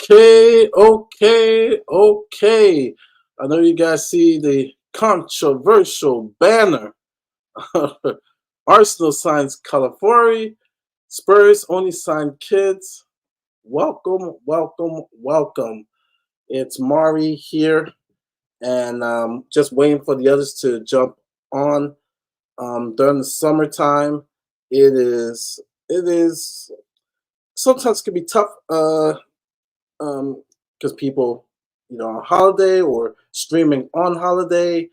Okay. I know you guys see the controversial banner. Arsenal signs Calafiori. Spurs only sign kids. Welcome. It's Mari here, and just waiting for the others to jump on. During the summertime, it is sometimes can be tough. Because people, on holiday or streaming on holiday,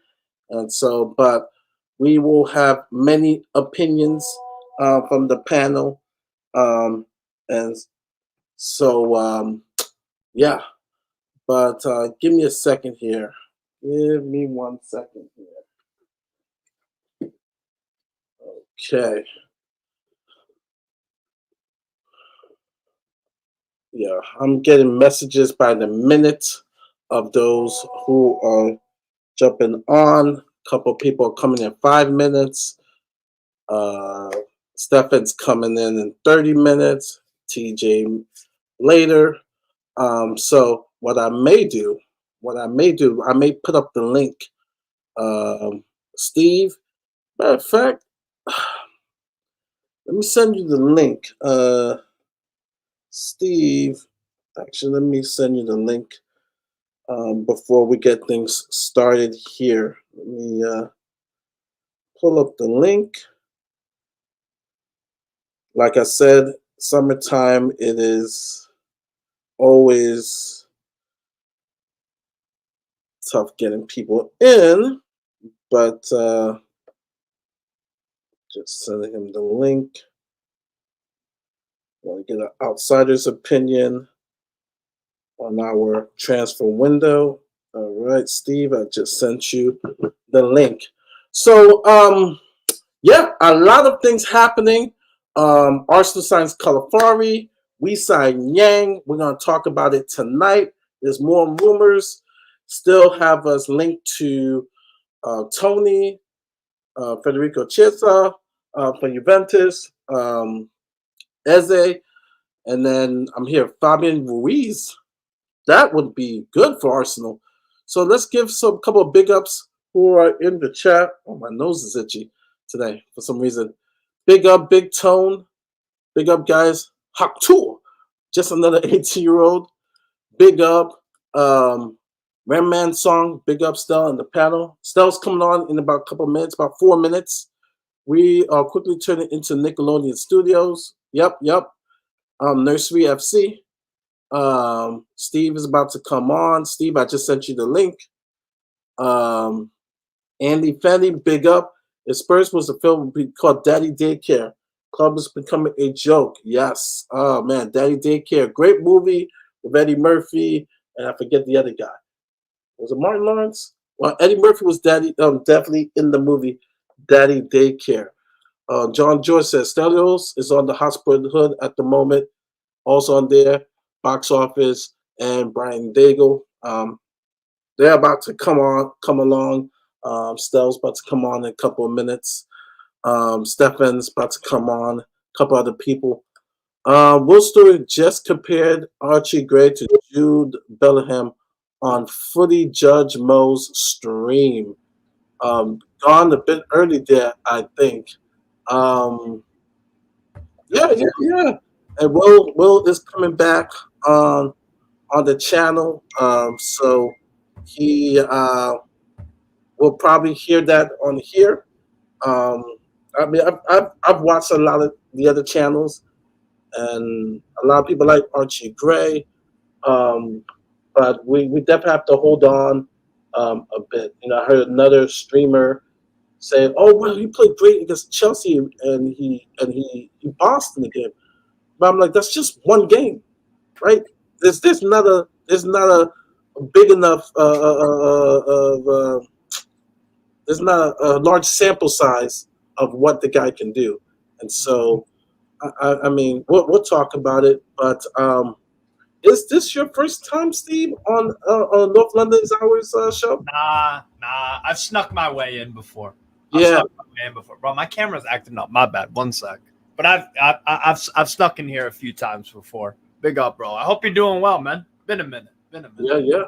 and so, but we will have many opinions from the panel, and so yeah. But give me a second here. Give me 1 second here. Okay. Yeah, I'm getting messages by the minute of those who are jumping on. A couple people are coming in 5 minutes. Uh, Stefan's coming in 30 minutes. TJ later. So I may put up the link. Steve, matter of fact, let me send you the link. Steve, actually, let me send you the link before we get things started here. Let me pull up the link. Like I said, summertime, it is always tough getting people in, but just sending him the link. Want to get an outsider's opinion on our transfer window. All right, Steve, I just sent you the link. So, yeah, a lot of things happening. Arsenal signs Calafiori. We sign Yang. We're going to talk about it tonight. There's more rumors. Still have us linked to Tony, Federico Chiesa for Juventus, Eze, and then I'm here, Fabian Ruiz. That would be good for Arsenal. So let's give some couple of big ups who are in the chat. Oh, my nose is itchy today for some reason. Big up, Big Tone. Big up, guys. Haktur, just another 18-year-old. Big up. Ram Man Song, big up Stell in the panel. Stell's coming on in about a couple minutes, about 4 minutes. We are quickly turning into Nickelodeon Studios. Yep. Nursery FC. Steve is about to come on. Steve, I just sent you the link. Andy Fanny, big up. If Spurs was a film, would be called Daddy Daycare. Club is becoming a joke. Yes. Oh, man. Daddy Daycare. Great movie with Eddie Murphy. And I forget the other guy. Was it Martin Lawrence? Well, Eddie Murphy was definitely in the movie Daddy Daycare. John George says Stelios is on the hospital hood at the moment. Also on there, Box Office and Brian Daigle. They're about to come along. Stell's about to come on in a couple of minutes. Stefan's about to come on. A couple other people. Will Stewart just compared Archie Gray to Jude Bellingham on Footy Judge Mo's stream. Gone a bit early there, I think. Yeah. And Will is coming back on the channel. So he will probably hear that on here. I mean, I've watched a lot of the other channels, and a lot of people like Archie Gray. But we definitely have to hold on a bit. I heard another streamer saying, "Oh, well, he played great against Chelsea, and he bossed in the game." But I'm like, that's just one game, right? There's not a big enough there's not a large sample size of what the guy can do, and so I mean we'll talk about it. But is this your first time, Steve, on North London's Hours show? Nah. I've snuck my way in before. Bro, my camera's acting up. My bad. 1 sec. But I've snuck in here a few times before. Big up, bro. I hope you're doing well, man. Been a minute. Yeah.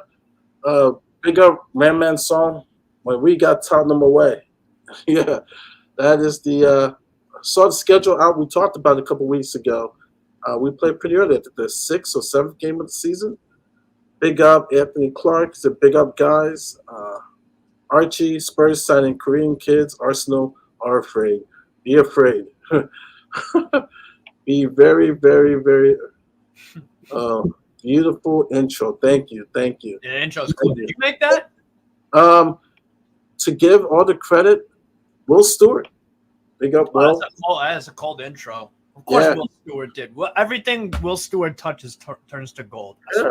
Big up Man song when we got Tottenham away. Yeah, that is the saw the schedule out. We talked about it a couple weeks ago. We played pretty early at the sixth or seventh game of the season. Big up Anthony Clark. He's a big up guys. Archie, Spurs signing Korean kids. Arsenal are afraid. Be afraid. Be very, very, very beautiful intro. Thank you. The intro's cool. Did you make that? To give all the credit, Will Stewart. Big up, Will. That's a cold intro. Of course, Will Stewart did. Well, everything Will Stewart touches turns to gold. Yeah.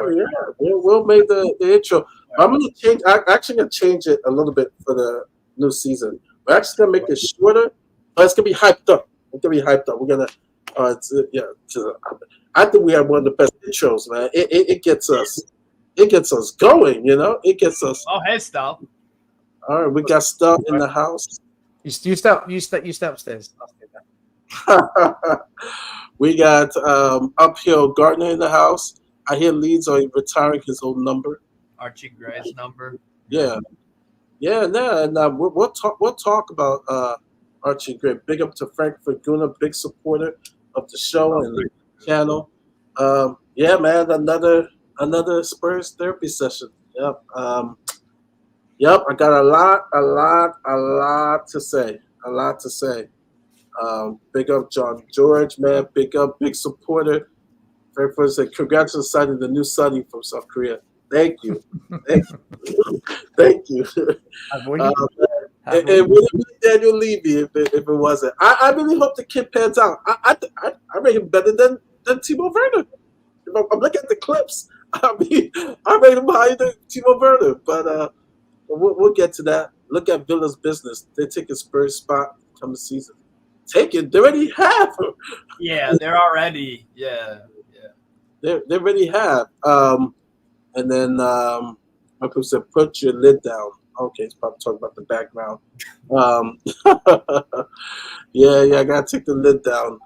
Will made the intro. I'm gonna change. I'm actually gonna change it a little bit for the new season. We're actually gonna make it shorter, but it's gonna be hyped up. We're gonna. I think we have one of the best intros, man. It gets us. It gets us going. It gets us. Oh, hey, Stel. All right, we got stuff in the house. You step upstairs. We got Uphill Gardner in the house. I hear Leeds are retiring his old number. Archie Gray's number. Yeah. And we'll talk about Archie Gray. Big up to Frank Faguna, big supporter of the show and the channel. Yeah, man, another Spurs therapy session. Yep. I got a lot to say. Big up John George, man. Big up, big supporter. Very first, congrats on signing the new Sonny from South Korea. Thank you. Thank you. It would have been Daniel Levy if it wasn't. I really hope the kid pans out. I rate him better than Timo Werner. If I'm looking at the clips, I rate him higher than Timo Werner. But we'll get to that. Look at Villa's business. They take a Spurs spot come the season. Take it. They already have. Yeah, they're already. Yeah. They already have. And then my people said, put your lid down. Okay, it's probably talking about the background. I gotta take the lid down.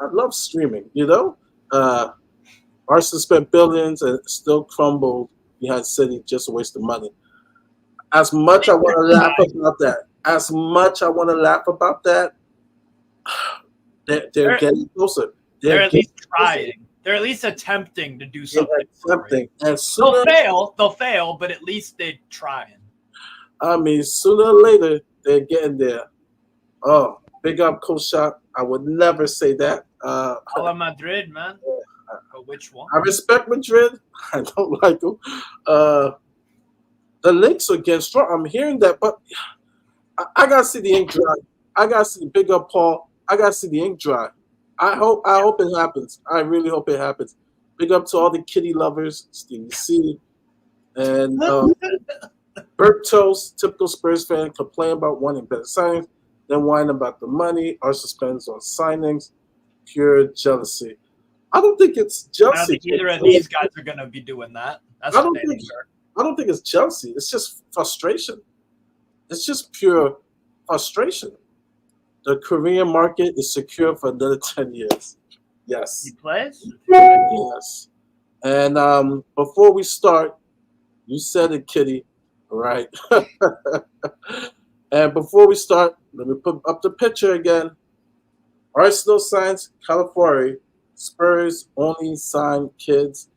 I love streaming. Arsenal spent billions and still crumbled behind City, just a waste of money. As much I want to laugh about that, they're getting closer. They're at least trying. They're at least attempting to do something. They'll fail, but at least they're trying. I mean, sooner or later, they're getting there. Oh, big up Coach Shot. I would never say that. Hola Madrid, man. But which one? I respect Madrid. I don't like them. The Lynx are getting strong. I'm hearing that, but I gotta see the ink dry. I gotta see big up Paul. I gotta see the ink dry. I hope it happens. I really hope it happens. Big up to all the kitty lovers, Stevie C, and Bert Toast, typical Spurs fan, complain about wanting better signings, then whine about the money. Arsenal spends on signings, pure jealousy. I don't think it's jealousy. I don't think either of these guys are going to be doing that. I don't think it's jealousy. It's just frustration. It's just pure frustration. The Korean market is secure for another 10 years. Yes. He plays? Yes. And before we start, you said it, Kitty. All right. And before we start, let me put up the picture again. Arsenal signs Calafiori. Spurs only sign kids.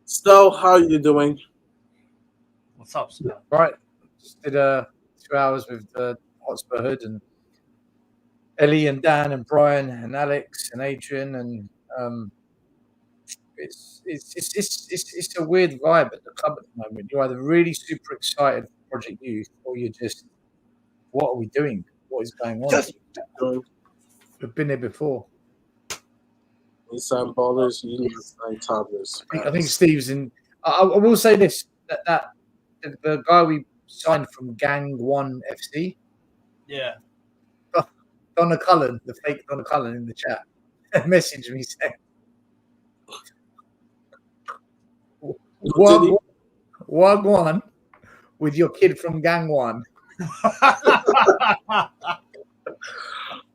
Stel, how are you doing? What's up, Stel? Right. Just did 2 hours with Hotspur Hood and Ellie and Dan and Brian and Alex and Adrian, and it's a weird vibe at the club at the moment. You're either really super excited for Project Youth, or you're just, what are we doing? What is going on? We've been there before. We sign ballers, you sign toddlers. I think Steve's in. I will say this: that the guy we signed from Gang One FC, yeah. Donna Cullen, the fake Donna Cullen in the chat, messaged me saying, "Wagwan with your kid from Gang One."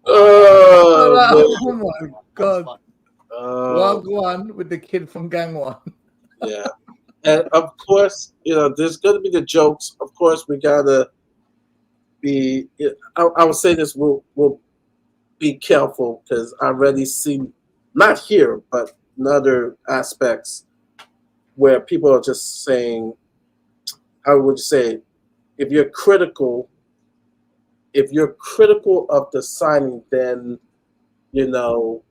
Oh my god! Wagwan with the kid from Gang One. Yeah. And of course, there's going to be the jokes. Of course, we gotta be. I would say this: we'll be careful because I already see, not here, but in other aspects where people are just saying, how would you say, if you're critical, of the signing, then you know,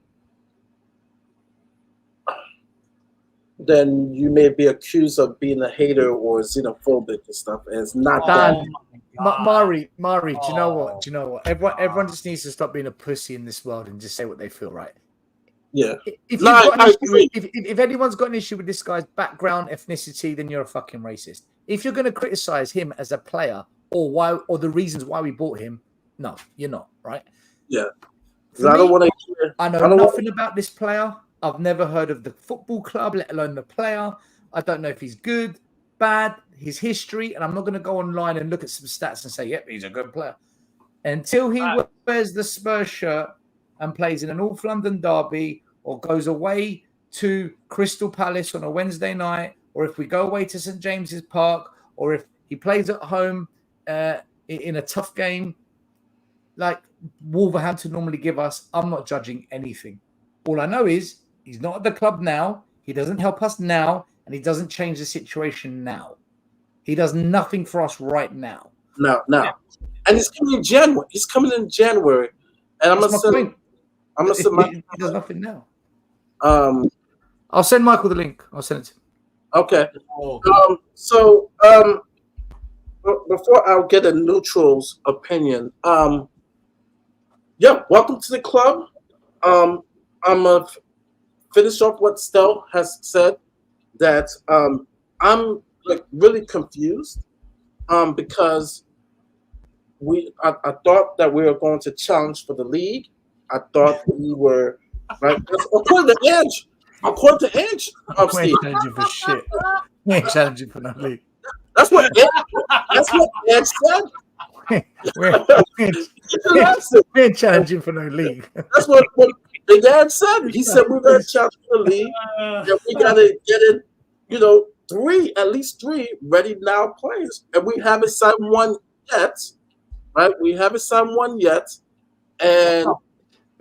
then you may be accused of being a hater or xenophobic and stuff. And it's not that. Oh my God. Mari, do you know what? Oh. Do you know what? Everyone just needs to stop being a pussy in this world and just say what they feel, right? Yeah. If No, you've got I an issue, agree. if anyone's got an issue with this guy's background, ethnicity, then you're a fucking racist. If you're going to criticize him as a player or the reasons why we bought him, no, you're not, right? Yeah. 'Cause For I don't me, want to hear. I know nothing about this player. I've never heard of the football club, let alone the player. I don't know if he's good, bad, his history, and I'm not going to go online and look at some stats and say, yep, he's a good player. Until he wears the Spurs shirt and plays in a North London derby or goes away to Crystal Palace on a Wednesday night, or if we go away to St. James's Park, or if he plays at home in a tough game like Wolverhampton normally give us, I'm not judging anything. All I know is he's not at the club now. He doesn't help us now, and he doesn't change the situation now. He does nothing for us right now. No. And he's coming in January. And I'm That's my point. I'm gonna send He does nothing now. um I'll send Michael the link. I'll send it to him. okay. Oh. So before I'll get a neutral's opinion, yeah, welcome to the club. I'm gonna finish off what Stel has said, that I'm like really confused because I thought that we were going to challenge for the league. I thought we were right. According to Ange, We Steve. ain't challenging for shit. We ain't challenging for no league. That's what Ange said. We ain't challenging for no league. That's what the dad said. He said we're going to challenge for the league, and we got to get in, at least three ready now players, and we haven't signed one yet, right? We haven't signed one yet, and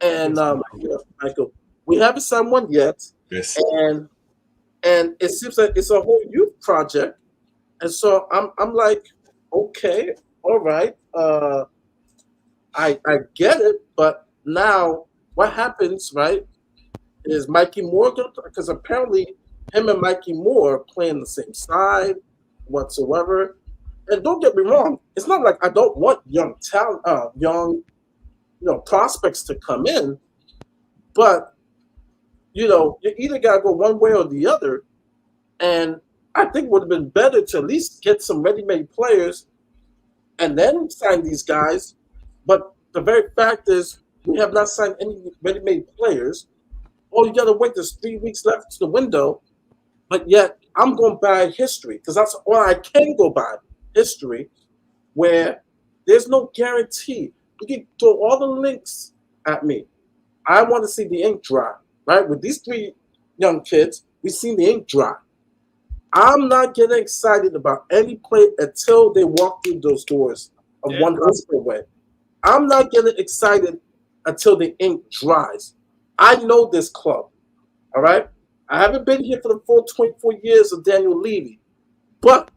Michael, we haven't signed one yet, Yes. and it seems like it's a whole youth project, and so I'm like, okay, all right, I get it, but now what happens, right? Is Mikey Moore because apparently him and Mikey Moore are playing the same side whatsoever. And don't get me wrong, it's not like I don't want young talent, young prospects to come in, but you either gotta go one way or the other. And I think it would have been better to at least get some ready-made players and then sign these guys. But the very fact is we have not signed any ready-made players. Oh, you gotta wait. There's 3 weeks left to the window, but yet I'm going by history because that's all I can go by, history, where there's no guarantee. You can throw all the links at me. I want to see the ink dry, right? With these three young kids, we've seen the ink dry. I'm not getting excited about any play until they walk through those doors of one hospital way. I'm not getting excited until the ink dries. I know this club, all right? I haven't been here for the full 24 years of Daniel Levy, but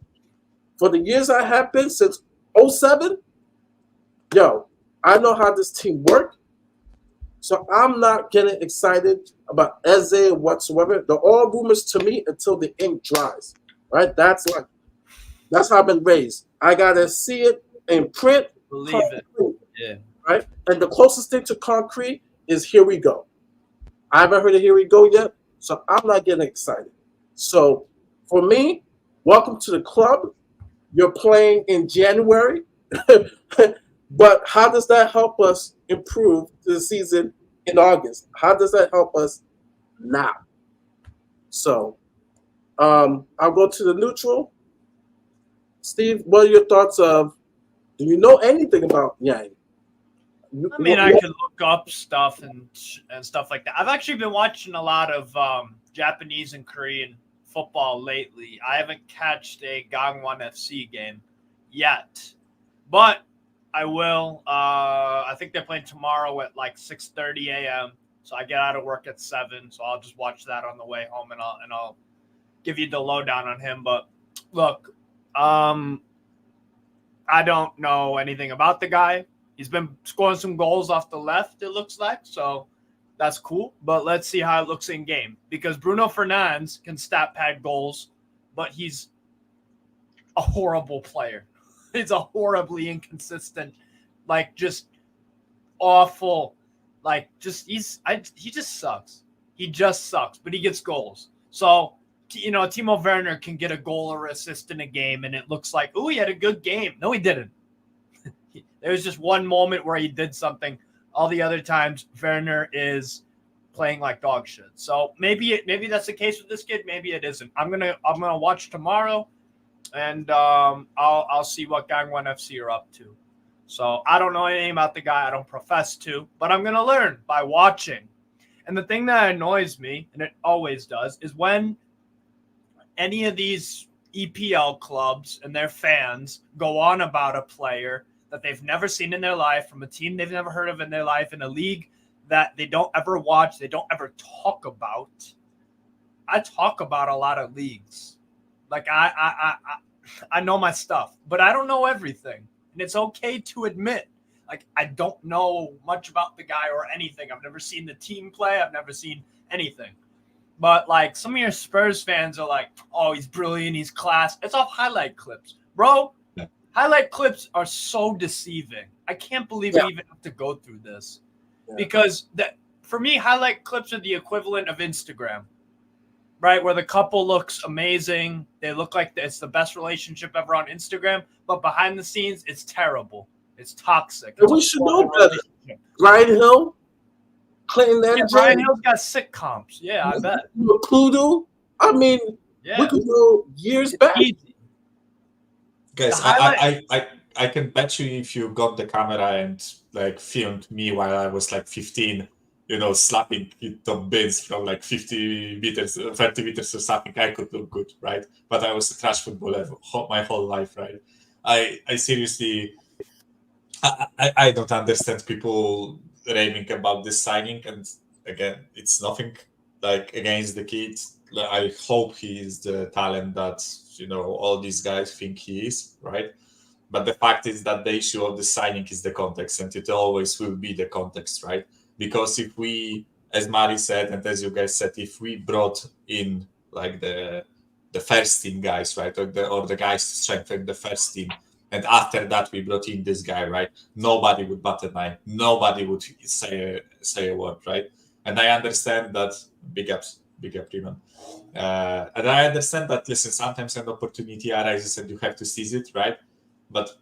for the years I have been since 07, I know how this team works. So I'm not getting excited about Eze whatsoever. They're all rumors to me until the ink dries, right? That's how I've been raised. I gotta see it in print. Believe it. Yeah. Right? And the closest thing to concrete is here we go. I haven't heard of here we go yet, so I'm not getting excited. So for me, welcome to the club. You're playing in January, but how does that help us improve the season in August? How does that help us now? So I'll go to the neutral. Steve, what are your thoughts of, do you know anything about Yang? I mean, I could look up stuff and stuff like that. I've actually been watching a lot of Japanese and Korean football lately. I haven't catched a Gangwon FC game yet, but I will. I think they're playing tomorrow at like 6:30 a.m. So I get out of work at 7. So I'll just watch that on the way home, and I'll give you the lowdown on him. But look, I don't know anything about the guy. He's been scoring some goals off the left, it looks like. So that's cool. But let's see how it looks in game. Because Bruno Fernandes can stat pad goals, but he's a horrible player. He's a horribly inconsistent, like just awful, like just he just sucks. He just sucks, but he gets goals. So, Timo Werner can get a goal or assist in a game, and it looks like, he had a good game. No, he didn't. There was just one moment where he did something. All the other times, Werner is playing like dog shit. So maybe that's the case with this kid. Maybe it isn't. I'm gonna watch tomorrow, and I'll see what Gangwon FC are up to. So I don't know anything about the guy. I don't profess to, but I'm gonna learn by watching. And the thing that annoys me, and it always does, is when any of these EPL clubs and their fans go on about a player that they've never seen in their life, from a team they've never heard of in their life, in a league that they don't ever watch, they don't ever talk about. I talk about a lot of leagues. Like I know my stuff, but I don't know everything. And it's okay to admit, like, I don't know much about the guy or anything. I've never seen the team play. I've never seen anything. But, like, some of your Spurs fans are like, oh, he's brilliant, he's class. It's off highlight clips. Bro, highlight clips are so deceiving. I can't believe we even have to go through this. Yeah. Because for me, highlight clips are the equivalent of Instagram, right? Where the couple looks amazing. They look like it's the best relationship ever on Instagram. But behind the scenes, it's terrible. It's toxic. We should know better. Brian Hill, Clinton Ange. Yeah, Brian Hill's got sitcoms. Yeah, I bet. Pluto. I mean, we could go years back. Easy. Guys, I can bet you if you got the camera and like filmed me while I was like 15, slapping top bins from like 50 meters, 30 meters or something, I could look good, right? But I was a trash footballer my whole life, right? I seriously, I don't understand people raving about this signing. And again, it's nothing like against the kid. I hope he is the talent that, all these guys think he is, right? But the fact is that the issue of the signing is the context, and it always will be the context, right? Because if we, as Mari said, and as you guys said, if we brought in like the first team guys, right, or the guys to strengthen the first team, and after that we brought in this guy, right, nobody would bat an eye, nobody would say a word, right? And I understand that. Big up, Riemann. And I understand that. Listen, sometimes an opportunity arises and you have to seize it, right? But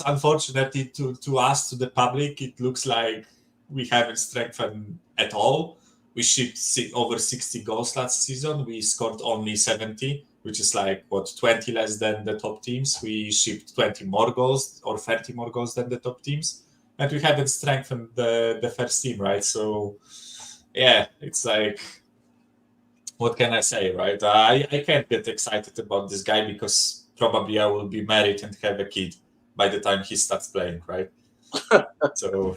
unfortunately to us, to the public, it looks like we haven't strengthened at all. We shipped over 60 goals last season. We scored only 70, which is like, 20 less than the top teams. We shipped 20 more goals or 30 more goals than the top teams. And we haven't strengthened the first team, right? So, yeah, it's like, what can I say, right? I can't get excited about this guy because probably I will be married and have a kid by the time he starts playing, right? So,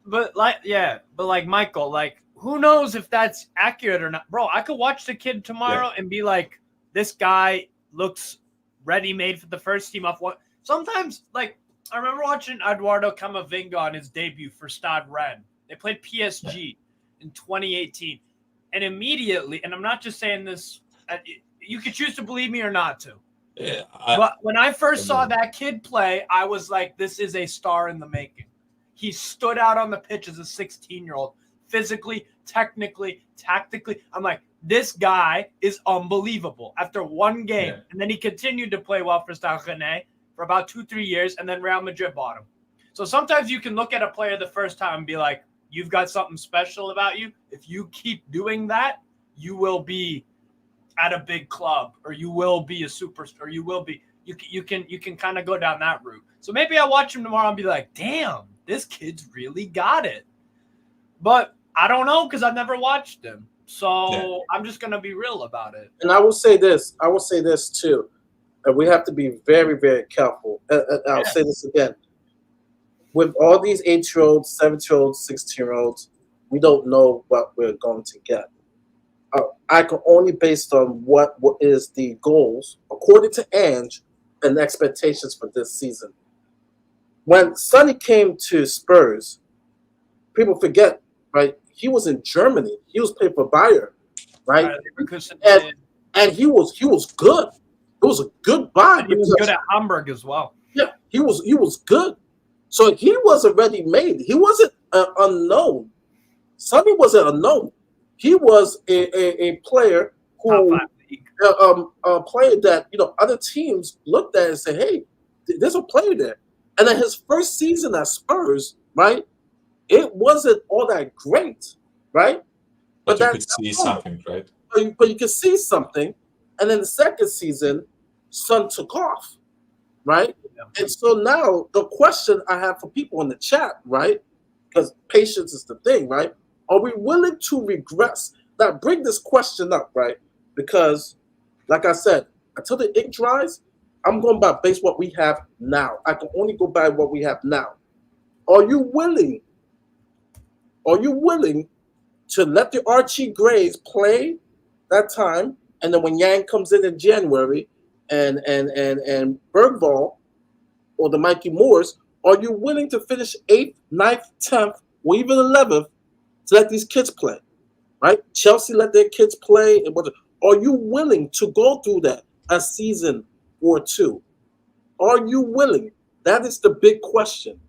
But like Michael, like, who knows if that's accurate or not? Bro, I could watch the kid tomorrow and be like, this guy looks ready-made for the first team. Sometimes, like, I remember watching Eduardo Camavinga on his debut for Stade Rennes. They played PSG in 2018. And immediately, and I'm not just saying this, you could choose to believe me or not to. Yeah, but when I first saw that kid play, I was like, this is a star in the making. He stood out on the pitch as a 16-year-old, physically, technically, tactically. I'm like, this guy is unbelievable. After one game, and then he continued to play well for Stade Rennes for about 2-3 years, and then Real Madrid bought him. So sometimes you can look at a player the first time and be like, you've got something special about you. If you keep doing that, you will be at a big club, or you will be a superstar, or you will be. you can kind of go down that route. So maybe I'll watch him tomorrow and be like, damn, this kid's really got it. But I don't know because I've never watched him. So I'm just going to be real about it. And I will say this too. And we have to be very, very careful. I'll say this again. With all these 8-year-olds, 7-year-olds, 16-year-olds, we don't know what we're going to get. I can only based on what is the goals, according to Ange, and expectations for this season. When Sonny came to Spurs, people forget, right? He was in Germany. He was playing for Bayern, right? And he was good. It was a good buy. He was good at Hamburg as well. Yeah, he was good. So he was already made. He wasn't unknown. Sonny wasn't unknown. He was a player who a player that other teams looked at and said, "Hey, there's a player there." And then his first season at Spurs, right? It wasn't all that great, right? But you could see something, right? But you could see something, and then the second season, Son took off, right? Yeah. And so now the question I have for people in the chat, right? Because patience is the thing, right? Are we willing to regress? Now bring this question up, right? Because, like I said, until the ink dries, I'm going by base what we have now. I can only go by what we have now. Are you willing to let the Archie Grays play that time, and then when Yang comes in January, and Bergvall or the Mikey Moores, are you willing to finish 8th, 9th, 10th, or even 11th to let these kids play? Right? Chelsea let their kids play. Are you willing to go through that a season or two? Are you willing? That is the big question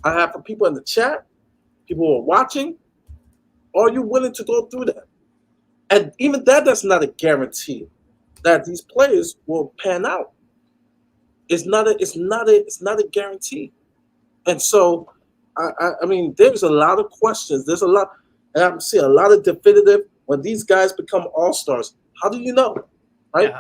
I have for people in the chat, people who are watching. Are you willing to go through that? And even that's not a guarantee that these players will pan out. It's not a guarantee. And so, I mean, there's a lot of questions. There's a lot, and I see a lot of definitive when these guys become all-stars. How do you know, right?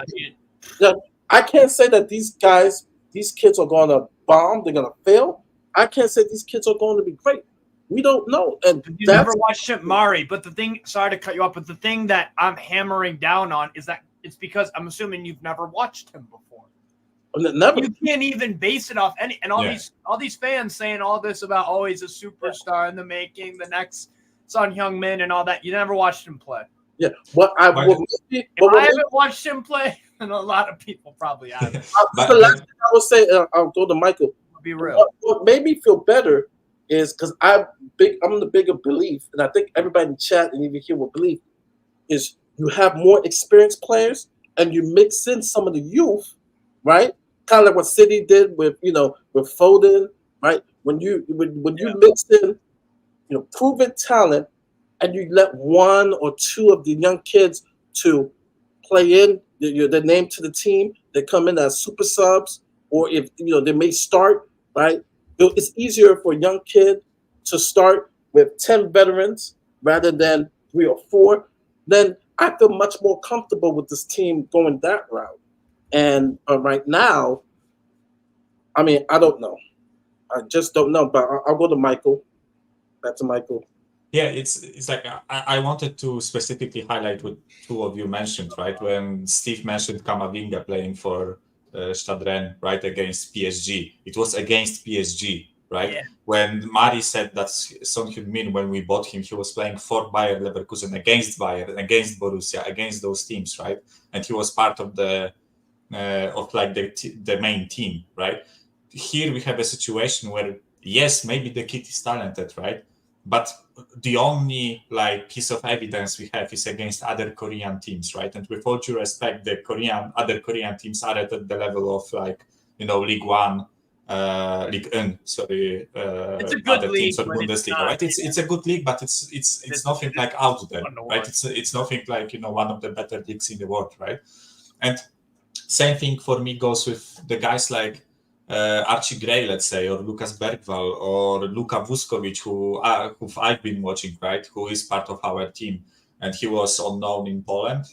Yeah, I can't say that these kids are going to bomb. They're going to fail. I can't say these kids are going to be great. We don't know. And you never watched him, Mari. But the thing, sorry to cut you off, but the thing that I'm hammering down on is that it's because I'm assuming you've never watched him before. Never. You can't even base it off any and all these fans saying all this about he's a superstar in the making, the next Son Heung-min and all that. You never watched him play. Yeah. I haven't watched him play, and a lot of people probably haven't. The last thing I will say, I'll go to Michael. Be real. What made me feel better is because I'm the bigger belief, and I think everybody in the chat and even here will believe, is you have more experienced players and you mix in some of the youth, right? Kind of like what City did with Foden, right? When you mix in proven talent and you let one or two of the young kids to play in their name to the team, they come in as super subs, or if they may start, right? It's easier for a young kid to start with 10 veterans rather than 3 or 4. Then I feel much more comfortable with this team going that route. And right now, I mean, I don't know. I just don't know. But I'll go to Michael. Back to Michael. Yeah, it's like I wanted to specifically highlight what two of you mentioned, right? When Steve mentioned Kamavinga playing for Stade Rennes, right, against PSG. It was against PSG, right? Yeah. When Mari said that Son Heung-min, when we bought him, he was playing for Bayer Leverkusen, against Bayern, against Borussia, against those teams, right? And he was part of the main team, right? Here we have a situation where, yes, maybe the kid is talented, right? But the only piece of evidence we have is against other Korean teams, right? And with all due respect, the other Korean teams are at the level of League One, League 1, sorry, it's a good other league, teams of Bundesliga, right? It's a good league, but it's nothing like out there, right? It's nothing like one of the better leagues in the world, right? And same thing for me goes with the guys like Archie Gray, let's say, or Lucas Bergvall, or Luka Vuskovic, who I've been watching, right? Who is part of our team, and he was unknown in Poland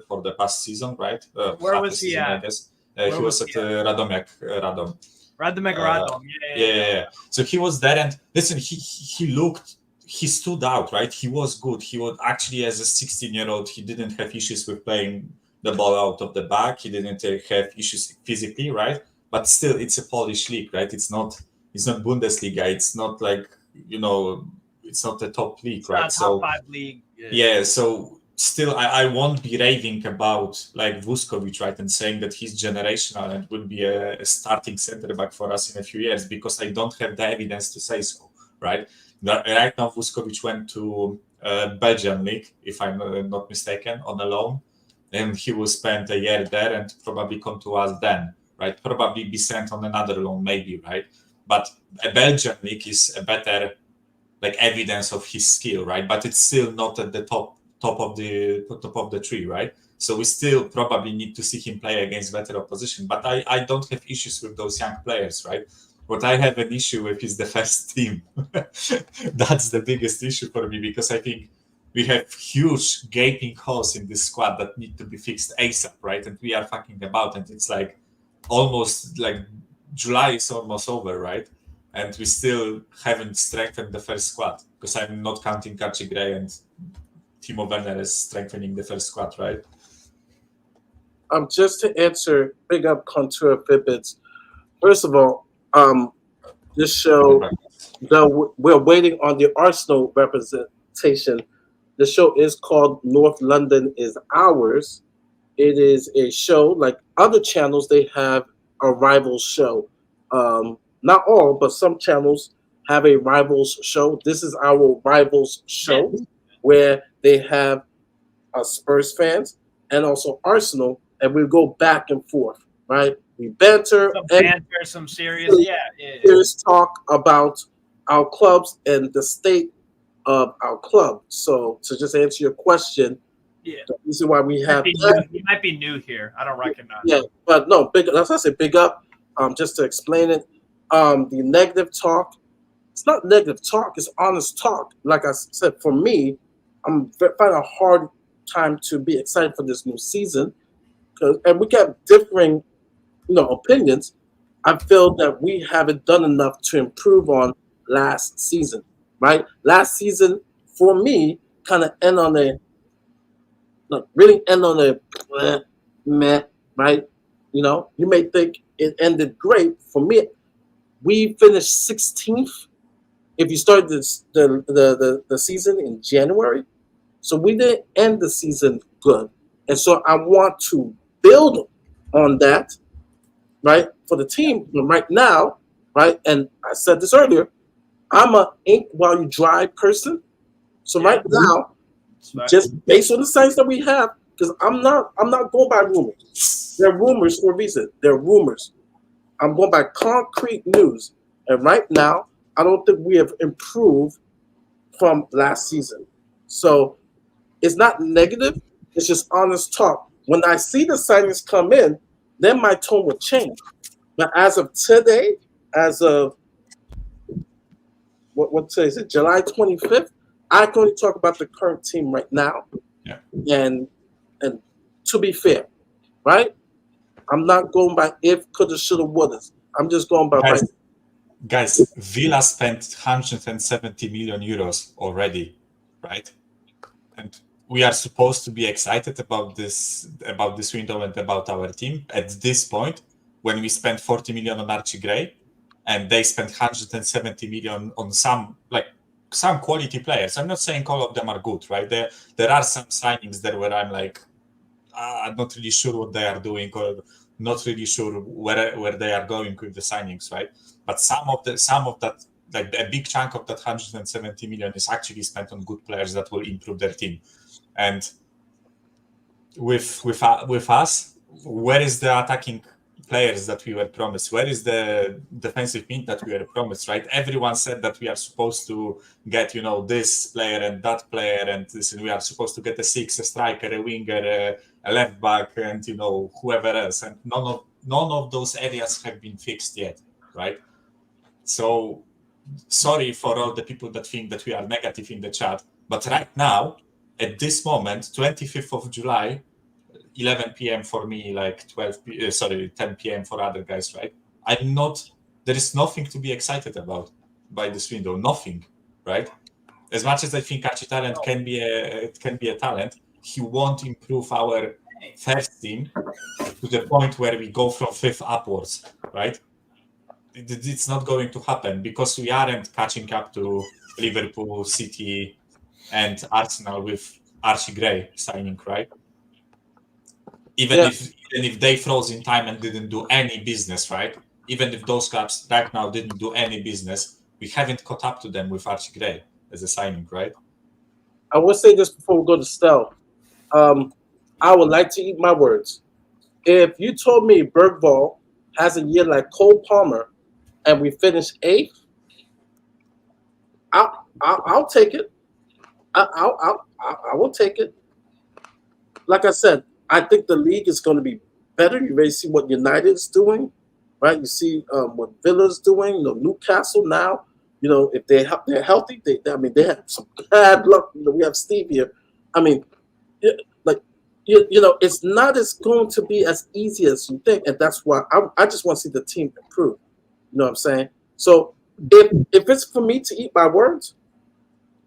for the past season, right? Where was he at? I guess He was at Radomiak Radom. Radomiak Radom. Yeah. So he was there, and listen, he stood out, right? He was good. He was actually, as a 16-year-old, he didn't have issues with playing the ball out of the back. He didn't have issues physically, right? But still, it's a Polish league, right? It's not Bundesliga. It's not like, it's not the top league, It's right? not top 5 league. Yeah. So still, I won't be raving about like Vuskovic, right, and saying that he's generational and will be a starting center back for us in a few years, because I don't have the evidence to say so, right? Right now, Vuskovic went to Belgian league, if I'm not mistaken, on a loan, and he will spend a year there and probably come to us then, right? Probably be sent on another loan, maybe, right? But a Belgian league is a better like evidence of his skill, right? But it's still not at the top of the tree, right? So we still probably need to see him play against better opposition. But I don't have issues with those young players, right? What I have an issue with is the first team. That's the biggest issue for me, because I think we have huge gaping holes in this squad that need to be fixed ASAP, right? And we are fucking about, and it's like almost like July is almost over, right? And we still haven't strengthened the first squad, because I'm not counting Archie Gray and Timo Werner as strengthening the first squad, right? Just to answer, big up Contour Pippets. First of all, this show, we're waiting on the Arsenal representation. The show is called North London is Ours. It is a show like other channels. They have a rivals show. Not all, but some channels have a rivals show. This is our rivals show, where they have Spurs fans and also Arsenal, and we go back and forth, right? We banter, some serious, serious talk about our clubs and the state of our club. So to just answer your question, the reason why we have you might be new here. I don't recognize. Yeah, but no, big. That's why I say big up. Just to explain it, the negative talk. It's not negative talk. It's honest talk. Like I said, for me, I'm finding a hard time to be excited for this new season, and we got differing, opinions. I feel that we haven't done enough to improve on last season. Right, last season for me kind of really end on a meh. Right, you may think it ended great. For me, we finished 16th. If you started the season in January, so we didn't end the season good, and so I want to build on that, right, for the team. But right now, right, and I said this earlier, I'm a ink while you dry person. So right now, just based on the signs that we have, because I'm not going by rumors. They're rumors for a reason. They're rumors. I'm going by concrete news. And right now, I don't think we have improved from last season. So it's not negative. It's just honest talk. When I see the signings come in, then my tone will change. But as of today, as of what today is it? July 25th. I can only talk about the current team right now. Yeah. And to be fair, right? I'm not going by if, coulda, shoulda, woulda. I'm just going by right. Guys, Villa spent 170 million euros already, right? And we are supposed to be excited about this window and about our team at this point, when we spent 40 million on Archie Gray, and they spent 170 million on some quality players. I'm not saying all of them are good, right? There are some signings there where I'm like, I'm not really sure what they are doing, or not really sure where they are going with the signings, right? But some of that, like a big chunk of that 170 million is actually spent on good players that will improve their team. And with us, where is the attacking players that we were promised? Where is the defensive mid that we were promised, right? Everyone said that we are supposed to get, this player and that player, and this, and we are supposed to get a six, a striker, a winger, a left back, and whoever else. And none of those areas have been fixed yet, right? So sorry for all the people that think that we are negative in the chat, but right now, at this moment, 25th of July, 11 p.m. for me, like 10 p.m. for other guys, right? There is nothing to be excited about by this window, nothing, right? As much as I think Archie Talent can be a talent, he won't improve our first team to the point where we go from fifth upwards, right? It's not going to happen because we aren't catching up to Liverpool, City, and Arsenal with Archie Gray signing, right? Even if they froze in time and didn't do any business, right? Even if those clubs right now didn't do any business, we haven't caught up to them with Archie Gray as a signing, right? I will say this before we go to Stell. I would like to eat my words. If you told me Bergvall has a year like Cole Palmer and we finish 8th, I'll take it. I will take it. Like I said, I think the league is going to be better. You already see what United is doing, right? You see what Villa's doing. You know, Newcastle now. You know, if they're healthy, they have some bad luck. You know, we have Steve here. I mean, it's not as going to be as easy as you think, and that's why I just want to see the team improve. You know what I'm saying? So if it's for me to eat my words,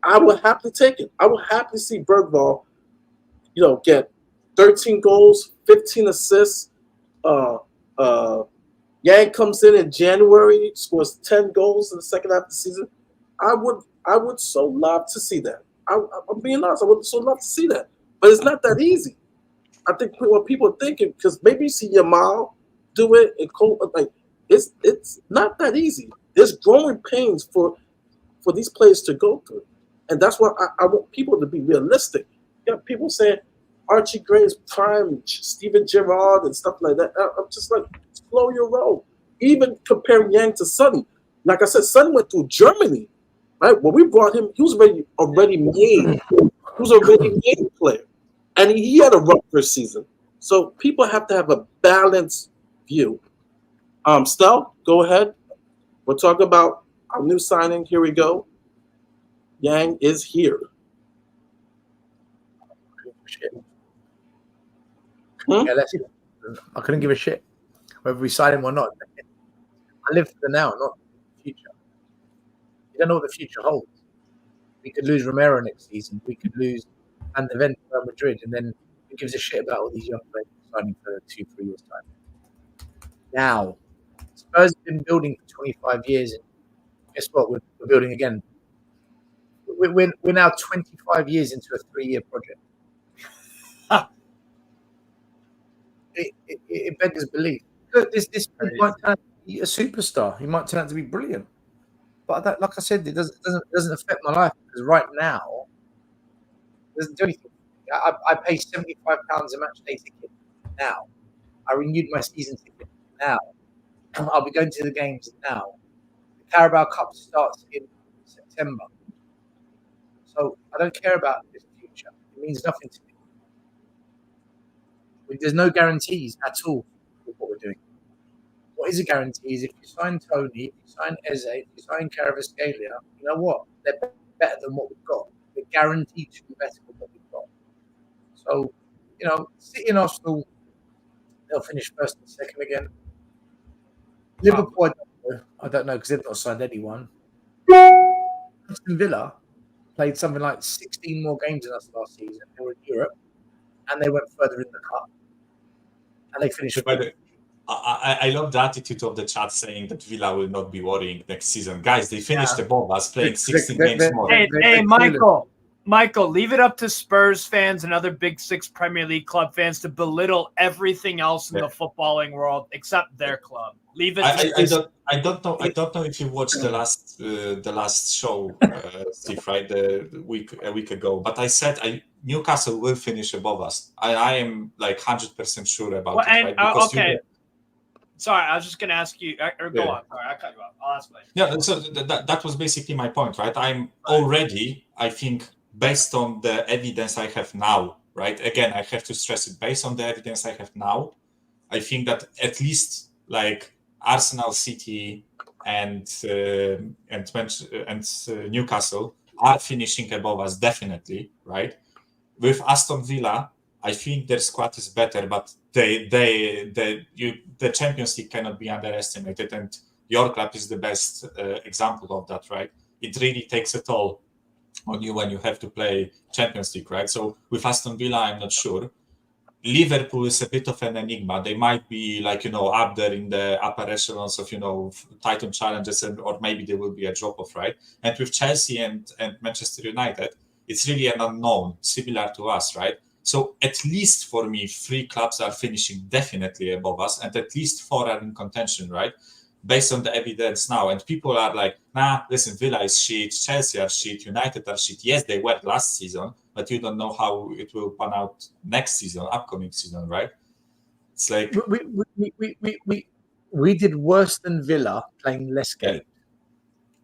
I would happily take it. I would happily see Bergvall, get 13 goals, 15 assists. Yang comes in January, scores 10 goals in the second half of the season. I would so love to see that. I'm being honest. I would so love to see that, but it's not that easy. I think what people are thinking, because maybe you see Yamal do it, it's not that easy. There's growing pains for these players to go through, and that's why I want people to be realistic. You got people saying Archie Gray's prime, Steven Gerrard and stuff like that. I'm just like, slow your roll. Even comparing Yang to Sonny, like I said, Sonny went through Germany, right? When we brought him, he was already made. He was already made player. And he had a rough first season. So people have to have a balanced view. Stel, go ahead. We'll talk about our new signing. Here we go. Yang is here. Yeah, I couldn't give a shit whether we sign him or not. I live for the now, not the future. You don't know what the future holds. We could lose Romero next season. We could lose Van de Ven to Real Madrid, and then who gives a shit about all these young players signing for 2-3 years' time? Now, Spurs have been building for 25 years, and guess what? We're building again. We're now 25 years into a 3-year project. It beggars belief. Look, this might turn out to be a superstar. He might turn out to be brilliant. But like I said, it doesn't affect my life, because right now it doesn't do anything. I pay £75 a match day ticket now. I renewed my season ticket now. I'll be going to the games now. The Carabao Cup starts in September. So I don't care about this future. It means nothing to me. There's no guarantees at all with what we're doing. What is a guarantee is if you sign Tony, if you sign Eze, if you sign Kvaratskhelia, you know what? They're better than what we've got. They're guaranteed to be better than what we've got. So, City and Arsenal, they'll finish first and second again. Liverpool, I don't know because they've not signed anyone. Aston Villa played something like 16 more games than us last season. They were in Europe, and they went further in the cup. And they finished. I love the attitude of the chat saying that Villa will not be worrying next season. Guys, they finished above us, playing 16 games more. Hey, Michael, leave it up to Spurs fans and other Big Six Premier League club fans to belittle everything else in the footballing world except their club. Leave it. I don't know if you watched the last show, Steve, right? A week ago. But I said Newcastle will finish above us. I am like 100% sure about it. Right? Okay. Sorry, I was just going to ask you. Or go on. Sorry, I cut you off. I'll ask later. Yeah, so that was basically my point, right? I'm already, I think, based on the evidence I have now, right? Again, I have to stress it. Based on the evidence I have now, I think that at least like Arsenal, City, and Newcastle are finishing above us, definitely, right? With Aston Villa, I think their squad is better, but the Champions League cannot be underestimated, and your club is the best example of that, right? It really takes a toll on you when you have to play Champions League, right? So with Aston Villa, I'm not sure. Liverpool is a bit of an enigma. They might be up there in the upper echelons of title challenges, or maybe there will be a drop off, right? And with Chelsea and Manchester United, it's really an unknown, similar to us, right? So at least for me, 3 clubs are finishing definitely above us, and at least 4 are in contention, right? Based on the evidence now. And people are like, nah, listen, Villa is shit, Chelsea are shit, United are shit. Yes, they were last season, but you don't know how it will pan out next season, upcoming season, right? It's like we did worse than Villa playing less games.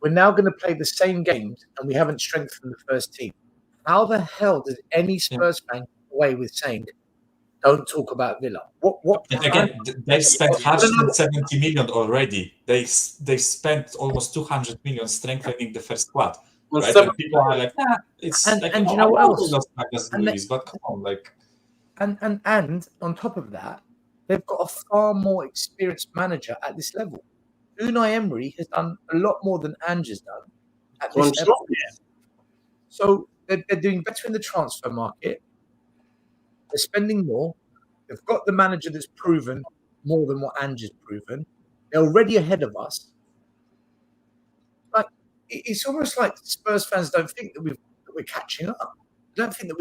We're now going to play the same games, and we haven't strengthened the first team. How the hell does any Spurs fan get away with saying, "Don't talk about Villa"? What? And again, they've spent 170 million already. They spent almost 200 million strengthening the first squad. Right? And people are like, it's and, like, and you know what else? But come on, like, and on top of that, they've got a far more experienced manager at this level. Unai Emery has done a lot more than Ange has done at this level. So they're doing better in the transfer market. They're spending more. They've got the manager that's proven more than what Ange has proven. They're already ahead of us. Like, it's almost like Spurs fans don't think that we're catching up. They don't think that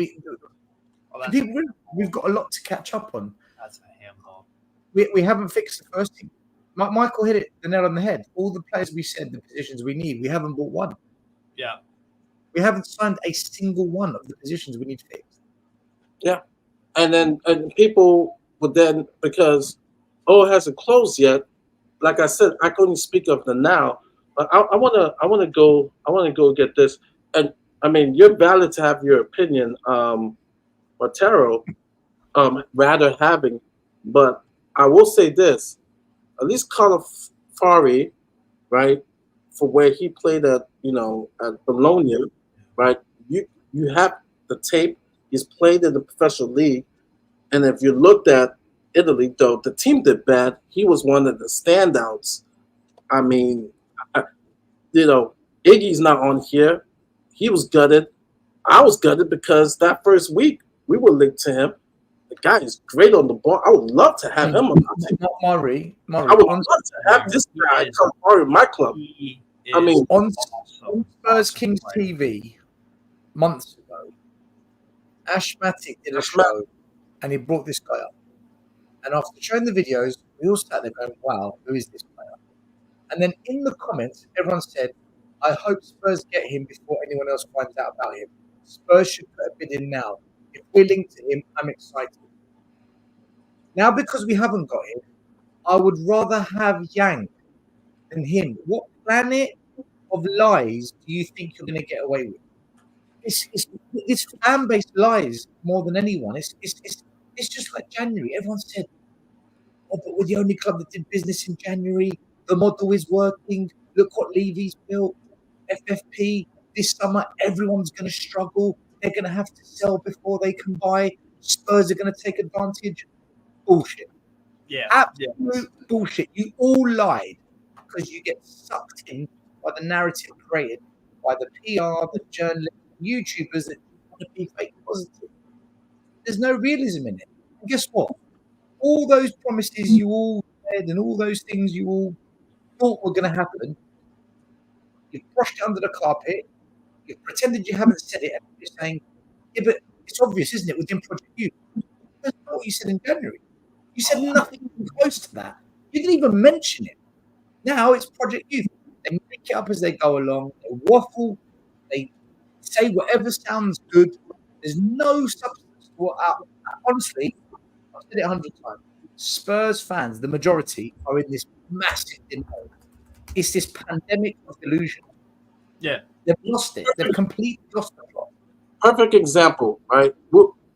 we've got a lot to catch up on. That's a handball. We haven't fixed the first team. Michael hit it the nail on the head. All the players we said, the positions we need, we haven't bought one. Yeah. We haven't signed a single one of the positions we need fixed. Yeah. And people would then, because it hasn't closed yet, like I said, I can only speak of the now. But I wanna go get this. And I mean, you're valid to have your opinion, Otero, rather having, but I will say this, at least Calafiori, right, for where he played at Bologna, right? You have the tape. He's played in the professional league, and if you looked at Italy, though the team did bad, he was one of the standouts. I mean, Iggy's not on here. He was gutted. I was gutted because that first week we were linked to him. The guy is great on the ball. I would love to have him on my team. Murray, I would love to have this guy Calafiori in my club. I mean, on Spurs Kings TV months ago, Ashmatic did a show, and he brought this guy up. And after showing the videos, we all sat there going, "Wow, who is this player?" And then in the comments, everyone said, "I hope Spurs get him before anyone else finds out about him. Spurs should put a bid in now. If we're linked to him, I'm excited." Now, because we haven't got him, I would rather have Yang than him. What planet of lies do you think you're going to get away with? It's fan-based lies more than anyone. It's just like January. Everyone said, "Oh, but we're the only club that did business in January. The model is working. Look what Levy's built. FFP this summer, everyone's going to struggle. They're going to have to sell before they can buy. Spurs are going to take advantage." Bullshit. Yeah. Absolute bullshit. You all lied because you get sucked in by the narrative created by the PR, the journalists, YouTubers that want to be fake positive. There's no realism in it. And guess what? All those promises you all said and all those things you all thought were going to happen, you've brushed it under the carpet, you've pretended you haven't said it, and you're saying, "Yeah, but it's obvious, isn't it, within Project Youth?" That's not what you said in January. You said nothing close to that. You didn't even mention it. Now it's Project Youth. They make it up as they go along. They waffle. They say whatever sounds good. There's no substance to what. Honestly, I've said it 100 times. Spurs fans, the majority, are in this massive denial. It's this pandemic of delusion. Yeah. They've lost it. They've completely lost the plot. Perfect example, right?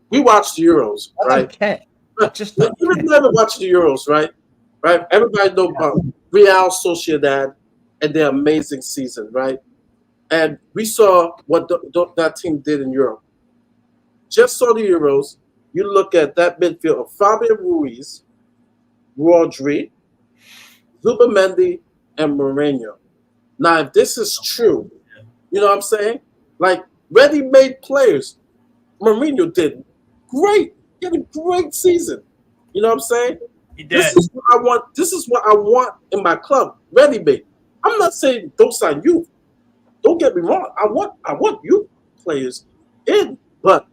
We watched the Euros, I right? don't care. I just don't care. Even never watched the Euros, right? Right? Everybody know about Real Sociedad and their amazing season, right? And we saw what that team did in Europe. Just saw the Euros. you look at that midfield of Fabian Ruiz, Rodri, Zubamendi, and Mourinho. Now, if this is true, you know what I'm saying? Like, ready-made players. Mourinho did great. He had a great season. You know what I'm saying? He did. This is what I want. This is what I want in my club. Ready-made. I'm not saying don't sign youth. Don't get me wrong. I want youth players in, but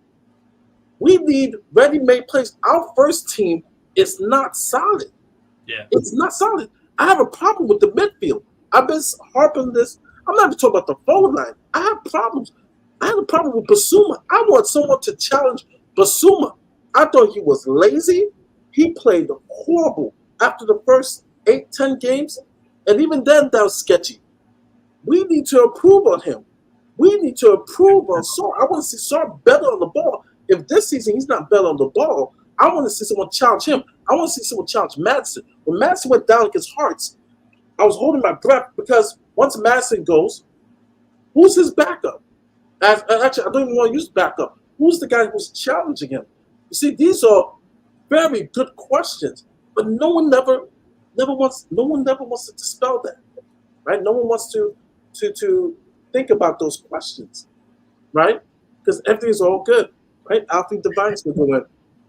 we need ready-made players. Our first team is not solid. Yeah. It's not solid. I have a problem with the midfield. I've been harping this. I'm not even talking about the forward line. I have problems. I have a problem with Basuma. I want someone to challenge Basuma. I thought he was lazy. He played horrible after the first 8-10 games. And even then, that was sketchy. We need to improve on him. We need to improve on Saar. I want to see Saar better on the ball. If this season he's not better on the ball, I want to see someone challenge him. I want to see someone challenge Madison. When Madison went down against Hearts, I was holding my breath because once Madison goes, who's his backup? Actually, I don't even want to use backup. Who's the guy who's challenging him? You see, these are very good questions, but no one never wants to dispel that, right? No one wants to think about those questions, right? Because everything's all good, right? Alfie Devine's going to go in.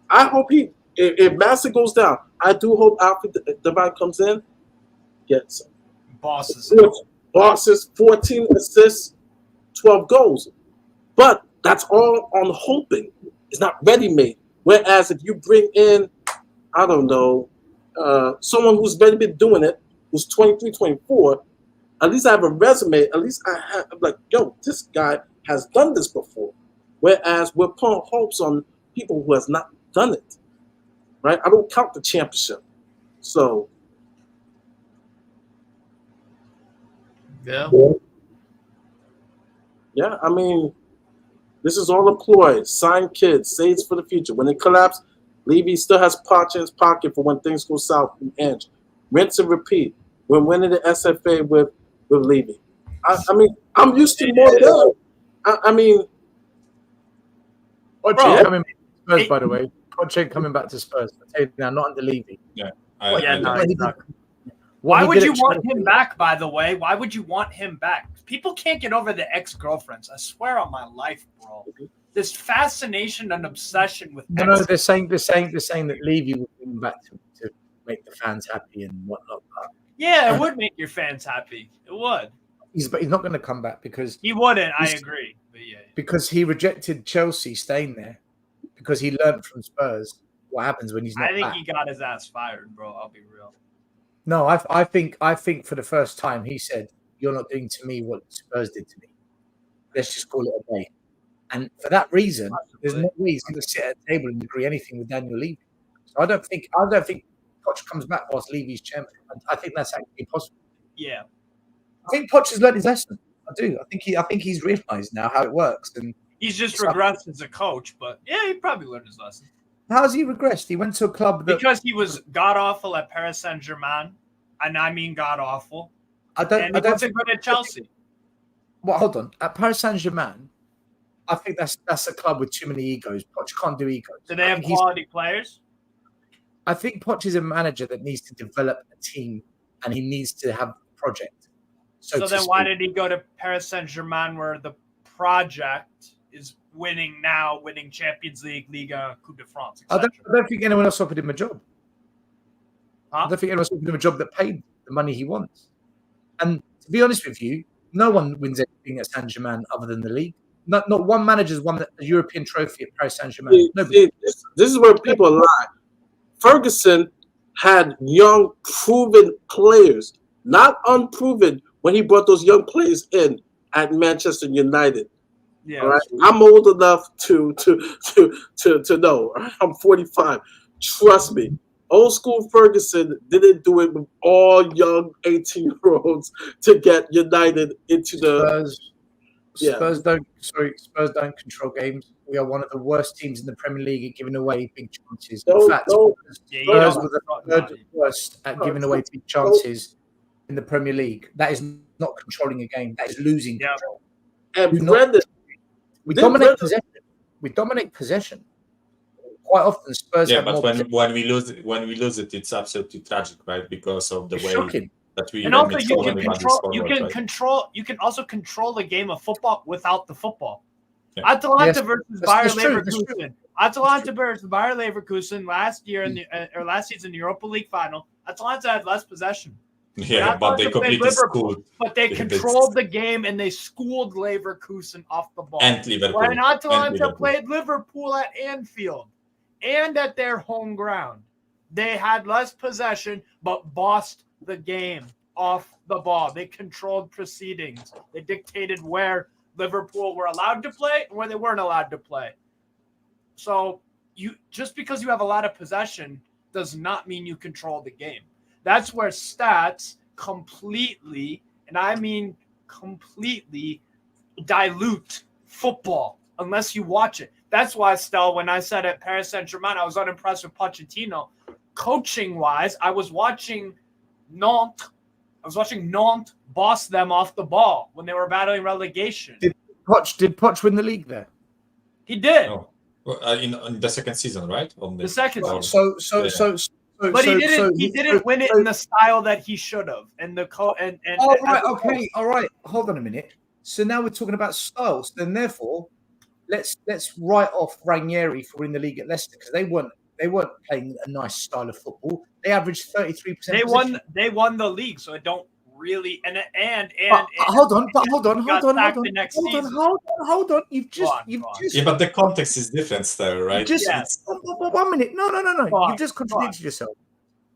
I hope if Madison goes down, I do hope Alfie Devine comes in, gets Bosses. 14 assists, 12 goals. But that's all on hoping. It's not ready-made. Whereas if you bring in, I don't know, someone who's already been doing it, who's 23, 24, at least I have a resume. At least I'm like, yo, this guy has done this before. Whereas we're putting hopes on people who has not done it, right? I don't count the championship. So, Yeah. yeah, I mean, this is all a ploy. Sign kids, saves for the future. When it collapses, Levy still has Poch in his pocket for when things go south from Ange. Rinse and repeat. We're winning the SFA with Levy. I mean, I'm used to more than I mean, Pochettino coming back to Spurs, by the way. Pochettino coming back to Spurs. I tell you now, not under Levy. Yeah. Why would you want him back, by the way? Why would you want him back? People can't get over the ex-girlfriends. I swear on my life, bro. This fascination and obsession with no, they're saying that Levy will bring him back to make the fans happy and whatnot. Yeah, it would make your fans happy. It would. But he's not going to come back because he wouldn't. I agree. But yeah. Because he rejected Chelsea staying there because he learned from Spurs what happens when he's not. I think back. he got his ass fired, bro. I'll be real. No, I think for the first time he said, "You're not doing to me what Spurs did to me. Let's just call it a day." And for that reason, there's no way he's going to sit at a table and agree anything with Daniel Levy. So I don't think Poch comes back whilst Levy's chairman. I think that's actually possible. Yeah, I think Poch has learned his lesson. I do. I think he's realised now how it works, and he's just regressed as a coach. But yeah, he probably learned his lesson. How has he regressed? He went to a club because he was god awful at Paris Saint-Germain, and I mean god awful. I don't think good at Chelsea. Well, hold on. At Paris Saint-Germain, I think that's a club with too many egos. Poch can't do egos. Do they have quality players? I think Poch is a manager that needs to develop a team, and he needs to have a project. So then why did he go to Paris Saint-Germain where the project is winning Champions League, Liga, Coupe de France, I don't think anyone else offered him a job. Huh? I don't think anyone else offered him a job that paid the money he wants. And to be honest with you, no one wins anything at Saint-Germain other than the league. Not one manager's won a European trophy at Paris Saint-Germain. This is where people lie. Ferguson had young, proven players, not unproven, when he brought those young players in at Manchester United. Yeah, all right? I'm old enough to know. I'm 45. Trust me. Old school Ferguson didn't do it with all young 18-year-olds to get United into the Spurs don't control games. We are one of the worst teams in the Premier League at giving away big chances. In fact, Spurs were the third worst at giving away big chances in the Premier League. That is not controlling a game. That is losing control. And Brendan, we dominate possession. We dominate possession quite often Spurs Yeah, have but more. when we lose it, it's absolutely tragic, right? Because of the It's way shocking. that we And also, limit you so can many control. bodies You forward, can right? control. You can also control the game of football without the football. Yeah. Atalanta Yes, versus that's Bayer true, that's true. Leverkusen. Atalanta versus Bayer Leverkusen last year last season in the Europa League final. Atalanta had less possession. Yeah, but they Atalanta played completely Liverpool, schooled. but they They- controlled the game and they schooled Leverkusen off the ball. And Liverpool. When Atalanta And Liverpool. played Liverpool at Anfield and at their home ground, they had less possession but bossed the game off the ball. They controlled proceedings. They dictated where Liverpool were allowed to play and where they weren't allowed to play. So you just because you have a lot of possession does not mean you control the game. That's where stats completely, and I mean completely, dilute football unless you watch it. That's why, Stel, when I said at Paris Saint-Germain, I was unimpressed with Pochettino. Coaching-wise, I was watching Nantes boss them off the ball when they were battling relegation. Did Poch win the league there? He did. No. In the second season, right? On The second or- season. But he didn't win it in the style that he should have. And the all right. Hold on a minute. So now we're talking about styles. Then therefore, let's write off Ranieri for winning the league at Leicester because they weren't playing a nice style of football. They averaged 33%. They won the league, so it don't really Hold on. You've just Yeah, but the context is different there, right? Yes. 1 minute. No. You've just contradicted yourself.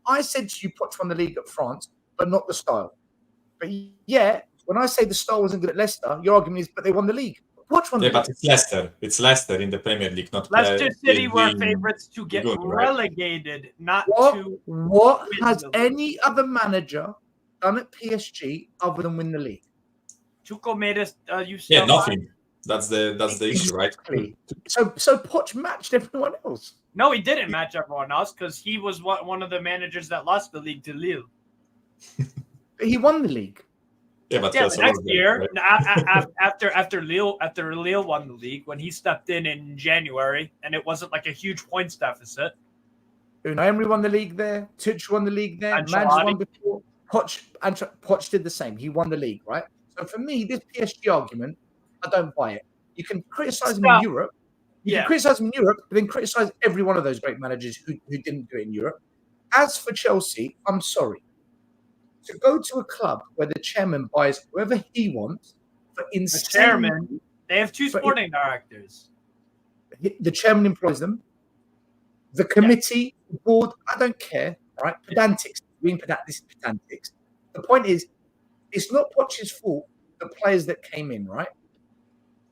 I said to you, Poch won the league at France, but not the style. But yeah, when I say the style wasn't good at Leicester, your argument is, but they won the league. Poch won the league. But it's Leicester. It's Leicester in the Premier League, not Leicester City were in favorites to get good, right? relegated, not to. What win has the league. any other manager done at PSG other than win the league? Tuchel made us. Yeah, nothing. That's the issue, right? Exactly. So Poch matched everyone else. No, he didn't match everyone else because he was one of the managers that lost the league to Lille. But he won the league. Yeah, but Yeah, first the next of all, year, right? after Lille won the league, when he stepped in January, and it wasn't like a huge points deficit. Unai Emery won the league there. Tuchel won the league there. Manchester won before. Poch did the same. He won the league, right? So for me, this PSG argument, I don't buy it. You can criticize him in Europe. You can criticize him in Europe, but then criticize every one of those great managers who didn't do it in Europe. As for Chelsea, I'm sorry. To go to a club where the chairman buys whoever he wants for insane. The chairman, they have two sporting directors. The chairman employs them. The committee, the board, I don't care, right? Pedantics. This is pedantics. The point is, it's not Poch's fault, the players that came in, right?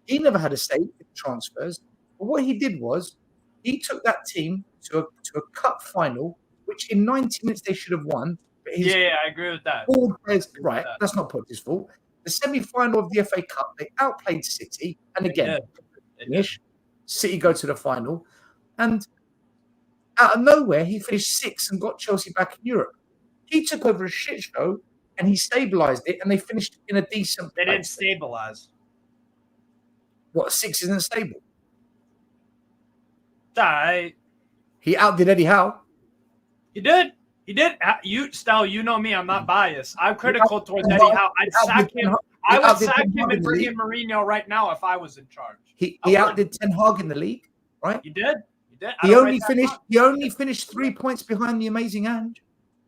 He never had a say in transfers. But what he did was, he took that team to a cup final, which in 90 minutes they should have won. But I agree with that. Right, that's not Poch's fault. The semi-final of the FA Cup, they outplayed City, and again, City go to the final, and out of nowhere, he finished 6th and got Chelsea back in Europe. He took over a shit show, and he stabilised it, and they finished in a decent They place. didn't stabilize. What, 6 isn't stable? He outdid Eddie Howe. He did. You know me. I'm not biased. I'm critical towards Eddie Howe. I'd sack him. I would sack him and bring in Mourinho right now if I was in charge. He outdid Ten Hag in the league, right? You did. He only finished 3 points behind the amazing Ange,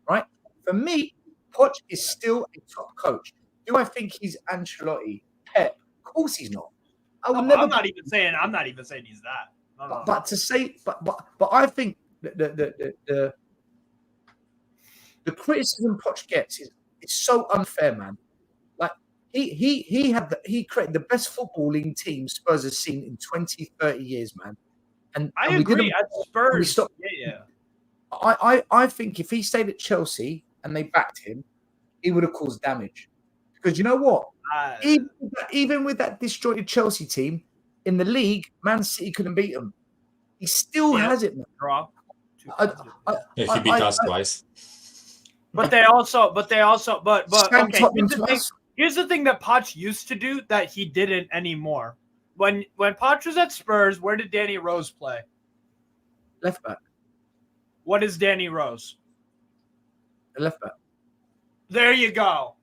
right? For me, Poch is still a top coach. Do I think he's Ancelotti? Pep? Of course he's not. I'm not even saying he's that. No. But to say, but I think the criticism Poch gets is so unfair, man. Like he created the best footballing team Spurs has seen in 20, 30 years, man. And I agree. At Spurs, I think if he stayed at Chelsea and they backed him, he would have caused damage. Because you know what? Even with that disjointed Chelsea team in the league, Man City couldn't beat him. He still has it, man. Draw. He beat us twice. But okay. Here's the thing that Poch used to do that he didn't anymore. When Poch was at Spurs, where did Danny Rose play? Left back. What is Danny Rose? Left back. There you go.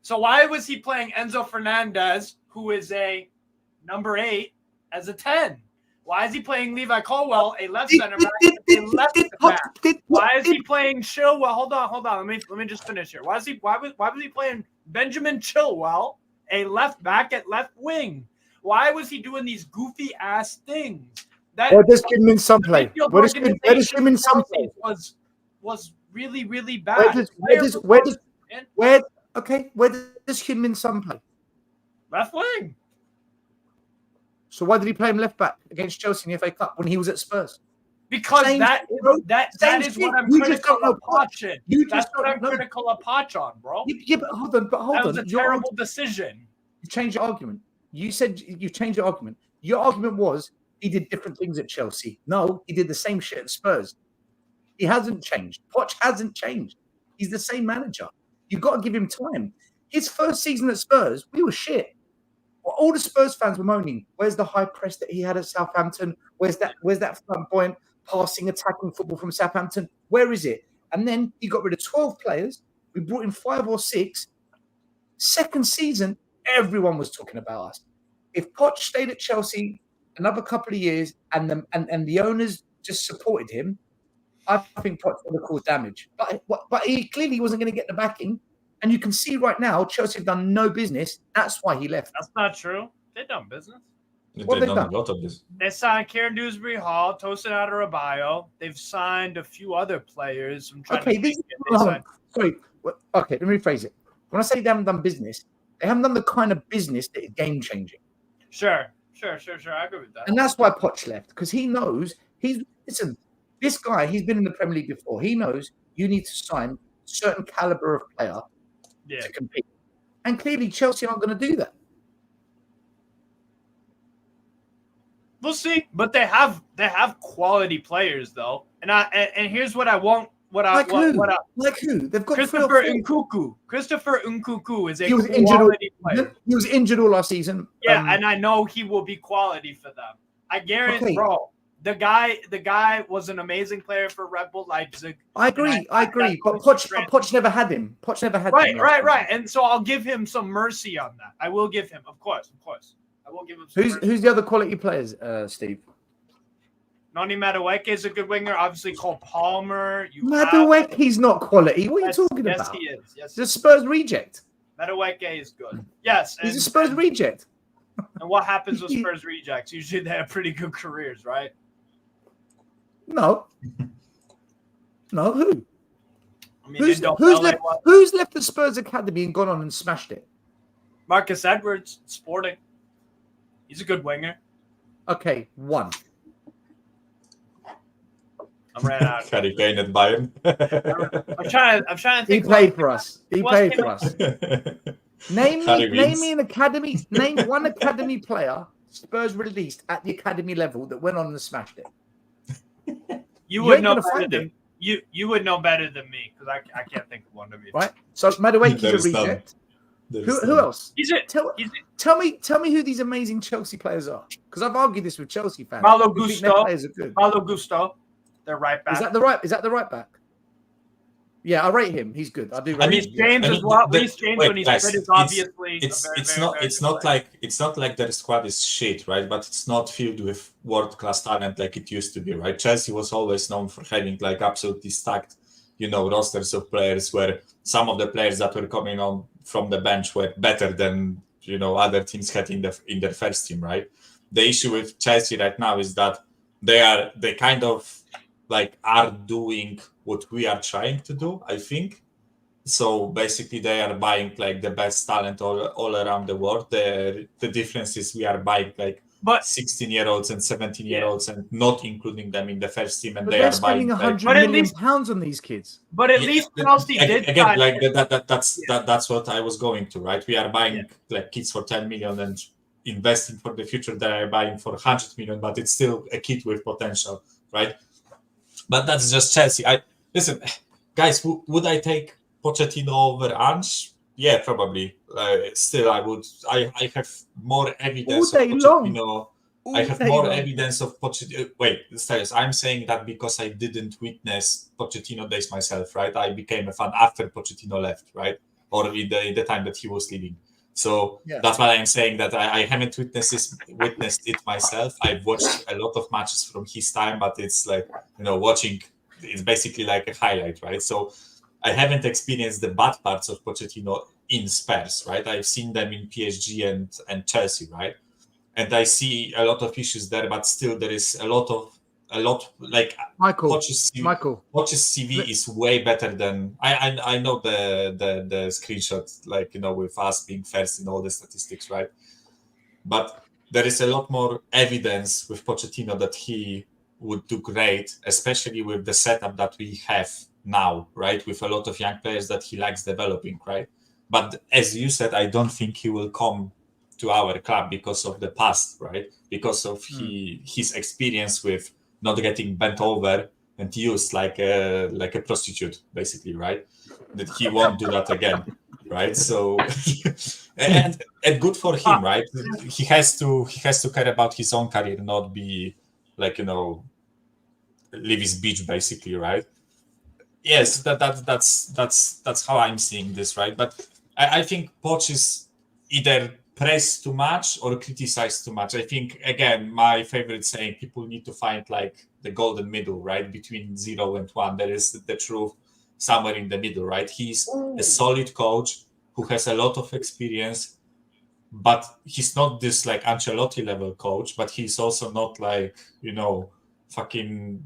So why was he playing Enzo Fernandez, who is a number 8, as a 10? Why is he playing Levi Colwell, a left center back, a left back? Why is he playing Chilwell? Hold on. Let me just finish here. Why was he playing Benjamin Chilwell, a left back at left wing? Why was he doing these goofy ass things? Where does Kim Min Sun play? Where does Kim Min Sun play? Was really, really bad. Where does Kim Min Sun play? Left wing. So why did he play him left back against Chelsea in the FA Cup when he was at Spurs? Because that is what I'm critical of Poch in. That's what I'm critical of Poch on, bro. Yeah, but hold on. That was a terrible decision. You changed your argument. You said you changed your argument. Your argument was he did different things at Chelsea. No, he did the same shit at Spurs. He hasn't changed. Poch hasn't changed. He's the same manager. You've got to give him time. His first season at Spurs, we were shit. Well, all the Spurs fans were moaning. Where's the high press that he had at Southampton? Where's that flamboyant passing, attacking football from Southampton? Where is it? And then he got rid of 12 players. We brought in 5 or 6. Second season, everyone was talking about us. If Poch stayed at Chelsea another couple of years and the owners just supported him, I think Poch would have caused damage. But he clearly wasn't going to get the backing. And you can see right now, Chelsea have done no business. That's why he left. That's not true. They've done business. What have they done? A lot of this. They signed Kieran Dewsbury Hall, Tosin Adarabioyo. They've signed a few other players. Sorry. Okay, let me rephrase it. When I say they haven't done business, they haven't done the kind of business that is game-changing. Sure. I agree with that. And that's why Poch left, because he knows this guy, he's been in the Premier League before. He knows you need to sign certain caliber of player to compete. And clearly Chelsea aren't going to do that. We'll see. But they have quality players though. And here's what I won't Like who? They've got Christopher Nkunku. Christopher Nkunku is a quality player. He was injured all last season. Yeah, and I know he will be quality for them. I guarantee, bro. The guy was an amazing player for Red Bull Leipzig. I agree. But Poch never had him. Right. And so I'll give him some mercy on that. I will give him, of course. I will give him some mercy. Who's the other quality players, Steve? Noni Madueke is a good winger. Obviously, Cole Palmer. Madueke's not quality. What are you talking about? Yes, he is. Yes, he's a Spurs reject. Madueke is good. Yes. He's a Spurs reject. And what happens with Spurs rejects? Usually they have pretty good careers, right? No. Who? I mean, who's left the Spurs academy and gone on and smashed it? Marcus Edwards, Sporting. He's a good winger. Okay, one. I ran out. Harry Kane at Bayern. I'm trying to think. He played for us. Name me an academy. Name one academy player Spurs released at the academy level that went on and smashed it. You would know better than you would know better than me because I can't think of one of you. Right. So Madueke's a reject. Who else? Tell me who these amazing Chelsea players are. Because I've argued this with Chelsea fans. Malo Gusto. They're right back. Is that the right back? Yeah, I rate him. He's good. I do. Reece James as well. Reece James when he's fit is obviously. It's not like their squad is shit, right? But it's not filled with world class talent like it used to be, right? Chelsea was always known for having like absolutely stacked, rosters of players where some of the players that were coming on from the bench were better than other teams had in their first team, right? The issue with Chelsea right now is that they kind of like are doing what we are trying to do, I think. So basically they are buying like the best talent all around the world. The difference is we are buying like 16-year-olds and 17-year-olds and not including them in the first team, and they are buying £100 million on these kids. But at least Chelsea did again like that's what I was going to, right? We are buying like kids for 10 million and investing for the future. They are buying for 100 million, but it's still a kid with potential, right? But that's just Chelsea. Listen, guys, would I take Pochettino over Ange? Yeah, probably. Still, I would. I have more evidence of Pochettino All I have day more long. evidence of Pochettino. Wait, serious. I'm saying that because I didn't witness Pochettino days myself, right? I became a fan after Pochettino left, right? Or in the time that he was leaving. So Yeah. that's why I'm saying that I haven't witnessed it myself. I've watched a lot of matches from his time, but it's like, watching, it's basically like a highlight, right? So I haven't experienced the bad parts of Pochettino in Spurs, right? I've seen them in PSG and Chelsea, right? And I see a lot of issues there, but still there is a lot like Michael, Poch's CV is way better than I know the screenshot, like with us being first in all the statistics, right? But there is a lot more evidence with Pochettino that he would do great, especially with the setup that we have now, right? With a lot of young players that he likes developing, right? But as you said, I don't think he will come to our club because of the past, right? Because of his experience with not getting bent over and used like a prostitute, basically, right? That he won't do that again, right? So, and good for him, right? He has to care about his own career, not be like live his beach, basically, right? Yes, that's how I'm seeing this, right? But I think Poch is either praised too much or criticized too much. I think, again, my favorite saying, people need to find like the golden middle, right? Between 0 and 1. There is the truth somewhere in the middle, right? He's a solid coach who has a lot of experience, but he's not this like Ancelotti level coach, but he's also not like, fucking,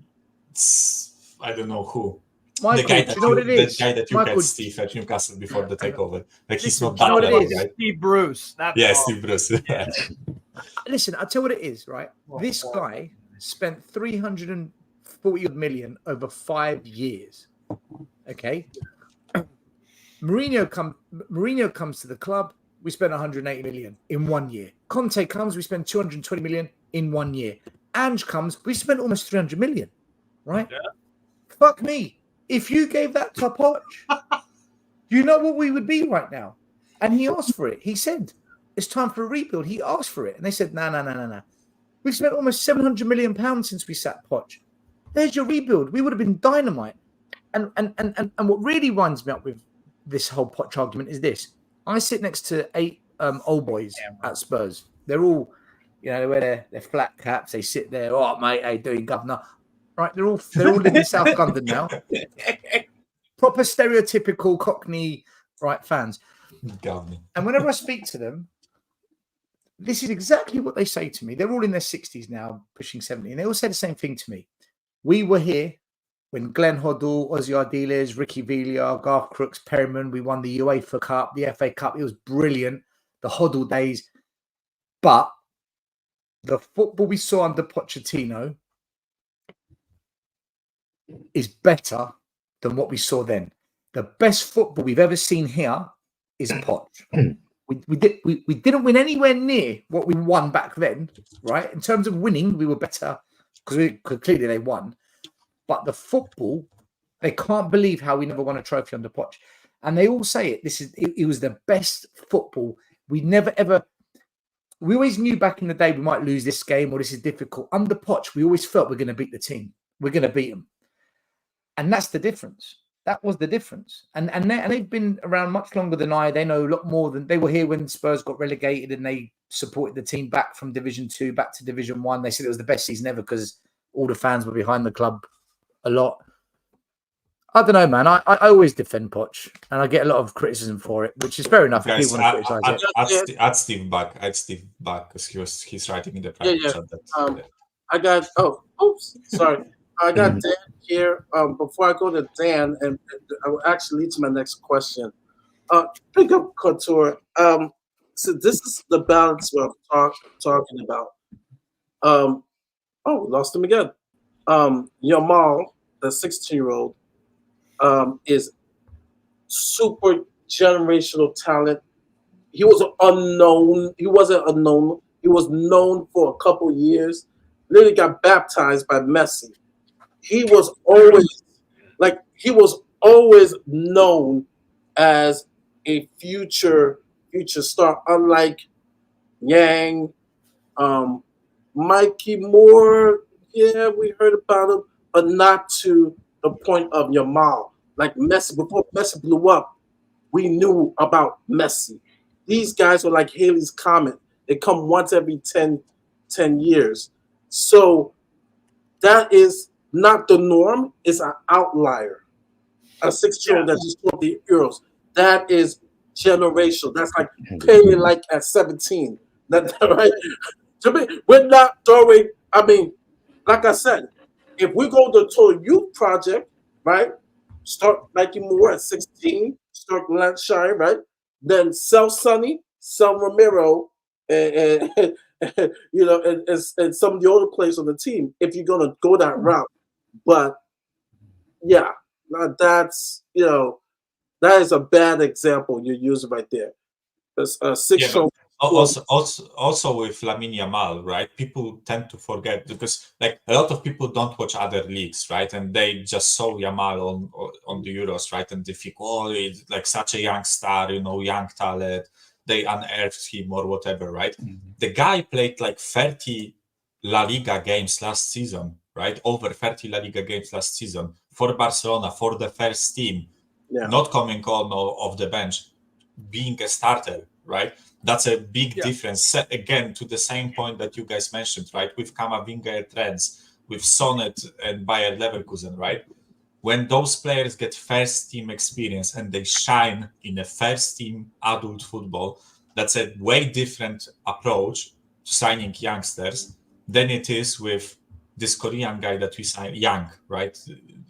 I don't know who. Michael, the guy do you know what it is? The guy that you Michael, had, Steve, at Newcastle before the takeover. Like, he's Listen, not do you know that what it level, is? right? Steve Bruce. That's Yeah, all. Steve Bruce. Listen, I'll tell you what it is, right? This guy spent 340 million over 5 years. Okay. Mourinho comes to the club. We spent 180 million in 1 year. Conte comes, we spend 220 million in 1 year. Ange comes, we spent almost 300 million, right? Yeah. Fuck me. If you gave that to Poch, you know what we would be right now? And he asked for it. He said, it's time for a rebuild. He asked for it. And they said, no. We've spent almost 700 million pounds since we sat Poch. There's your rebuild. We would have been dynamite. And what really winds me up with this whole Poch argument is this. I sit next to 8 old boys at Spurs. They're all, they wear their flat caps. They sit there. Oh, mate, how you doing, governor? Right, they're all living in South London now. Proper stereotypical Cockney, right, fans. Governor. And whenever I speak to them, this is exactly what they say to me. They're all in their 60s now, pushing 70. And they all say the same thing to me. We were here when Glenn Hoddle, Ozzy Ardiles, Ricky Villiers, Garth Crooks, Perryman, we won the UEFA Cup, the FA Cup. It was brilliant. The Hoddle days. But the football we saw under Pochettino is better than what we saw then. The best football we've ever seen here is Poch. We didn't win anywhere near what we won back then, right? In terms of winning, we were better because clearly they won. But the football, they can't believe how we never won a trophy under Poch. And they all say it. It was the best football. We always knew back in the day we might lose this game or this is difficult. Under Poch, we always felt we're going to beat the team. We're going to beat them. And that's the difference. That was the difference. And they've been around much longer than I. They know a lot more than they were here when Spurs got relegated and they supported the team back from Division 2 back to Division 1. They said it was the best season ever because all the fans were behind the club a lot. I don't know, man. I always defend Poch and I get a lot of criticism for it, which is fair enough. Guys, People want to criticize it. Add Steve back because he's writing in the private chat that. I got. Sorry. I got Dan here. Before I go to Dan, and I will actually lead to my next question. Pick up Couture. So this is the balance we're talking about. Lost him again. Yamal, the 16-year-old, is super generational talent. He was unknown. He wasn't unknown. He was known for a couple years. Literally got baptized by Messi. He was always known as a future star, unlike Yang, Mikey Moore, yeah, we heard about him, but not to the point of Yamal. Like Messi, before Messi blew up, we knew about Messi. These guys are like Haley's Comet. They come once every 10 years. So that is not the norm. It's an outlier. A 6-year-old that just scored the Euros. That is generational. That's like paying like at 17. That right? To me, we're not throwing. I mean, like I said, if we go to a youth project, right? Start Mikey Moore at 16, start Lancashire, right? Then sell Sonny, sell Romero, and and some of the older players on the team. If you're gonna go that route, but yeah, that's that is a bad example you're using right there. Six-year-old. Also with Lamine Yamal, right? People tend to forget because like a lot of people don't watch other leagues, right? And they just saw Yamal on the Euros, right? And they think, oh, it's like such a young star, young talent. They unearthed him or whatever, right? Mm-hmm. The guy played like 30 La Liga games last season, right? Over 30 La Liga games last season for Barcelona, for the first team, not coming on off the bench, being a starter, right? That's a big difference. Again, to the same point that you guys mentioned, right? With Camavinga at Reds, with Sonnet and Bayer Leverkusen, right? When those players get first team experience and they shine in a first team adult football, that's a way different approach to signing youngsters than it is with this Korean guy that we signed, Yang, right?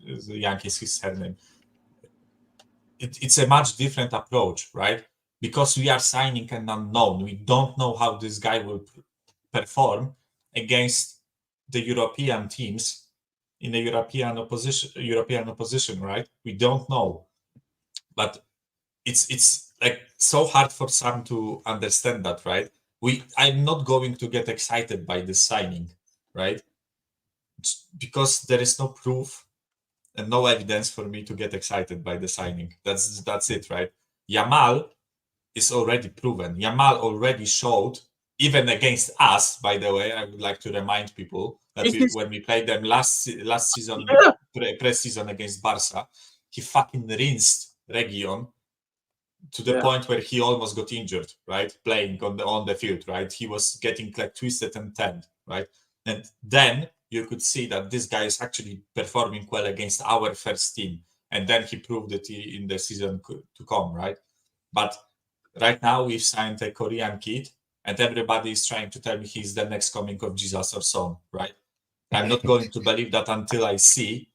Yang is his surname. It's a much different approach, right? Because we are signing an unknown. We don't know how this guy will perform against the European teams in the European opposition, right? We don't know. But it's like so hard for some to understand that, right? I'm not going to get excited by this signing, right? Because there is no proof and no evidence for me to get excited by the signing. That's it, right? Yamal is already proven. Yamal already showed, even against us, by the way, I would like to remind people that when we played them last season, pre-season against Barca, he fucking rinsed Region to the point where he almost got injured, right? Playing on the field, right? He was getting like twisted and tanned, right? And then you could see that this guy is actually performing well against our first team. And then he proved it in the season to come, right? But right now we've signed a Korean kid and everybody is trying to tell me he's the next coming of Jesus or son, right? I'm not going to believe that until I see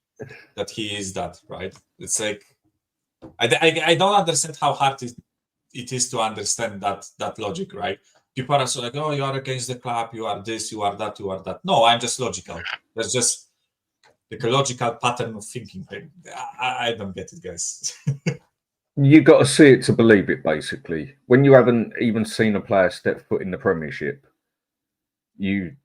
that he is that, right? It's like, I don't understand how hard it is to understand that logic, right? People are so like, oh, you are against the club, you are this, you are that, you are that. No, I'm just logical. That's just like a logical pattern of thinking. I don't get it, guys. You got to see it to believe it, basically. When you haven't even seen a player step foot in the Premiership, you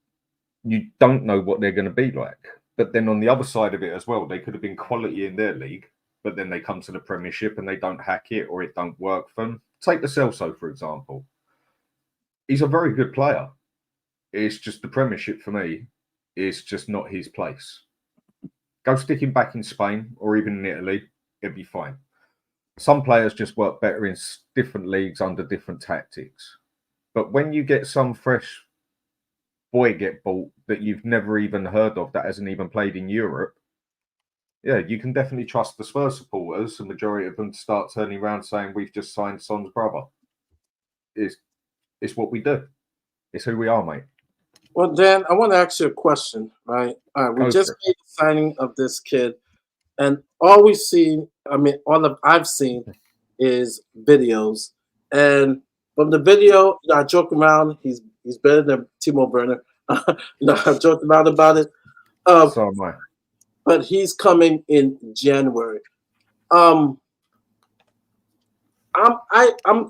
don't know what they're going to be like. But then on the other side of it as well, they could have been quality in their league, but then they come to the Premiership and they don't hack it or it don't work for them. Take the Celso, for example. He's a very good player. It's just the Premiership for me is just not his place. Go stick him back in Spain or even in Italy, it'd be fine. Some players just work better in different leagues under different tactics. But when you get some fresh boy get bought that you've never even heard of, that hasn't even played in Europe, yeah, you can definitely trust the Spurs supporters, the majority of them, to start turning around saying we've just signed Son's brother. It's what we do. It's who we are, mate. Well, Dan, I want to ask you a question, right? We just made the signing of this kid, and all we've seen, I've seen is videos. And from the video, I joke around, he's better than Timo Werner. I joked around about it. So am I. But he's coming in January. I'm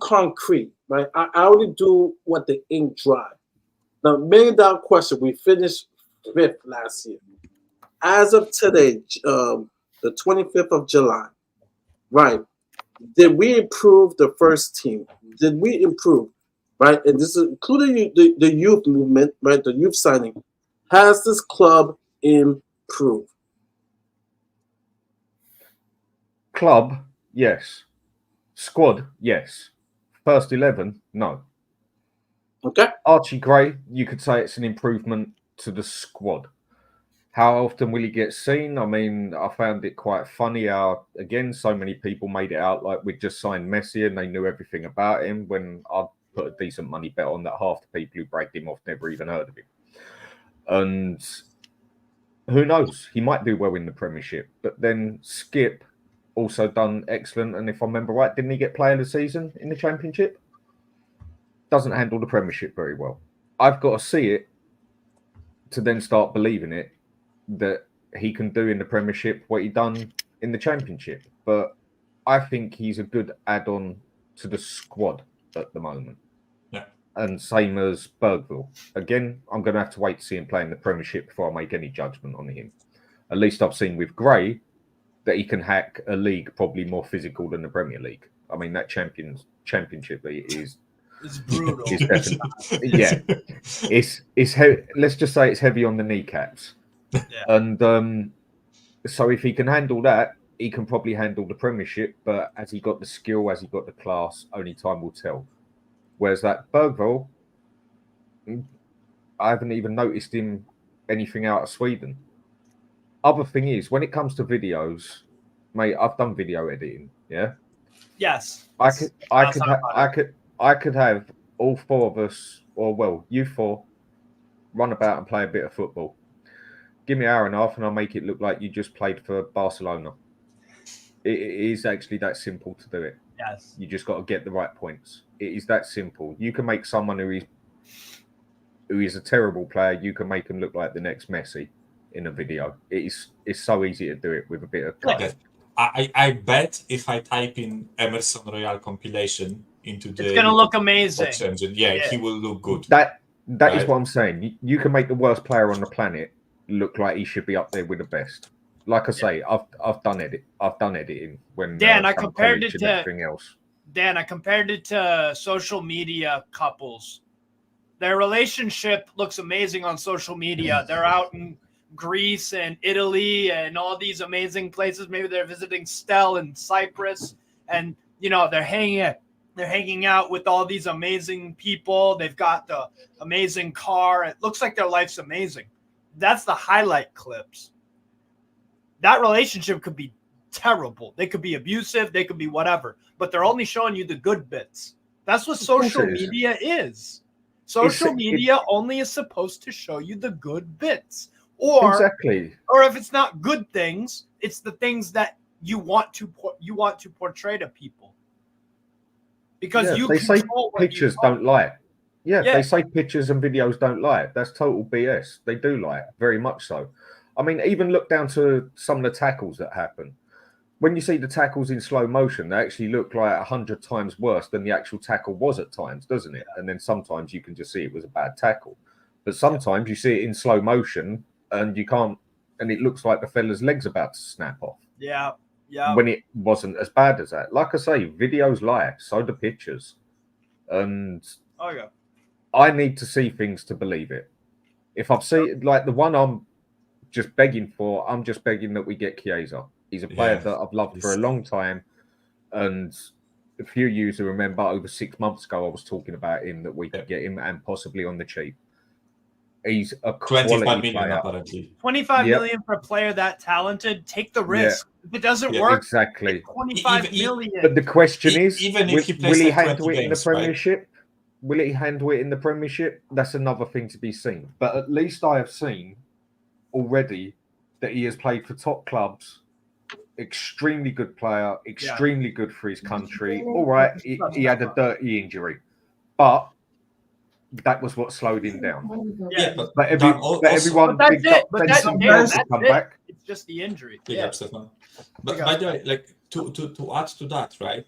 concrete, right? I only do what the ink dry. The $1 million question, we finished 5th last year. As of today, the 25th of July, right? Did we improve the first team? Did we improve, right? And this is including the youth movement, right? The youth signing. Has this club improved? Club, yes. Squad, yes. First 11, no. Okay. Archie Gray, you could say it's an improvement to the squad. How often will he get seen? I mean, I found it quite funny how, again, so many people made it out like we'd just signed Messi and they knew everything about him, when I'd put a decent money bet on that half the people who bragged him off never even heard of him. And who knows? He might do well in the Premiership. But then Skip also done excellent. And if I remember right, didn't he get Player of the Season in the Championship? Doesn't handle the Premiership very well. I've got to see it to then start believing it, that he can do in the Premiership what he done in the Championship. But I think he's a good add-on to the squad at the moment. Yeah. And same as Bergville. Again, I'm going to have to wait to see him play in the Premiership before I make any judgment on him. At least I've seen with Gray that he can hack a league probably more physical than the Premier League. I mean, that Championship league is... It's brutal. It's definitely, yeah. Let's just say it's heavy on the kneecaps. Yeah. And so if he can handle that, he can probably handle the Premiership. But has he got the skill? Has he got the class? Only time will tell. Whereas that Bergville, I haven't even noticed him anything out of Sweden. Other thing is, when it comes to videos, mate, I've done video editing. Yeah. Yes. I could have all four of us, or well, you four, run about and play a bit of football. Give me an hour and a half, and I'll make it look like you just played for Barcelona. It is actually that simple to do it. Yes. You just got to get the right points. It is that simple. You can make someone who is a terrible player, you can make them look like the next Messi in a video. It's so easy to do it with a bit of code. I bet if I type in Emerson Royal compilation into the... It's going to look amazing. Engine, yeah, he will look good. That right? Is what I'm saying. You can make the worst player on the planet look like he should be up there with the best. Like I say, I've done editing when Dan, I compared it to everything else. Dan, I compared it to social media couples. Their relationship looks amazing on social media. They're out in Greece and Italy and all these amazing places. Maybe they're visiting Stell in Cyprus, and they're hanging out with all these amazing people. They've got the amazing car. It looks like their life's amazing. That's the highlight clips. That relationship could be terrible. They could be abusive. They could be whatever. But they're only showing you the good bits. That's what social media is. Social media only is supposed to show you the good bits. Or if it's not good things, it's the things that you want to portray to people. Because they say pictures don't lie. Yeah, they say pictures and videos don't lie. That's total BS. They do lie, very much so. I mean, even look down to some of the tackles that happen. When you see the tackles in slow motion, they actually look like 100 times worse than the actual tackle was at times, doesn't it? And then sometimes you can just see it was a bad tackle. But sometimes you see it in slow motion and you can't, and it looks like the fella's leg's about to snap off. Yeah. When it wasn't as bad as that. Like I say, videos lie, so do pictures. And I need to see things to believe it. If I've seen, like the one I'm just begging for, I'm just begging that we get Chiesa. He's a player that I've loved for a long time. And a few users remember over 6 months ago, I was talking about him, that we could get him and possibly on the cheap. He's a 25 million player. apparently. 25 million for a player that talented. Take the risk. If it doesn't work, exactly. 25 million. But the question is, even if will he handle it in the games, Premiership? Right? Will he handle it in the Premiership? That's another thing to be seen. But at least I have seen already that he has played for top clubs. Extremely good player. Extremely good for his country. All right, he had a dirty injury, but that was what slowed him down. But everyone picked up Benson to come back. It's just the injury. But by the way, like to add to that, right?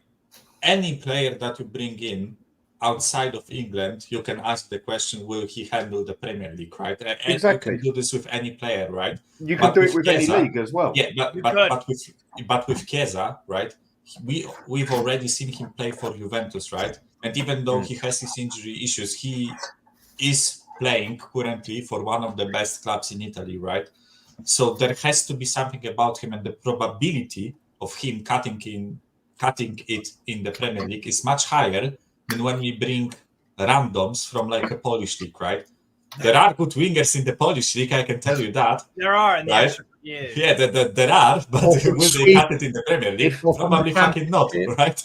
Any player that you bring in outside of England, you can ask the question: will he handle the Premier League, right? And exactly. You can do this with any player, right? You can do it with any league as well. Yeah, but with Chiesa, right? We've already seen him play for Juventus, right? And even though he has his injury issues, he is playing currently for one of the best clubs in Italy, right? So there has to be something about him, and the probability of him cutting it in the Premier League is much higher than when we bring randoms from like a Polish league, right? There are good wingers in the Polish league, I can tell you that. There are, and right? Yeah, there are, but will they cut it in the Premier League? Probably fucking not, right?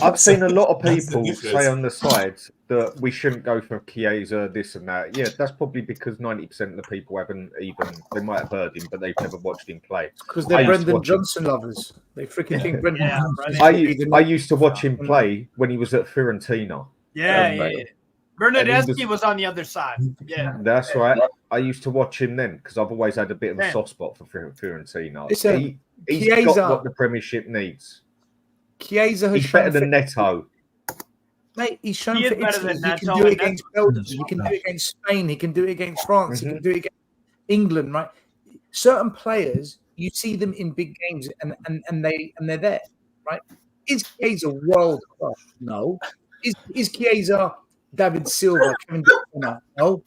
I've seen a lot of that's the people difference. say on the sides that we shouldn't go for Chiesa, this and that. Yeah, that's probably because 90% of the people haven't even, they might have heard him, but they've never watched him play. Because they're Brendan Johnson lovers. They freaking think Brendan Johnson. I used to watch him play when he was at Fiorentina. Yeah. Bernardeschi was on the other side. Yeah. That's right. I used to watch him then because I've always had a bit of a soft spot for Fiorentina. He's got what the Premiership needs. Chiesa has he's better than Neto. Mate, he's shown for Italy. He can do it against Belgium. He can do it against Spain. He can do it against France. He can do it against England, right? Certain players, you see them in big games and they're there, right? Is Chiesa world class? No. Is Chiesa David Silva, Kevin De Bruyne? No.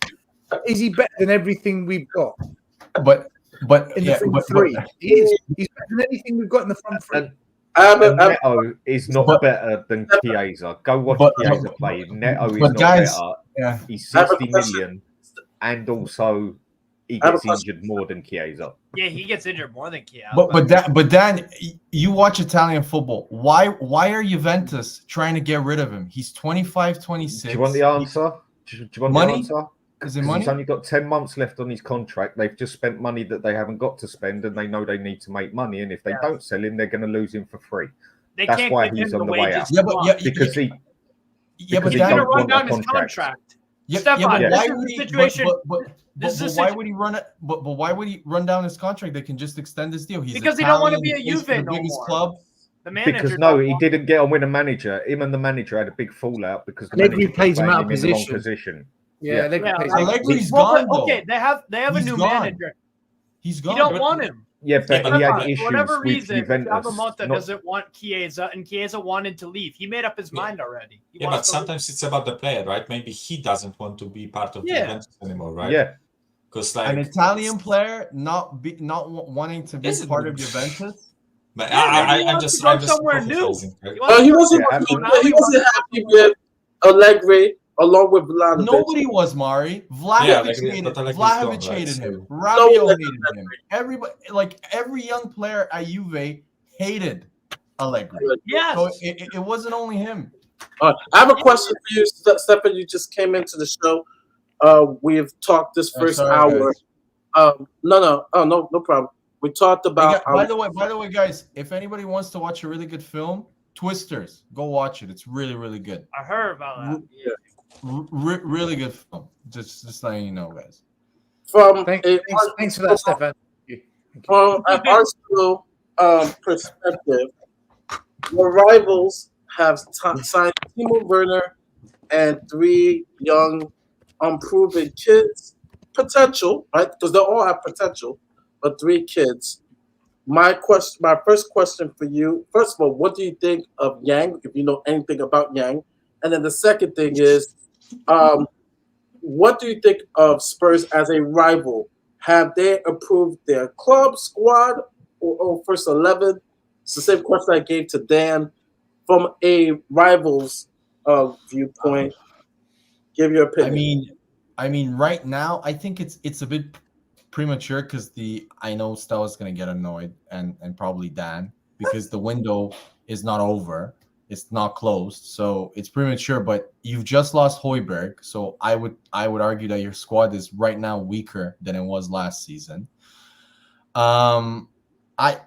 Is he better than everything we've got? But in the front three, he is. He's better than anything we've got in the front three. Neto is not better than Chiesa. Go watch Chiesa play. Neto is not better. Yeah. He's 60 million, and also he gets injured more than Chiesa. Yeah, he gets injured more than Chiesa. But Dan, you watch Italian football. Why are Juventus trying to get rid of him? He's 25, 26. Do you want the answer? Do you want money? the answer? Is it money? He's only got 10 months left on his contract. They've just spent money that they haven't got to spend, and they know they need to make money. And if they don't sell him, they're going to lose him for free. That's why he's on the way out. Because he don't run down his contract. Why would he run it? But why would he run down his contract? They can just extend his deal. Because he don't want to be a Juve no more. Club. The manager because he didn't get on with a manager. Him and the manager had a big fallout because the manager plays him out of position. Allegri's gone. Okay, they have a new manager. He's gone. You don't want him. Yeah, but he had issues for whatever with reason, Juventus. Abamonte doesn't want Chiesa, and Chiesa wanted to leave. He made up his mind already. But sometimes it's about the player, right? Maybe he doesn't want to be part of Juventus anymore, right? Yeah. Because an Italian player not wanting to be part of Juventus. But I'm just somewhere new. He wasn't happy with Allegri. Along with Vlahovic. Nobody was, Mari. Vlahovic hated him. Rabiot hated him. Everybody, every young player at Juve hated Allegri. Yes. So it wasn't only him. I have a question for you, Stefan. You just came into the show. We've talked this first hour. No problem. We talked about. By the way, guys, if anybody wants to watch a really good film, Twisters, go watch it. It's really, really good. I heard about that. Yeah. Really good film. Just letting you know, guys. Thanks for that, Stefan. From an Arsenal perspective, your rivals have signed Timo Werner and 3 young, unproven kids. Potential, right? Because they all have potential, but 3 kids. My first question for you, first of all, what do you think of Yang, if you know anything about Yang? And then the second thing is, what do you think of Spurs as a rival? Have they improved their club, squad, or first 11? It's the same question I gave to Dan. From a rival's viewpoint, give your opinion. I mean, right now, I think it's a bit premature because I know Stella's going to get annoyed and probably Dan because the window is not over. It's not closed, so it's premature. But you've just lost Højbjerg, so I would argue that your squad is right now weaker than it was last season.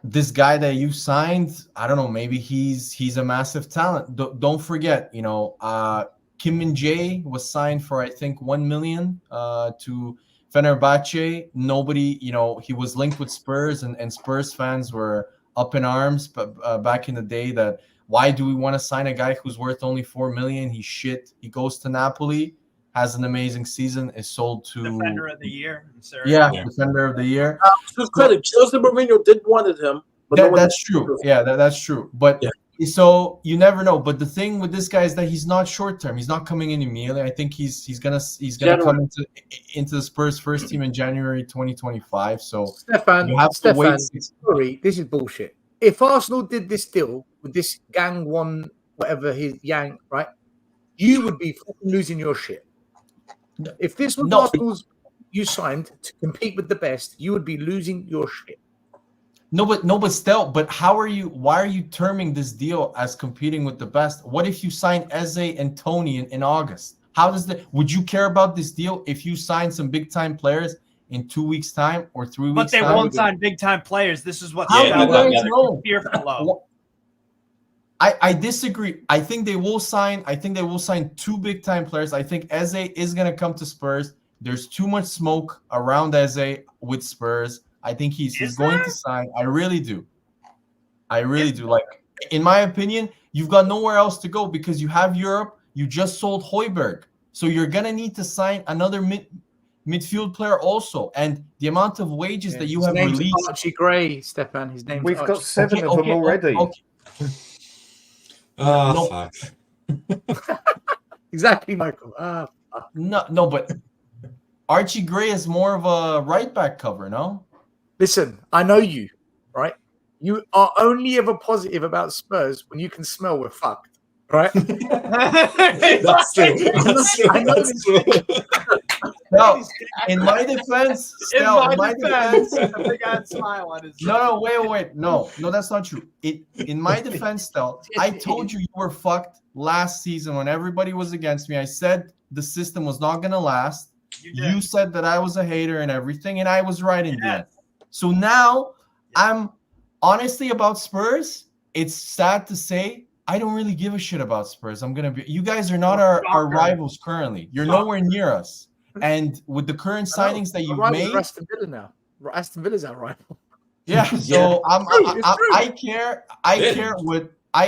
This guy that you signed, I don't know, maybe he's a massive talent. Don't forget, Kim Min-jae was signed for I think 1 million to Fenerbahce. Nobody, he was linked with Spurs, and Spurs fans were up in arms, but back in the day that. Why do we want to sign a guy who's worth only 4 million? He's shit. He goes to Napoli, has an amazing season, is sold to Defender of the Year. Defender of the Year. To credit, Jose Mourinho did wanted him, but that's true. Yeah, that's true. But So you never know. But the thing with this guy is that he's not short term. He's not coming in immediately. I think he's gonna come into the Spurs first team in January 2025. So Stefan, you have to wait. Sorry, this is bullshit. If Arsenal did this deal with this Gang One, whatever his Yang, right, you would be fucking losing your shit. If this was Arsenal's you signed to compete with the best, you would be losing your shit. No, but still, why are you terming this deal as competing with the best? What if you sign Eze and Tony in August? Would you care about this deal if you sign some big time players in 2 weeks' time or 3 weeks' time? But they won't sign big time players. This is what fearful of. I disagree. I think they will sign 2 big time players. I think Eze is gonna come to Spurs. There's too much smoke around Eze with Spurs. I think he's going to sign. I really do. Like, in my opinion, you've got nowhere else to go because you have Europe. You just sold Højbjerg. So you're going to need to sign another midfield player also. And the amount of wages that you have released. Archie Gray, Stefan. His name's We've got 7 of them already. Fuck. Exactly, Michael. No, but Archie Gray is more of a right back cover, no? Listen, I know you, right? You are only ever positive about Spurs when you can smell we're fucked, right? That's true. That's true. No, in my defense, the big ass smile on his. No, wait. No, that's not true. In my defense, Stel, I told you were fucked last season when everybody was against me. I said the system was not gonna last. You said that I was a hater and everything, and I was right in the end. So now I'm honestly about Spurs. It's sad to say I don't really give a shit about Spurs. You guys are not our rivals currently. You're nowhere near us. And with the current signings that you've made, Aston Villa now. Aston Villa's our rival. Yeah. So I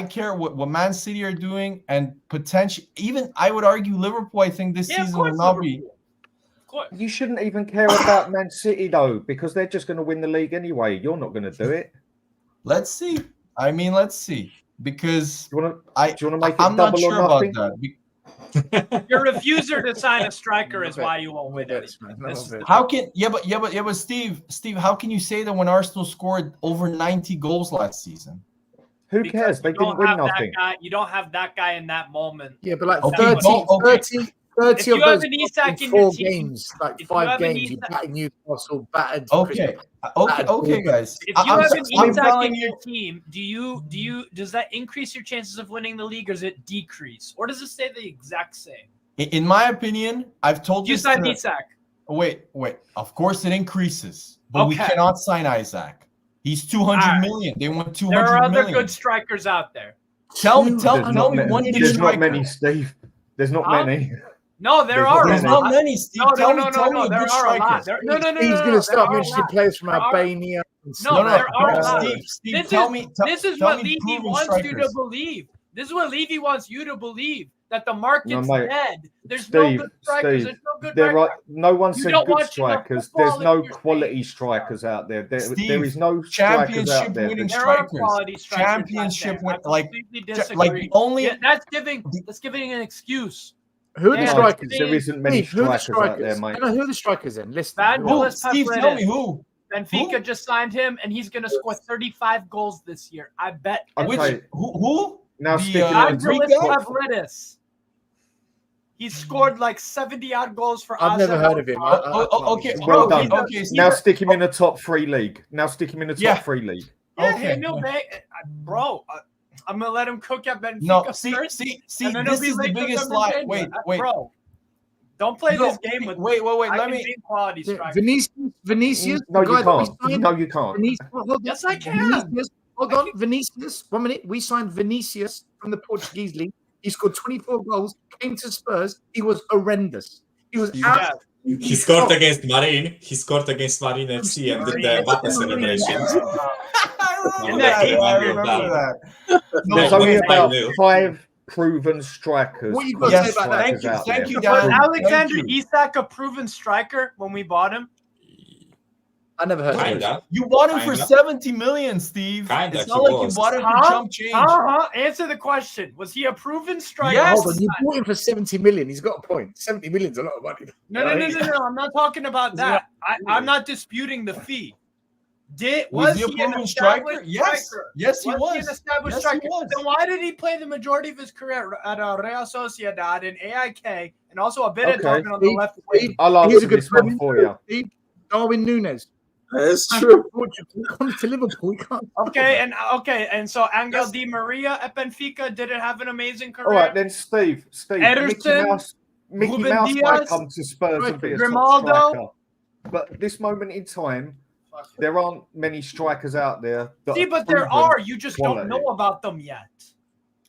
care what Man City are doing, and potentially even I would argue Liverpool. I think this season will not be. You shouldn't even care about Man City though, because they're just going to win the league anyway. You're not going to do it. Let's see. Let's see. Because do you want to make it I'm double not sure or about nothing? that. Your refuser to sign a striker is why you won't win it. But Steve, how can you say that when Arsenal scored over 90 goals last season? Who cares? They didn't win nothing. You don't have that guy in that moment. Yeah, but like 30 if you of have those an Isak in 4 your team, games, like 5 games, you battered Newcastle, battered. Okay, guys. If you have an Isak in your team, does that increase your chances of winning the league, or does it decrease, or does it stay the exact same? In my opinion, I've told you. You signed Isak. Wait. Of course, it increases, but we cannot sign Isaac. He's 200 million. They want 200 million. There are other good strikers out there. Tell me one good striker. There's not many, Steve. There's not many. No, there are. There's not many, Steve. Tell me a good striker. No. He's going to start mentioning players from Albania. No, there are a lot. Steve, tell me. This is what Levy wants you to believe. This is what Levy wants you to believe. That the market's dead. There's no good strikers. There's no good no one said good strikers. There's no quality strikers out there. There is no championship winning strikers. Championship winning, like only that's giving an excuse. Who are the strikers? There isn't many strikers out there, mate. Who are the strikers then? List Steve, tell me who. Benfica just signed him, and he's going to score 35 goals this year. I bet. Okay. Who? Now, He's scored like 70-odd goals for I've never heard of him. Okay. Well done. Now stick him in a top 3 league. Yeah, okay. Bro, I'm going to let him cook at Benfica. No, see, this is the biggest lie. Wait. Bro, don't play this game with Wait. Let me. Quality strikers. Vinicius. No, you can't. Yes, I can. Hold on, Vinicius. 1 minute. We signed Vinicius from the Portuguese league. He scored 24 goals. Came to Spurs. He was horrendous. He was out. He scored against Marine. FC and did the Mbappe celebration. I remember that. There's only about 5 proven strikers. What you got to say about that? Thank you, Was Alexander Isak a proven striker when we bought him? I never heard of it. Kinda. You bought him for Kinda. 70 million, Steve. Kinda, It's he not like was. you bought him for Huh? jump change. Answer the question. Was he a proven striker? Yes. Hold on, you bought him for 70 million. He's got a point. 70 million's a lot of money. No. I'm not talking about that. I'm not disputing the fee. Was he a an proven striker? established Yes. striker? Yes, he Was was. he an established Yes, striker? he was. Then why did he play the majority of his career at Real Sociedad in AIK and also a bit of Dortmund on the left wing? I'll He's answer a good this one friend. for you. Steve, Darwin Núñez. That's true. He comes to Liverpool. He can't. And so Angel Di Maria at Benfica didn't have an amazing career. All right, then Steve, Ederson, Mickey Ruben Mouse Diaz, might come to Spurs and be a top Grimaldo. striker. But at this moment in time, there aren't many strikers out there. That See, but there are. You just don't know about them yet.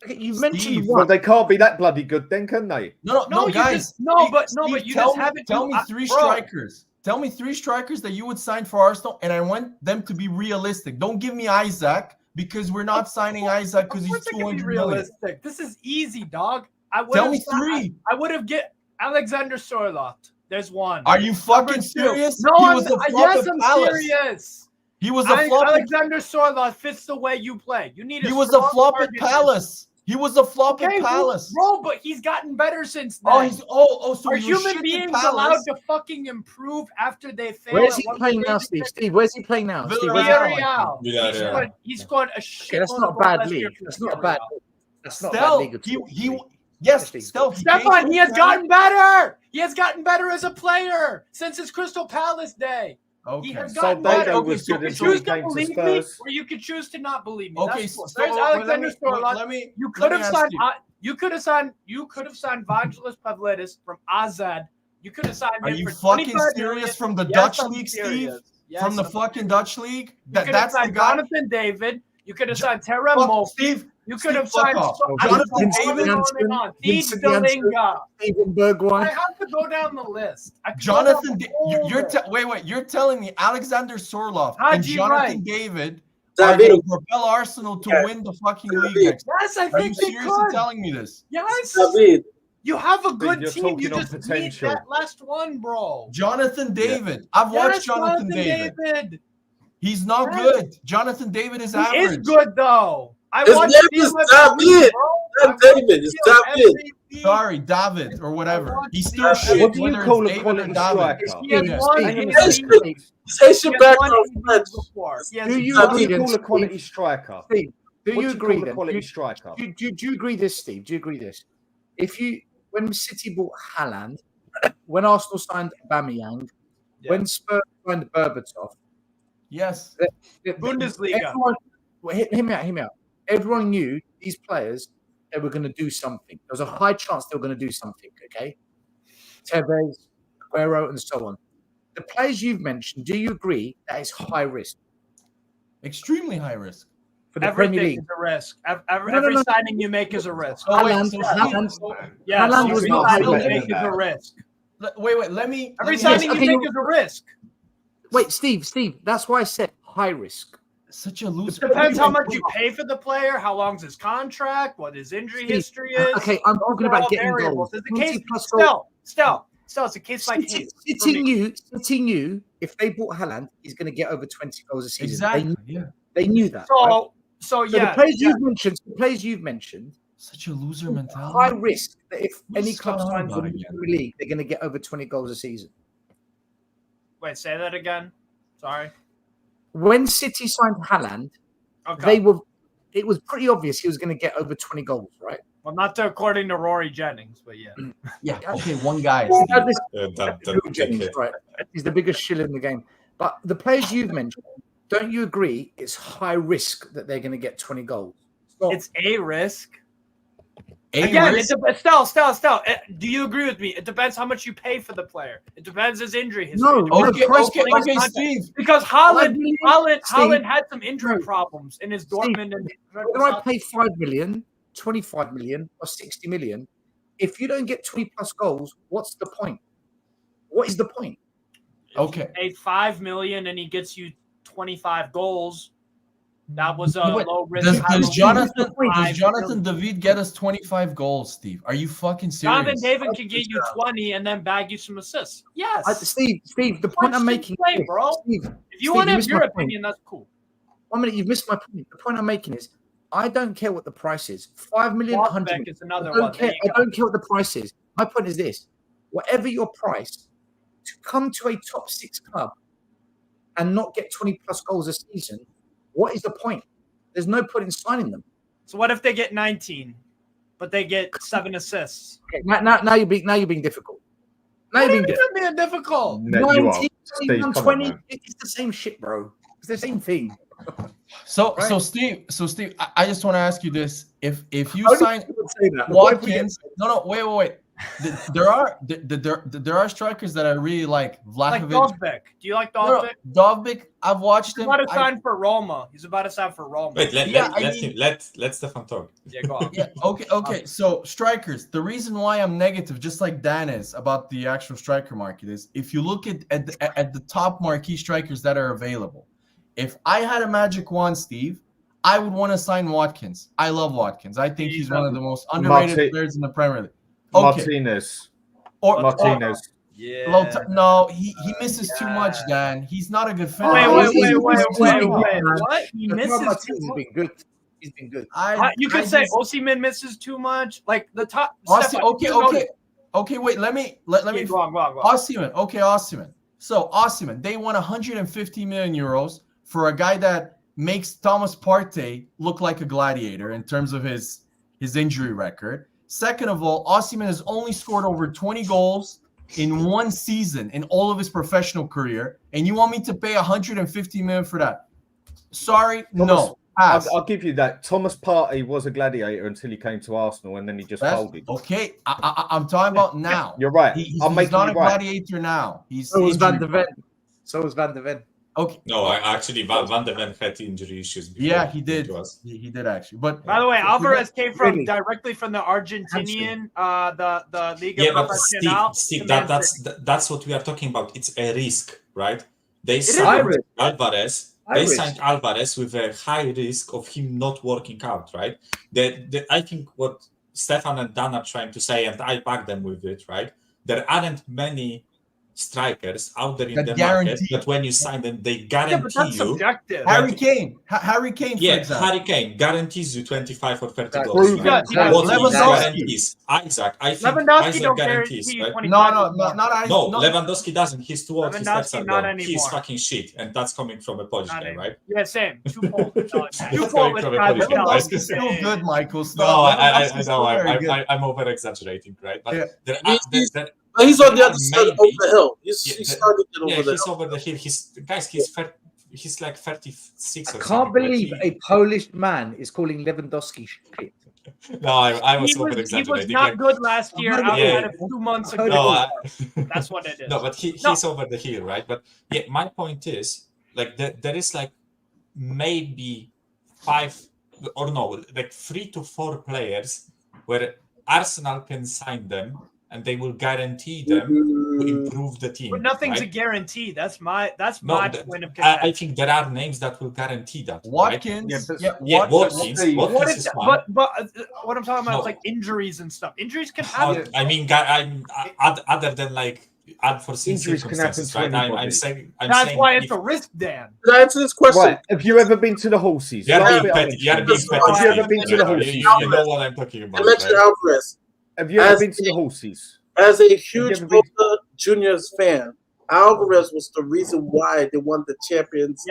Okay, you mentioned Well, one. they can't be that bloody good then, can they? No, you guys. just- no, but you tell just me, haven't. Tell me three strikers. Tell me three strikers that you would sign for Arsenal, and I want them to be realistic. Don't give me Isaac because we're not signing Isaac because he's 200 million. Realistic. This is easy, dog. Tell me three. I would have get Alexander Sorloth. There's one. Are you fucking Number two. serious? No, He I'm, was a flop yes, at I'm Palace. serious. He was a flop. Alexander Sorloth fits the way you play. You need. He was a flop at Palace. He was a flop at Okay, Palace. bro, but he's gotten better since then. So Are he was human shit at beings Palace? allowed to fucking improve after they fail? Where's he at one playing now, stage? Steve? Steve, where's he playing now? Steve, where's he playing? Villarreal. Villarreal. He scored a shit. Okay, that's load not of a bad goals last year league. for That's not a bad. Villarreal. That's not a bad Still, league at all. yes, Steve. still. Stefan, he has gotten better. He has gotten better as a player since his Crystal Palace day. Okay. He has So gotten Dodo better. was You good can until he choose to came to believe me, Spurs. or you can choose to not believe me. Okay, That's cool. so There's Alexander Sorloth. let me. You could have ask signed. you. You could have signed Vangelis Pavlidis from Azad. You could have signed Are him you for fucking 25 serious million. from the Yes, Dutch I'm league, serious. Steve? Yes, From the I'm fucking Dutch league? You could have That's the signed guy. Jonathan David. You could have signed Terem Mo. Steve. You could have Steve, fuck signed off. Jonathan David, David. Vincent Delinga. Steven I Bergwijn. have to go down the list. I could go Jonathan, down the whole list. wait. You're telling me Alexander Sorloth and Haji Jonathan Wright. David are David. going to propel Arsenal to win the fucking league next? Yes, I Are you think they seriously could. telling me this? Yes. David. You have a good you're team. You talking on just need potential. that last one, bro. Jonathan David. I've watched Yes, Jonathan David. David. He's not Yes. good. Jonathan David is He average. is good though. I His watched name him is every week, David. bro. Not David. It's David. Sorry, David or whatever. He's still David. shit. What do you whether call it's a David quality or David. striker? He has Yeah, won Steve, in hang the on a He's second. league. His Haitian He has won background in the French. league before. He has Do you What do agree you then, call a Steve? quality striker? Steve, do What you do agree call a then? quality striker? Do you agree this, Steve? Do you agree this? When City bought Haaland, when Arsenal signed Aubameyang, when Spurs signed Berbatov, Yes. Bundesliga. everyone, hear me out. Everyone knew these players, they were going to do something. There was a high chance they were going to do something, okay? Tevez, Aguero, and so on. The players you've mentioned, do you agree that is high risk Extremely high risk. for the Premier Everything League? is a risk. Every No. signing you make is a risk. Oh, wait, Haaland- so Haaland- Yes, Haaland was every not signing high you make risk. is a risk. Wait. Let me. Every let me- signing okay, you make you- is a risk. Wait, Steve, that's why I said high risk. Such a loser. Depends how much you pay for the player, how long's his contract, what his injury Steve, history is. Okay, I'm talking Those are about all getting variables. goals. It's a case. 20 plus goals. Still, it's a case by case. City knew if they bought Haaland, he's going to get over 20 goals a season. Exactly. Yeah. They knew that. right? So So yeah. the players you've mentioned, Such a loser mentality. high risk that if What's any club going on signs about in the again? Premier League, they're going to get over 20 goals a season. Wait, say that again. Sorry. When City signed Haaland, Okay. it was pretty obvious he was going to get over 20 goals, right? Well, not according to Rory Jennings, but yeah. Yeah. Okay. One guy. That is- That Jennings, decade. right. He's the biggest shill in the game. But the players you've mentioned, don't you agree it's high risk that they're going to get 20 goals? It's a risk. A Again, risk. Stell. Do you agree with me? It depends how much you pay for the player. It depends his injury history. No, It depends Okay. Christ, Okay. Christ, Okay. Christ. Steve. Because Steve, Haaland had some injury no. problems in his Steve, Dortmund and whether I pay 5 million, 25 million, or 60 million, if you don't get 20 plus goals, what's the point? What is the point? Okay. pay $5 million and he gets you 25 goals. That was a low risk. Does Jonathan $5 David get us 25 goals, Steve? Are you fucking Jonathan serious? David can get you 20 and then bag you some assists. Yes. Steve, the point I'm making, play, bro. Steve, If you want to have missed your my point. opinion, that's cool. 1 minute, you've missed my point. The point I'm making is, I don't care what the price is. 5 million, 100 Welbeck million. is another I one. don't care what the price is. My point is this: whatever your price, to come to a top 6 club and not get 20 plus goals a season, what is the point? There's no point in signing them. So what if they get 19, but they get 7 assists? Okay, now you're being difficult. Now you're being difficult. No, you are. 19, Steve, 21, come on, 20, man. it's the same shit, bro. It's the same thing. So Right. Steve, I just want to ask you this: if you How do sign people say that? Watkins, no, wait. There are strikers that I really like. Like Vlahovic. Dovbyk. Do you like No, Dovbyk? Dovbyk, I've watched He's him. about to sign for Roma. He's about to sign for Roma. Wait, let Stefan talk. Yeah, go on. Yeah, okay. So strikers, the reason why I'm negative, just like Dan is, about the actual striker market is if you look at the top marquee strikers that are available. If I had a magic wand, Steve, I would want to sign Watkins. I love Watkins. I think he's one of the most underrated players in the Premier League. Okay. Martinez. Yeah. No, he misses too much, Dan. He's not a good fan. Wait. man. What? He misses too He's much? been good. He's been good. You could say Osimhen misses too much. Like the top. Okay. Wait. Let me. Go on. Osimhen. Okay, Osimhen. So Osimhen, they won 150 million euros for a guy that makes Thomas Partey look like a gladiator in terms of his injury record. Second of all, Osimhen has only scored over 20 goals in one season in all of his professional career, and you want me to pay 150 million for that? Sorry, no. I'll give you that. Thomas Partey was a gladiator until he came to Arsenal, and then he just folded. Okay, I'm talking about now. You're right. He's not a gladiator now. So was Van de Ven. Okay. No, actually, Van de Ven had injury issues. Yeah, he did. He did actually. But by the way, Alvarez came directly from the Argentinian, the Liga Profesional. Steve, that's what we are talking about. It's a risk, right? They signed Alvarez. They signed Alvarez with a high risk of him not working out, right? I think what Stefan and Dan are trying to say, and I back them with it, right? There aren't many strikers out there in the market that when you sign them, they guarantee but that's you. subjective. Harry Kane, for example. Harry Kane guarantees you 25 or 30 goals. Lewandowski. Isaac, I think Lewandowski Isaac don't guarantees, guarantee you right? 25. Not Isaac. No, Lewandowski doesn't. He's too old. His legs are Lewandowski not gone. He's anymore. fucking shit, and that's coming from a Polish Not guy, anymore. right? Yeah, same. Two Polish coming from a guys. Polish guy, right? Lewandowski's still good, Michael. No, Stop. I know. I'm over exaggerating, right? But he's on the other side of the hill. He's starting to get over he's over the hill. He's like 36 or I can't something. believe a Polish man is calling Lewandowski shit. No, I was over He exaggerating. was not good last year. Outside of 2 months ago. No, that's what it is. No, but he's over the hill, right? But yeah, my point is like there is like maybe 3 to 4 players where Arsenal can sign them and they will guarantee them to improve the team. But nothing's right? a guarantee. That's my point of I think there are names that will guarantee that. Watkins. Right? Watkins is one. But what I'm talking about is like injuries and stuff. Injuries can happen. I mean, other than like unforeseen circumstances, right? I'm saying that's why it's a risk, Dan. Can I answer this question? Right. Have you ever been to the horses? You're being petty. Have you ever been to the horses? You know what I'm talking about. I mentioned Alvarez. Have you ever been to the horses? As a huge Boca Juniors fan, Alvarez was the reason why they won the Champions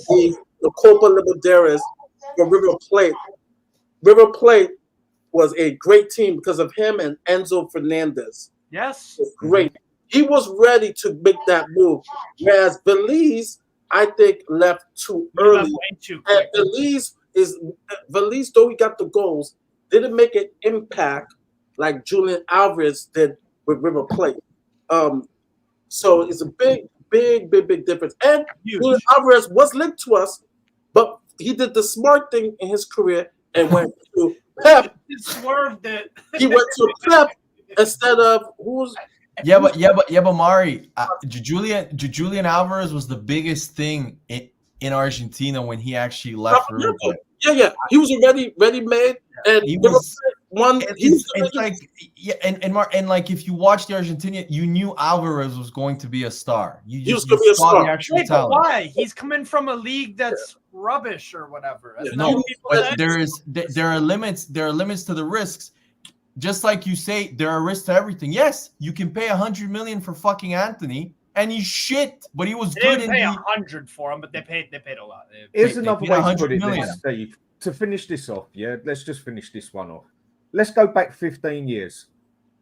League, the Copa Libertadores for River Plate. River Plate was a great team because of him and Enzo Fernandez. Yes. Great. He was ready to make that move. Whereas Belize, I think, left too early. And Belize, though he got the goals, didn't make an impact like Julian Alvarez did with River Plate. So it's a big difference. And Julian Alvarez was linked to us, but he did the smart thing in his career and went to Pep. He swerved it. He went to Pep instead of who's. Yeah, but Mari, Julian Alvarez was the biggest thing in Argentina when he actually left for Uruguay. Yeah. He was already ready-made, and He was one. it's like and like if you watch the Argentina, you knew Alvarez was going to be a star. You was gonna be a saw star. the actual Wait, but talent. why? He's coming from a league that's rubbish or whatever. That's not No, what people but say. there are limits. There are limits to the risks. Just like you say, there are risks to everything. Yes, you can pay 100 million for fucking Anthony, and he's shit, but he was They good. didn't pay 100 for him, but they paid a lot. Here's they another paid way to 100 put it, million. then, Steve. To finish this off, yeah, let's just finish this one off. Let's go back 15 years.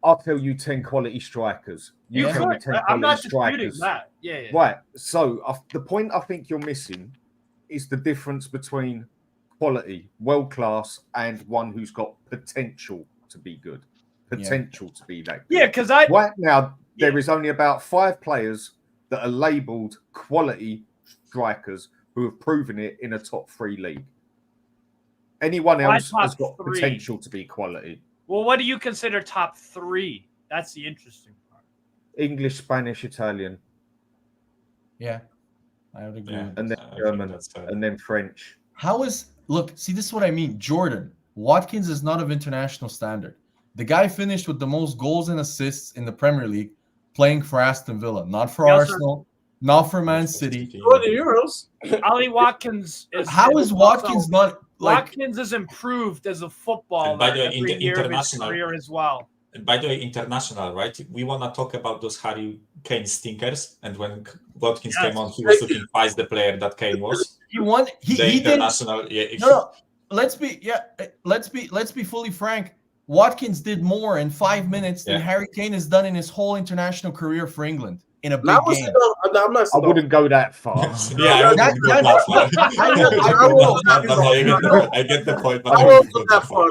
I'll tell you 10 quality strikers. You Yeah. tell me 10 I'm not quality disputing strikers. that. Yeah. Right. So the point I think you're missing is the difference between quality, world class, and one who's got potential to be good. Potential to be that good. Yeah, because Right now, there is only about 5 players that are labelled quality strikers who have proven it in a top 3 league. Anyone else has got potential to be quality. Well, what do you consider top 3? That's the interesting part. English, Spanish, Italian. Yeah, I would agree. Yeah. And then I think German, that's fair. and then French. Look, see, this is what I mean. Jordan Watkins is not of international standard. The guy finished with the most goals and assists in the Premier League playing for Aston Villa, not for Arsenal, not for Man City. For the Euros. Ali Watkins is. How is Watkins not like? Watkins is improved as a footballer And by the way, every year of his international career as well. And by the way, international, right? We want to talk about those Harry Kane stinkers. And when Watkins came on, he was looking twice the player that Kane was. He won. The He did. international. No. Let's be fully frank. Watkins did more in 5 minutes than Harry Kane has done in his whole international career for England in a big game. I wouldn't go that far. Yeah, I wouldn't go that far. I get the point, but I won't go that far.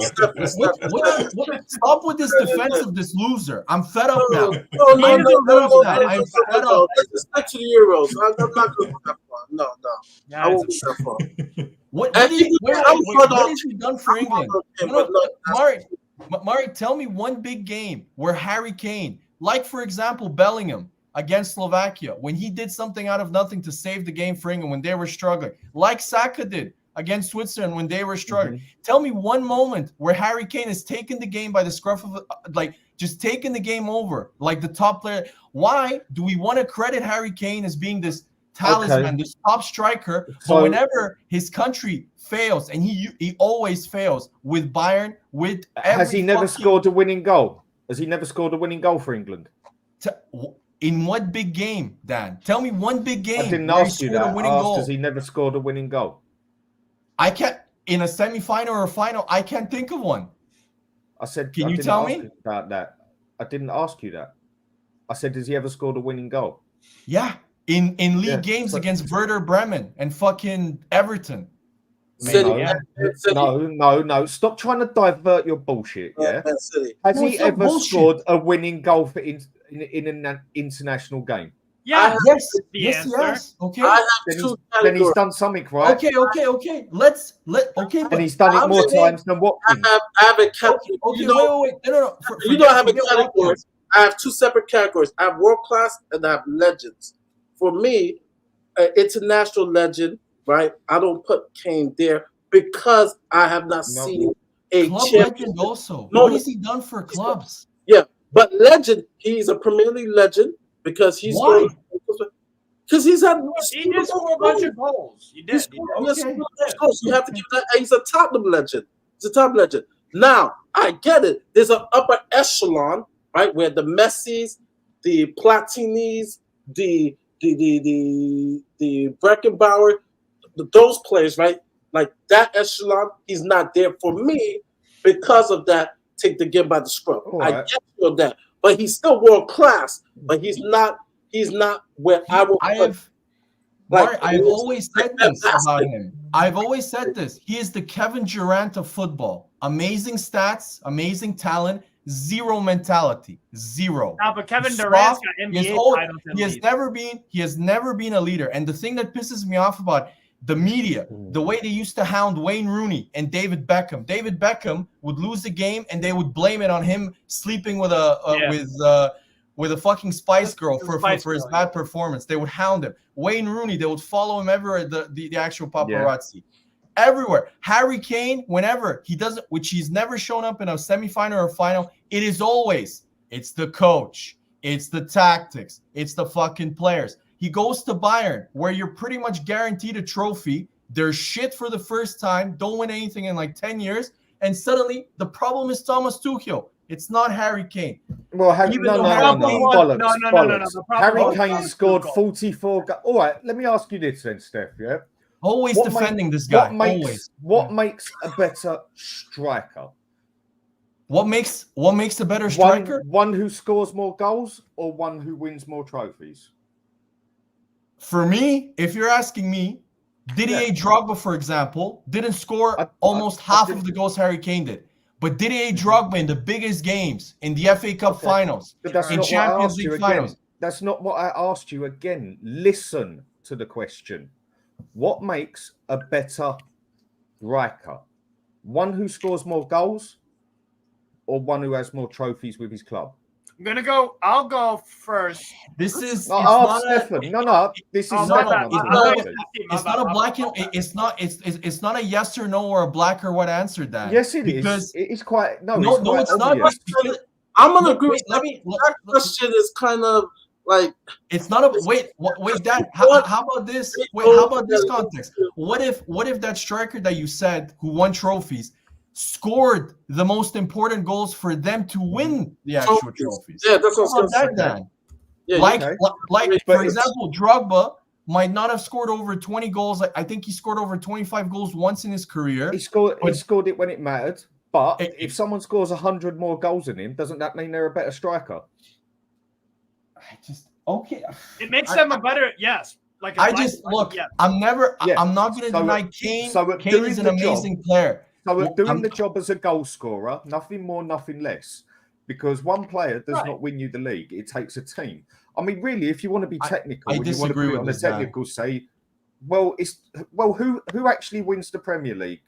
Stop with this defense of this loser. I'm fed up now. No. I'm fed up. Let's stick to the Euros. I'm not going to go that far. No. I won't go that far. What has he done for England? Mari, tell me one big game where Harry Kane, like for example Bellingham against Slovakia, when he did something out of nothing to save the game for England when they were struggling, like Saka did against Switzerland when they were struggling. Tell me one moment where Harry Kane has taken the game by the scruff of just taken the game over, like the top player. Why do we want to credit Harry Kane as being this talisman, this top striker, but whenever his country fails, and he always fails with Bayern, with has he never scored a winning goal? Has he never scored a winning goal for England? In what big game, Dan? Tell me one big game. I didn't ask you that. I asked, has he never scored a winning goal? I can't, in a semi-final or a final, I can't think of one. I said, can you tell me about that? I didn't ask you that. I said, has he ever scored a winning goal? Yeah, in league games against Werder Bremen and fucking Everton. No. Stop trying to divert your bullshit. Yeah. Has he ever scored a winning goal for in an international game? Yeah. Yes. Okay. Then he's done something right. Okay. And he's done it more times than Watkins. I have a category. Okay. Wait. No. You don't have a category. I have 2 separate categories. I have world class and I have legends. For me, an international legend. Right, I don't put Kane there because I have not seen a club champion. Legend also. What has he done for clubs? Yeah, but legend. He's a Premier League legend because he's because he's had. He just scored a bunch of goals. He did. You have to give that. He's a Tottenham legend. He's a top legend. Now I get it. There's an upper echelon, right, where the Messis, the Platinis, the Beckenbauer. Those players, right? Like that echelon, he's not there for me because of that. Take the game by the scruff. I get you on that, but he's still world class. But he's not where I will. I've always said this about him. I've always said this. He is the Kevin Durant of football. Amazing stats, amazing talent, zero mentality, zero. Nah, but Kevin Durant's got NBA titles. He has never been a leader. And the thing that pisses me off about the media, the way they used to hound Wayne Rooney and David Beckham. David Beckham would lose the game and they would blame it on him sleeping with with a fucking Spice Girl The for Spice his Girl, bad performance. They would hound him. Wayne Rooney, they would follow him everywhere. The actual paparazzi. Everywhere. Harry Kane, whenever he doesn't, which he's never shown up in a semifinal or a final, it is always, it's the coach, it's the tactics, it's the fucking players. He goes to Bayern, where you're pretty much guaranteed a trophy. They're shit for the first time, don't win anything in like 10 years, and suddenly the problem is Thomas Tuchel. It's not Harry Kane. Well, Even no, though no, Harry no, no, Kane- bollocks, No. bollocks. The problem Harry was Kane Thomas scored Tuchel. 44 goals. All right, let me ask you this then, Steph, yeah? Always What defending this guy. What makes a better striker? What makes a better striker? One who scores more goals or one who wins more trophies? For me, if you're asking me, Didier Drogba, for example, didn't score almost half of the goals Harry Kane did. But Didier Drogba in the biggest games, in the FA Cup finals, But that's in not Champions what I asked League you finals. again. That's not what I asked you again. Listen to the question. What makes a better striker? One who scores more goals or one who has more trophies with his club? I'll go first. This is This is my Stefan. bad. It's not a black and it's not a yes or no or a black or white answer, Dan. Yes, it because is. It is quite it's not. I'm gonna agree. That question is kind of like it's not a wait, Dan. How about this? Wait, how about this context? What if that striker that you said who won trophies scored the most important goals for them to win the actual trophies? Yeah, that's what I was How gonna about say. that, Dan? Yeah, For example, Drogba might not have scored over 20 goals. I think he scored over 25 goals once in his career. He scored it when it mattered. But if someone scores 100 more goals than him, doesn't that mean they're a better striker? Okay. It makes them a better Like I'm not going to deny Kane. Kane is an amazing player. So doing the job as a goal scorer, nothing more, nothing less. Because one player does not win you the league. It takes a team. I mean, really, if you want to be technical, and you want to put it on the technical, say, who actually wins the Premier League?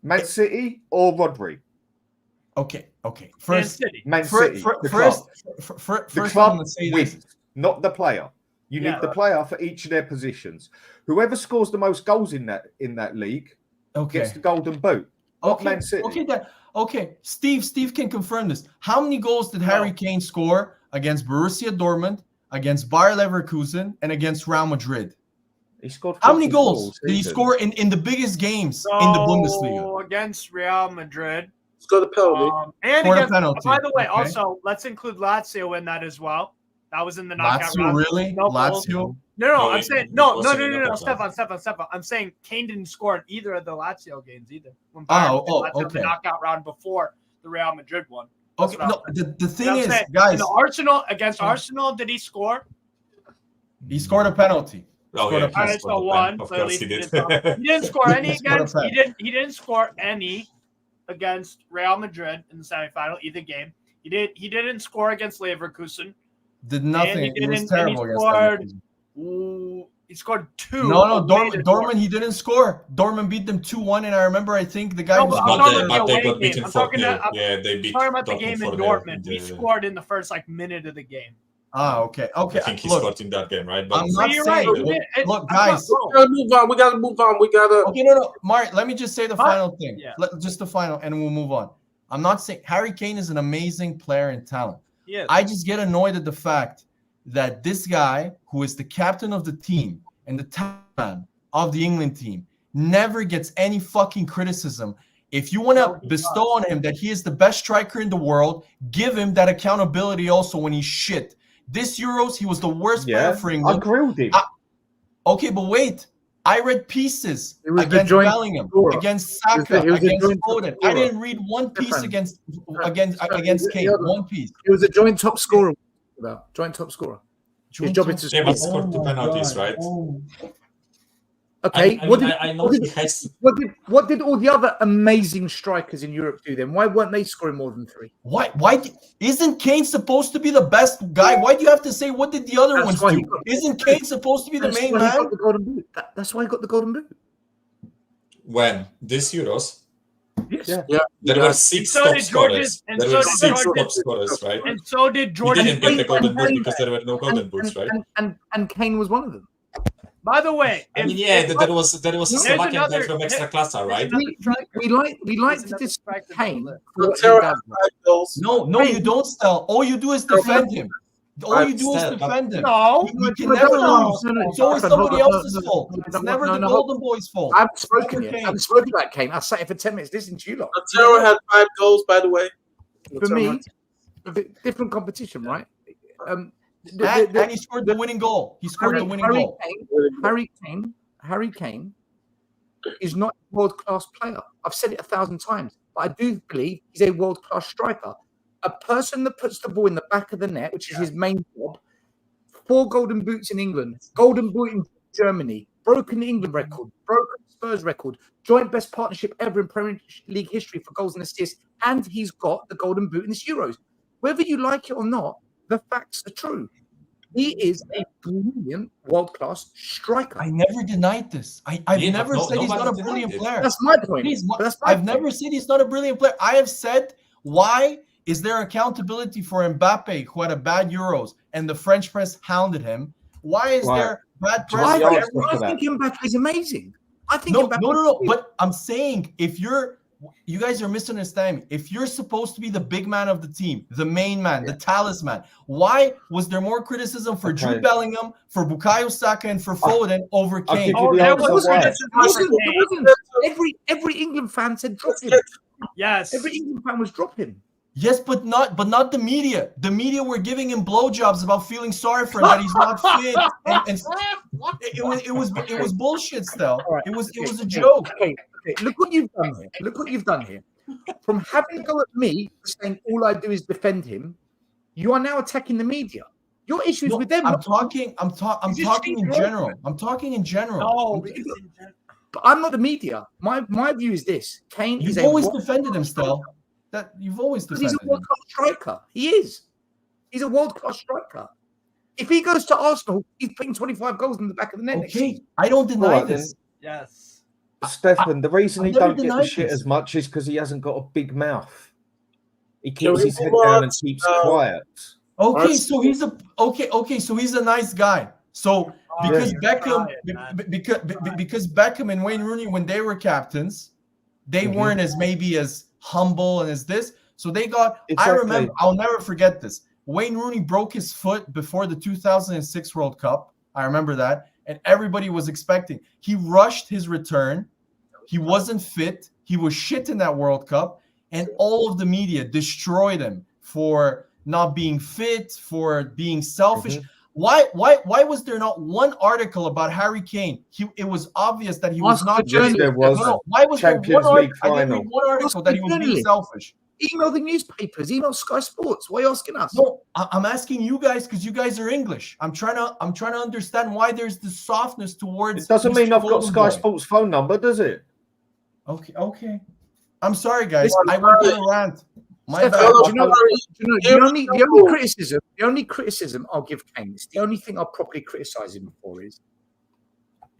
Man City or Rodri? Okay. First, Man City. First, the club wins, not the player. You need the player for each of their positions. Whoever scores the most goals in that league gets the golden boot. Not Man City. Okay. Steve can confirm this. How many goals did Harry Kane score against Borussia Dortmund, against Bayer Leverkusen, and against Real Madrid? He scored. How many goals did he score in the biggest games in the Bundesliga? Against Real Madrid. Scored a penalty. And Scored a against, penalty. by the way, also let's include Lazio in that as well. That was in the knockout Lazio, round. really? No, Lazio? No, I'm saying no. Stefan. I'm saying Kane didn't score in either of the Lazio games either. When Bayern in the knockout round before the Real Madrid one. Okay, no, the thing is, guys, in the Arsenal, did he score? He scored a penalty. So one. Clearly, he didn't score any against. He didn't score any against Real Madrid in the semifinal either game. He didn't score against Leverkusen. Did nothing. He was terrible against Leverkusen. He scored 2. No, Dortmund, he didn't score. Dortmund beat them 2-1, and I remember, I think the guy who scored. But they got beaten 4-0. Yeah, they beat. I'm talking about the game in Dortmund. He scored in the first minute of the game. Okay. I think he scored in that game, right? But I'm not saying. Look, guys, we gotta move on. Okay, no, Mark. Let me just say the final thing. Just the final, and we'll move on. I'm not saying Harry Kane is an amazing player and talent. Yes. I just get annoyed at the fact that this guy, who is the captain of the team and the talent of the England team, never gets any fucking criticism. If you want to bestow on him that he is the best striker in the world, give him that accountability also when he's shit. This Euros, he was the worst player for England. I grilled him. Okay, but wait. I read pieces against Bellingham, against Saka, against Foden. I didn't read one piece against Kane. One piece. It was a joint top scorer. Joint top scorer. His job is to but scored 2 penalties, right? Okay. I know he has. What did all the other amazing strikers in Europe do then? Why weren't they scoring more than 3? Why isn't Kane supposed to be the best guy? Why do you have to say what did the other ones do? Isn't Kane supposed to be the main man? That's why he got the golden boot. When? This Euros? Yeah. There were 6 so top did scorers. George's- and There so were did 6 George's- top scorers, right? And so did He George. didn't get the golden boot Kane- because there were no golden boots, right? And Kane was one of them. By the way, I mean, if- yeah, if- there was a There's Slovakian guy another- from Ekstraklasa, right? We like to discuss Kane. for what he Lautaro does. had 5 goals. No, you don't, Stel. All you do is defend him. All you do is Stel, defend him. No, You can never lose. It's always somebody else's fault. It's never the Golden Boys' fault. I haven't spoken Never yet. I Kane. haven't spoken about Kane. I sat here for 10 minutes listening to you lot. Lautaro had 5 goals, by the way. For me, different competition, right? And he scored the winning goal. He scored the winning goal. Harry Kane is not a world-class player. I've said it 1,000 times, but I do believe he's a world-class striker. A person that puts the ball in the back of the net, which is his main job. 4 golden boots in England, golden boot in Germany, broken England record, broken Spurs record, joint best partnership ever in Premier League history for goals and assists, and he's got the golden boot in this Euros. Whether you like it or not, the facts are true. He is a brilliant world-class striker. I never denied this. I've Yeah, never but said he's not a nobody brilliant denied it. player. That's my point. I've never said he's not a brilliant player. I have said, why is there accountability for Mbappe, who had a bad Euros, and the French press hounded him? Why is Right. there bad press? Why for the everyone? answer I think Mbappe is amazing. I think No. Mbappe But I'm saying, you guys are misunderstanding me. If you're supposed to be the big man of the team, the main man, the talisman, why was there more criticism for Jude Bellingham, for Bukayo Saka, and for Foden over I'll Kane? give you the there answer was why. criticism for Kane. Every England fan said drop him. Yes. Every England fan was drop him. Yes, but not the media. The media were giving him blowjobs about feeling sorry for him that he's not fit, and it was bullshit. Still, it was a joke. Okay. Look what you've done here. From having a go at me, saying all I do is defend him, you are now attacking the media. Your issue is No, with them. I'm talking in general. I'm talking in general. No, But I'm not the media. My view is this: Kane is You've always defended him, Still. That you've always Because defended he's a world-class striker. He is. He's a world-class striker. If he goes to Arsenal, he's putting 25 goals in the back of the net. next Okay, season. I don't deny Alright, this. yes. Stefan, the reason I he never don't get the denied shit this. as much is because he hasn't got a big mouth. He Can keeps we his head move down on and keeps to, quiet. Okay, Us- so he's a nice guy. So because You're Beckham, trying, man. because Beckham and Wayne Rooney, when they were captains, they weren't as maybe as humble and as this. So they got. I Exactly. remember. I'll never forget this. Wayne Rooney broke his foot before the 2006 World Cup. I remember that, and everybody was expecting. He rushed his return. He wasn't fit. He was shit in that World Cup, and all of the media destroyed him for not being fit, for being selfish. Why was there not one article about Harry Kane? It was obvious that he was Ask not. the journalist. There was Why was Champions there one League article? I didn't final. read one article that he was being Journalist. selfish. Email the newspapers. Email Sky Sports. Why are you asking us? No, I'm asking you guys because you guys are English. I'm trying to understand why there's this softness towards. It doesn't mean Mr. I've got Golden Sky Boy. Sports phone number, does it? Okay. I'm sorry, guys. Listen, I went on a rant. My Stefan, bad. do you know the only criticism I'll give Kane, it's the only thing I'll properly criticize him for is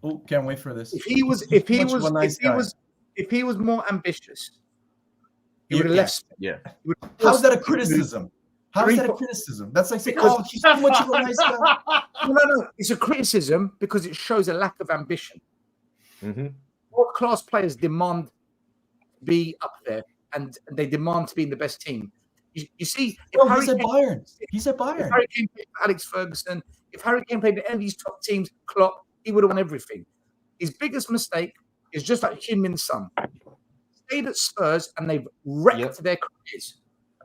Oh, can't wait for this. if he was more ambitious, he would have left. Yeah. How's that a criticism? How is that a criticism? That's like saying, Because- oh, he's too much of a nice guy. No. It's a criticism because it shows a lack of ambition. Mm-hmm. World-class players demand to be up there, and they demand to be in the best team. You see, if No, Harry he's at Kane- Bayern. He's at If Bayern. Harry Kane played for Alex Ferguson, if Harry Kane played in any of these top teams, Klopp, he would have won everything. His biggest mistake is just like Heung-min Son. Stayed at Spurs and they've wrecked their careers.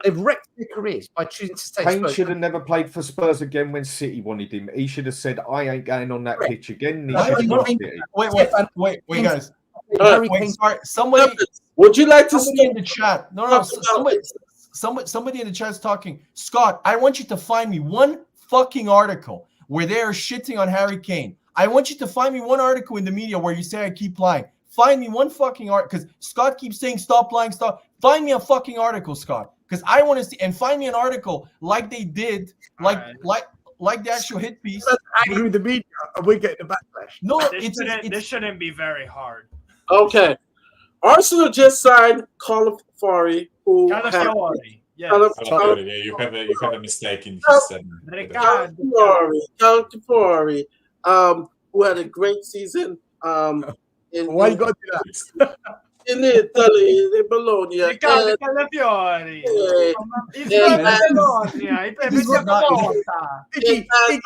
They've wrecked their careers by choosing to stay at Kane Spurs. should have never played for Spurs again when City wanted him. He should have said, I ain't going on that Correct. pitch again. And he Why should are have you got saying- City. Wait, guys. Harry Wait, Kane- sorry. Somebody Would you like to in the chat. No. Somebody in the chat is talking. Scott, I want you to find me one fucking article where they are shitting on Harry Kane. I want you to find me one article in the media where you say I keep lying. Find me one fucking article because Scott keeps saying stop lying, stop. Find me a fucking article, Scott, because I want to see and find me an article like they did, like the actual hit piece. angry with the media and we're getting a backlash. No, This shouldn't be very hard. Okay. Arsenal just signed Calafiori, who had Calafiori. Yes. Calafiori, yeah, you have a mistake in his. Calafiori, who had a great season. Why you got to do that? In Italy, in Bologna. Riccardo Calafiori. He's from Bologna.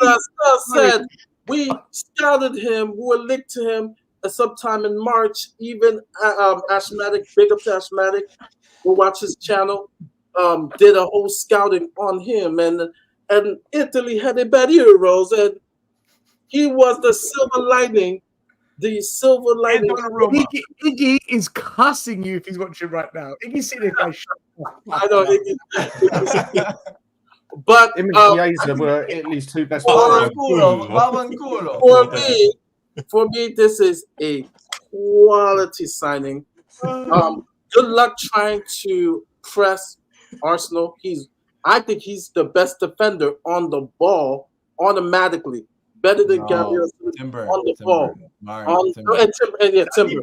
As I said, we scouted him. We were linked to him sometime in March. Even Ashmatic, big up to Ashmatic, go watch his channel. Did a whole scouting on him, and Italy had a bad Euros, and he was the silver lining. The silver lining. Iggy is cussing you if he's watching right now. Iggy's sitting there going, I know, Iggy. But him and Chiesa were Italy's two best players. For me, this is a quality signing. Good luck trying to press Arsenal. I think he's the best defender on the ball automatically. Better than Gabriel on the ball. Timber.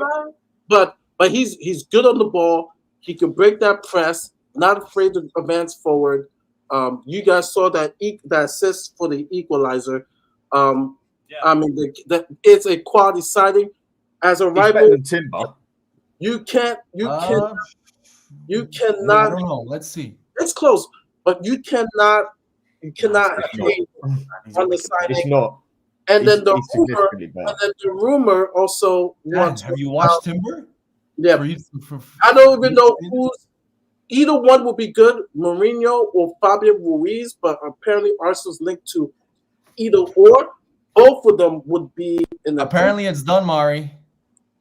But he's good on the ball. He can break that press. Not afraid to advance forward. You guys saw that assist for the equalizer. I mean, it's a quality signing. As a rival, Timber. You cannot. I don't know. Let's see. It's close, but you cannot hate on the signing. It's not. And then the rumor also. Have you watched Timber? Yeah, I don't even know who's. Either one will be good, Mourinho or Fabio Ruiz, but apparently Arsenal's linked to either or. Both of them would be in the. Apparently, it's done, Mari.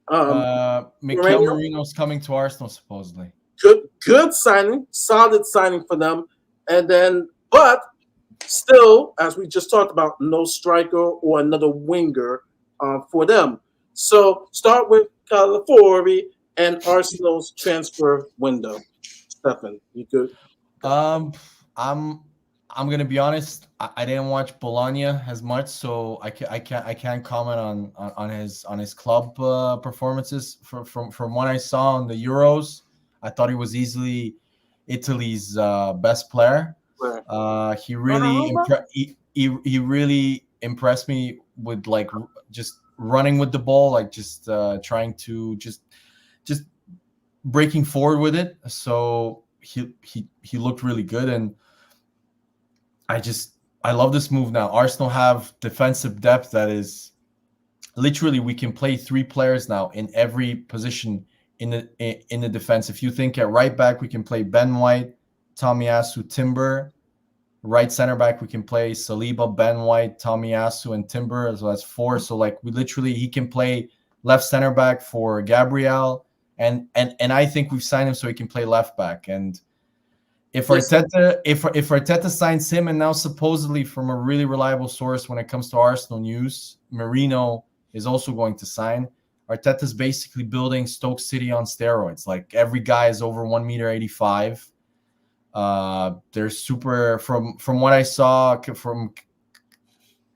Mikel Marino's coming to Arsenal supposedly. Good signing, solid signing for them, and then but. Still, as we just talked about, no striker or another winger for them. So start with Calafiori and Arsenal's transfer window. Stefan, you good? I'm gonna be honest. I didn't watch Bologna as much, so I can't comment on his club performances. From what I saw on the Euros, I thought he was easily Italy's best player. He really he really impressed me with like just running with the ball, like just trying to just breaking forward with it. So he looked really good, and I love this move now. Arsenal have defensive depth that is literally we can play 3 players now in every position in the defense. If you think at right back we can play Ben White, Tomiyasu, Timber. Right center back, we can play Saliba, Ben White, Tomiyasu, and Timber, as well as 4. So like he can play left center back for Gabriel, and I think we've signed him so he can play left back. And if Arteta signs him, and now supposedly from a really reliable source when it comes to Arsenal news, Marino is also going to sign. Arteta's basically building Stoke City on steroids. Like every guy is over 1.85 m. They're super from what I saw from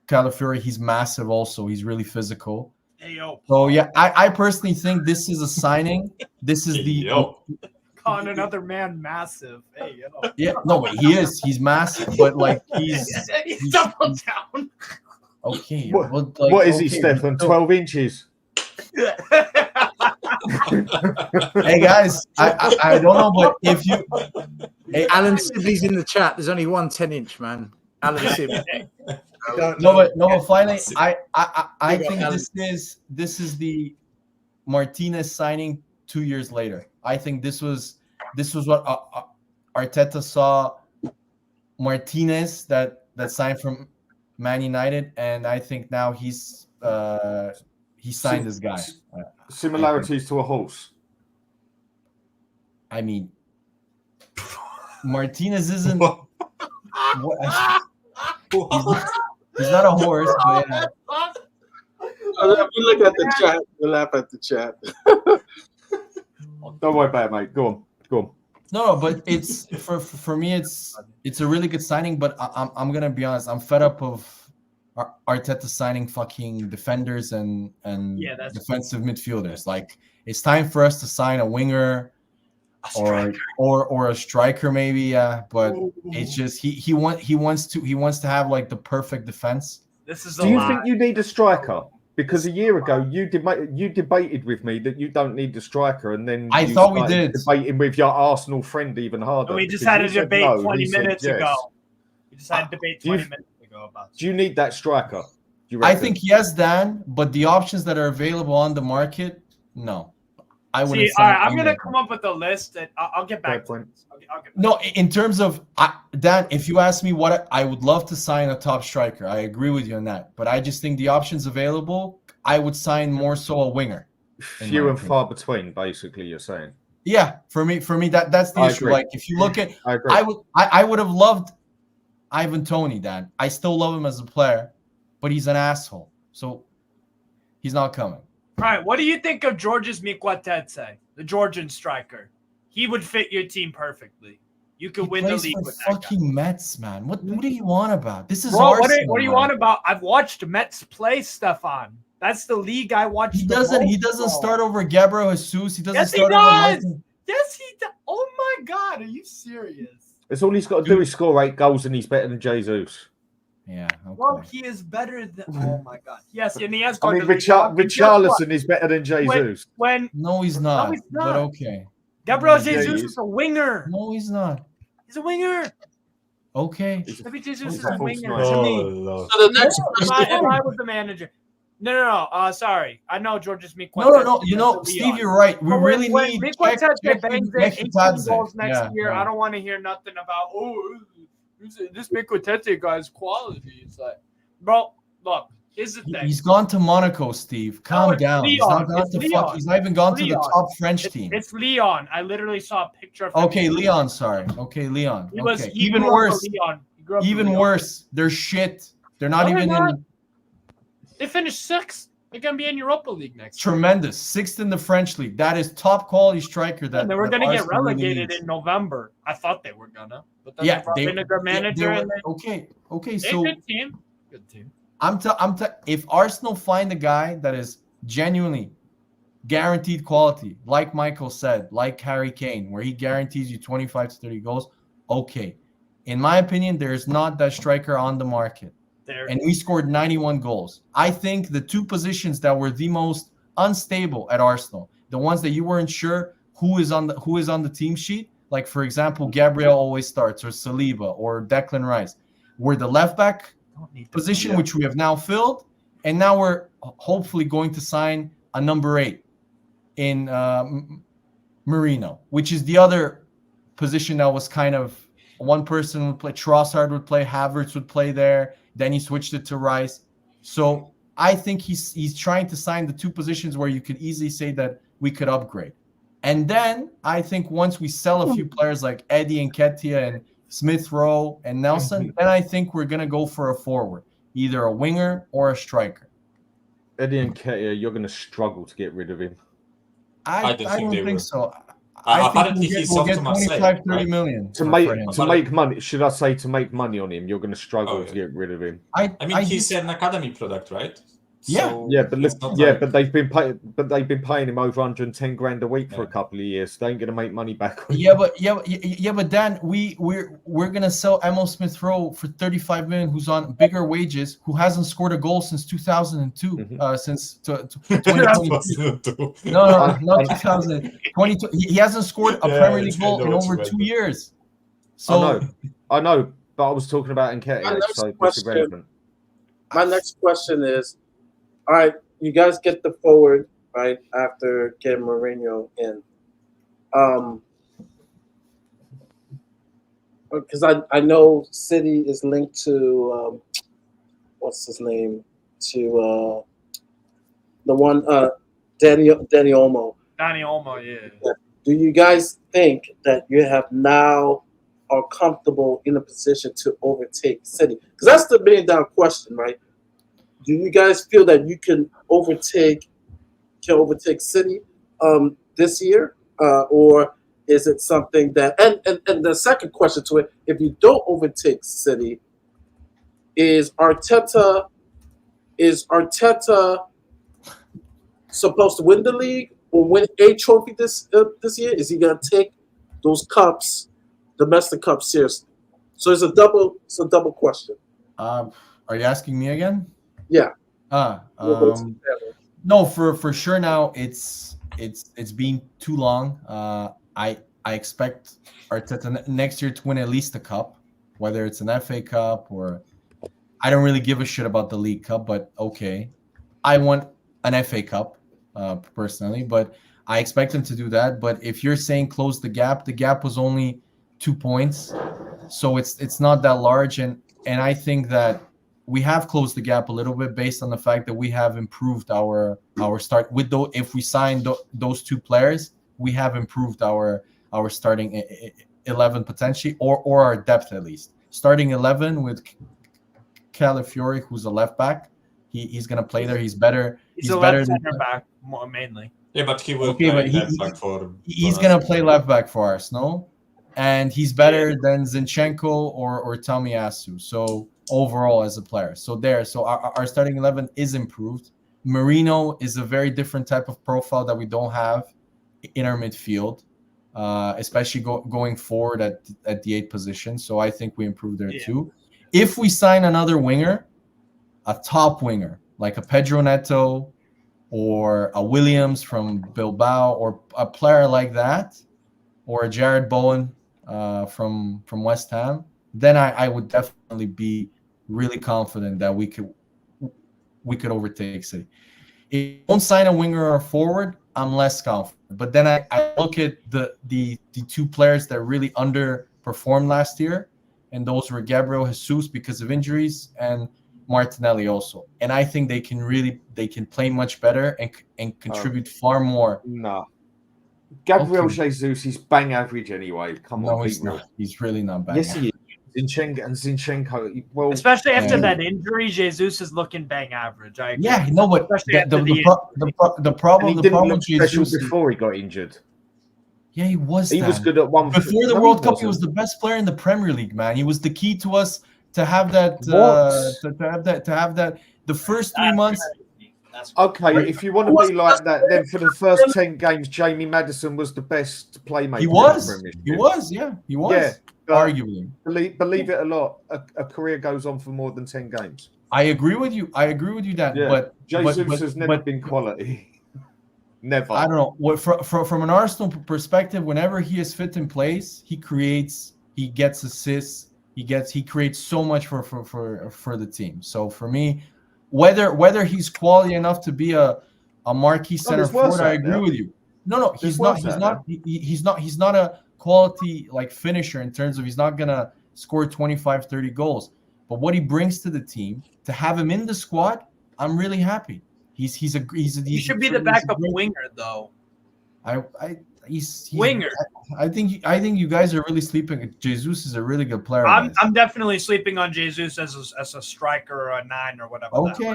Calafiori, he's massive also. He's really physical. So yeah, I personally think this is a signing. This is calling another man massive. Yeah, no, but he's massive, but like he's double down. Okay. What is he, Stefan? 12 inches. Hey guys, I don't know, but if you Alan Sibley's in the chat, there's only one 10-inch man. Alan Sibley. but finally, I think this is the Martinez signing 2 years later. I think this was what Arteta saw Martinez that signed from Man United, and I think now he signed this guy. Similarities to a horse. I mean, Martinez isn't. He's not a horse, but yeah. If you look at the chat, you laugh at the chat. Don't worry about it, mate. Go on. No, but it's for me. It's a really good signing, but I'm gonna be honest. I'm fed up of Arteta signing fucking defenders and Yeah, that's defensive midfielders. Like, it's time for us to sign a winger or a striker maybe. Yeah, but it's just he wants to have like the perfect defense. This is Do you think you need a striker? Because a year ago you debated with me that you don't need the striker, and then I you thought we started did. debating with your Arsenal friend even harder. And we just because had you a said debate no, 20 he said minutes yes. ago. We just had a debate Do you- 20 minutes ago about Do you need that striker? Do you I reckon? think yes, Dan, but the options that are available on the market, no. I wouldn't See, sign all right, I'm any gonna of them. come up with a list, and I'll get back to Fair this. I'll get back. No, in terms of Dan, if you ask me what I would love to sign a top striker, I agree with you on that. But I just think the options available, I would sign more so a winger. Few and far between, basically. You're saying. Yeah, for me, that's the I issue. agree. Like, if you look at, I agree. I would have loved Ivan Toney, Dan. I still love him as a player, but he's an asshole, so he's not coming. All right, what do you think of Georges Miquatetse, the Georgian striker? He would fit your team perfectly. You could win the plays league for with that guy. fucking Mets, man. What do you want about? This is Bro, Arsenal. what do you want about? I've watched Mets play, Stefan. That's the league I watch. He doesn't start over Gabriel Jesus. He doesn't Yes, he start over does. Martin. Yes, he does. Oh my God, are you serious? That's all he's got to do is score 8 goals, and he's better than Jesus. Yeah. Okay. Bro, he is better than. Oh my God. Yes, and he has. I mean, gone to the league. And guess what? Richarlison is better than Jesus. When No, he's not. he's But not. okay. Gabriel Yeah, Jesus he is is. a winger. No, he's not. He's a winger. Okay. Gabriel Jesus He's is a a false winger nine. to me. Lord. So the next If question. I was the manager. No. Sorry. I know Georges Miquatetse. No. You know, Steve, you're right. We But really when need Miquatetse bangs in 18 goals next Yeah, year, yeah. I don't want to hear nothing about, this Miquatetse guy's quality. It's like, bro, look, here's the thing. He's gone to Monaco, Steve. Calm it's down. He's not Leon. gone It's to Leon. He's not even gone to the Leon. top French team. It's Leon. I literally saw a picture of him. Okay, Leon. Sorry. Okay, Leon. He was Okay. he Even grew up worse. with Leon. He grew up with Even Leon. worse. They're shit. They're not No, they're even not. in. They finished sixth. They're gonna be in Europa League next year. Tremendous. 6th in the French league. That is top quality striker. That And they were that gonna get Arsenal really relegated needs. in November. I thought they were gonna, but then Yeah, they brought in a good manager. they were- and okay. they're So a good team. Good team. if Arsenal find a guy that is genuinely guaranteed quality, like Michael said, like Harry Kane, where he guarantees you 25 to 30 goals, okay. In my opinion, there is not that striker on the market. And we scored 91 goals. I think the two positions that were the most unstable at Arsenal, the ones that you weren't sure who is on the team sheet, like for example, Gabriel always starts, or Saliba, or Declan Rice, were the left back position, which we have now filled, and now we're hopefully going to sign a number 8 in Marino, which is the other position that was kind of one person would play. Trossard would play, Havertz would play there. Then he switched it to Rice. So I think he's trying to sign the two positions where you could easily say that we could upgrade. And then I think once we sell a few players like Eddie and Ketia and Smith Rowe and Nelson, then I think we're going to go for a forward, either a winger or a striker. Eddie and Ketia, you're going to struggle to get rid of him. I don't think so. Apparently, he's we'll off get to Marseille, 25, 30 right? million To for him. make money, should I say to make money on him? You're going to struggle Oh, to yeah. get rid of him. I mean, he's an academy product, right? Yeah. So Yeah, but it's not yeah, like- but they've been paying him over 110 grand a week for a couple of years. They ain't going to make money back. On him. But Dan, we're gonna sell Emil Smith Rowe for 35 million, who's on bigger wages, who hasn't scored a goal since 2002, since 2022. No, not 2022. He hasn't scored a Premier League goal in over 2 years. So I know, but I was talking about Nketiah, so it's irrelevant. My next question is, all right, you guys get the forward, right, after getting Mourinho in. Because I know City is linked to, what's his name, to the one, Danny Olmo. Danny Olmo, yeah. Do you guys think that you have now are comfortable in a position to overtake City? Because that's the $1 million question, right? Do you guys feel that you can overtake City this year, or is it something that? And the second question to it: if you don't overtake City, is Arteta is Arteta supposed to win the league or win a trophy this year? Is he going to take those cups, domestic cups, seriously? So it's a double question. Are you asking me again? Yeah. No, for sure now it's been too long. I expect Arteta next year to win at least a cup, whether it's an FA Cup or I don't really give a shit about the League Cup, but okay. I want an FA Cup personally, but I expect him to do that. But if you're saying close the gap was only 2 points, so it's not that large, and I think that we have closed the gap a little bit based on the fact that we have improved our start with those. If we sign those two players, we have improved our starting 11 potentially, or our depth at least. Starting 11 with Calafiori, who's a left back, he's gonna play there. He's better. He's a better left center back more mainly. Yeah, but he will Okay, play but left back for. He's gonna play left back for Arsenal, and he's better than Zinchenko or Tomiyasu. So overall as a player, so our starting 11 is improved. Marino is a very different type of profile that we don't have in our midfield, especially going forward at the 8th position. So I think we improved there too. If we sign another winger, a top winger like a Pedro Neto or a Williams from Bilbao, or a player like that, or a Jared Bowen from West Ham, then I would definitely be really confident that we could overtake City. If you don't sign a winger or a forward, I'm less confident. But then I look at the two players that really underperformed last year, and those were Gabriel Jesus because of injuries and Martinelli also. And I think they can play much better and contribute far more. No. Gabriel Jesus is bang average anyway. Come on, he's not. He's really not bang. Yes, he is. Zinchenko. Well, especially after that injury, Jesus is looking bang average. I agree. Yeah, no, but the problem with Jesus before he got injured. Yeah, he was good at one. Before the World Cup, he was the best player in the Premier League, man. He was the key to us to have that. To have that. The first 3 months. Okay, if you want to be like that, then for the first 10 games, Jamie Maddison was the best playmaker. He was. Yeah, arguably. Believe it or not, a career goes on for more than 10 games. I agree with you. That. Yeah. But Jesus has never been quality. Never. I don't know. From an Arsenal perspective, whenever he is fit in place, he creates. He gets assists. He creates so much for the team. So for me, whether he's quality enough to be a marquee center forward, I agree with you. No, he's not. He's not a quality like finisher in terms of he's not gonna score 25, 30 goals. But what he brings to the team, to have him in the squad, I'm really happy. He should be the backup winger though. He's winger. I think you guys are really sleeping. Jesus is a really good player. I'm definitely sleeping on Jesus as a striker or a 9 or whatever. Okay.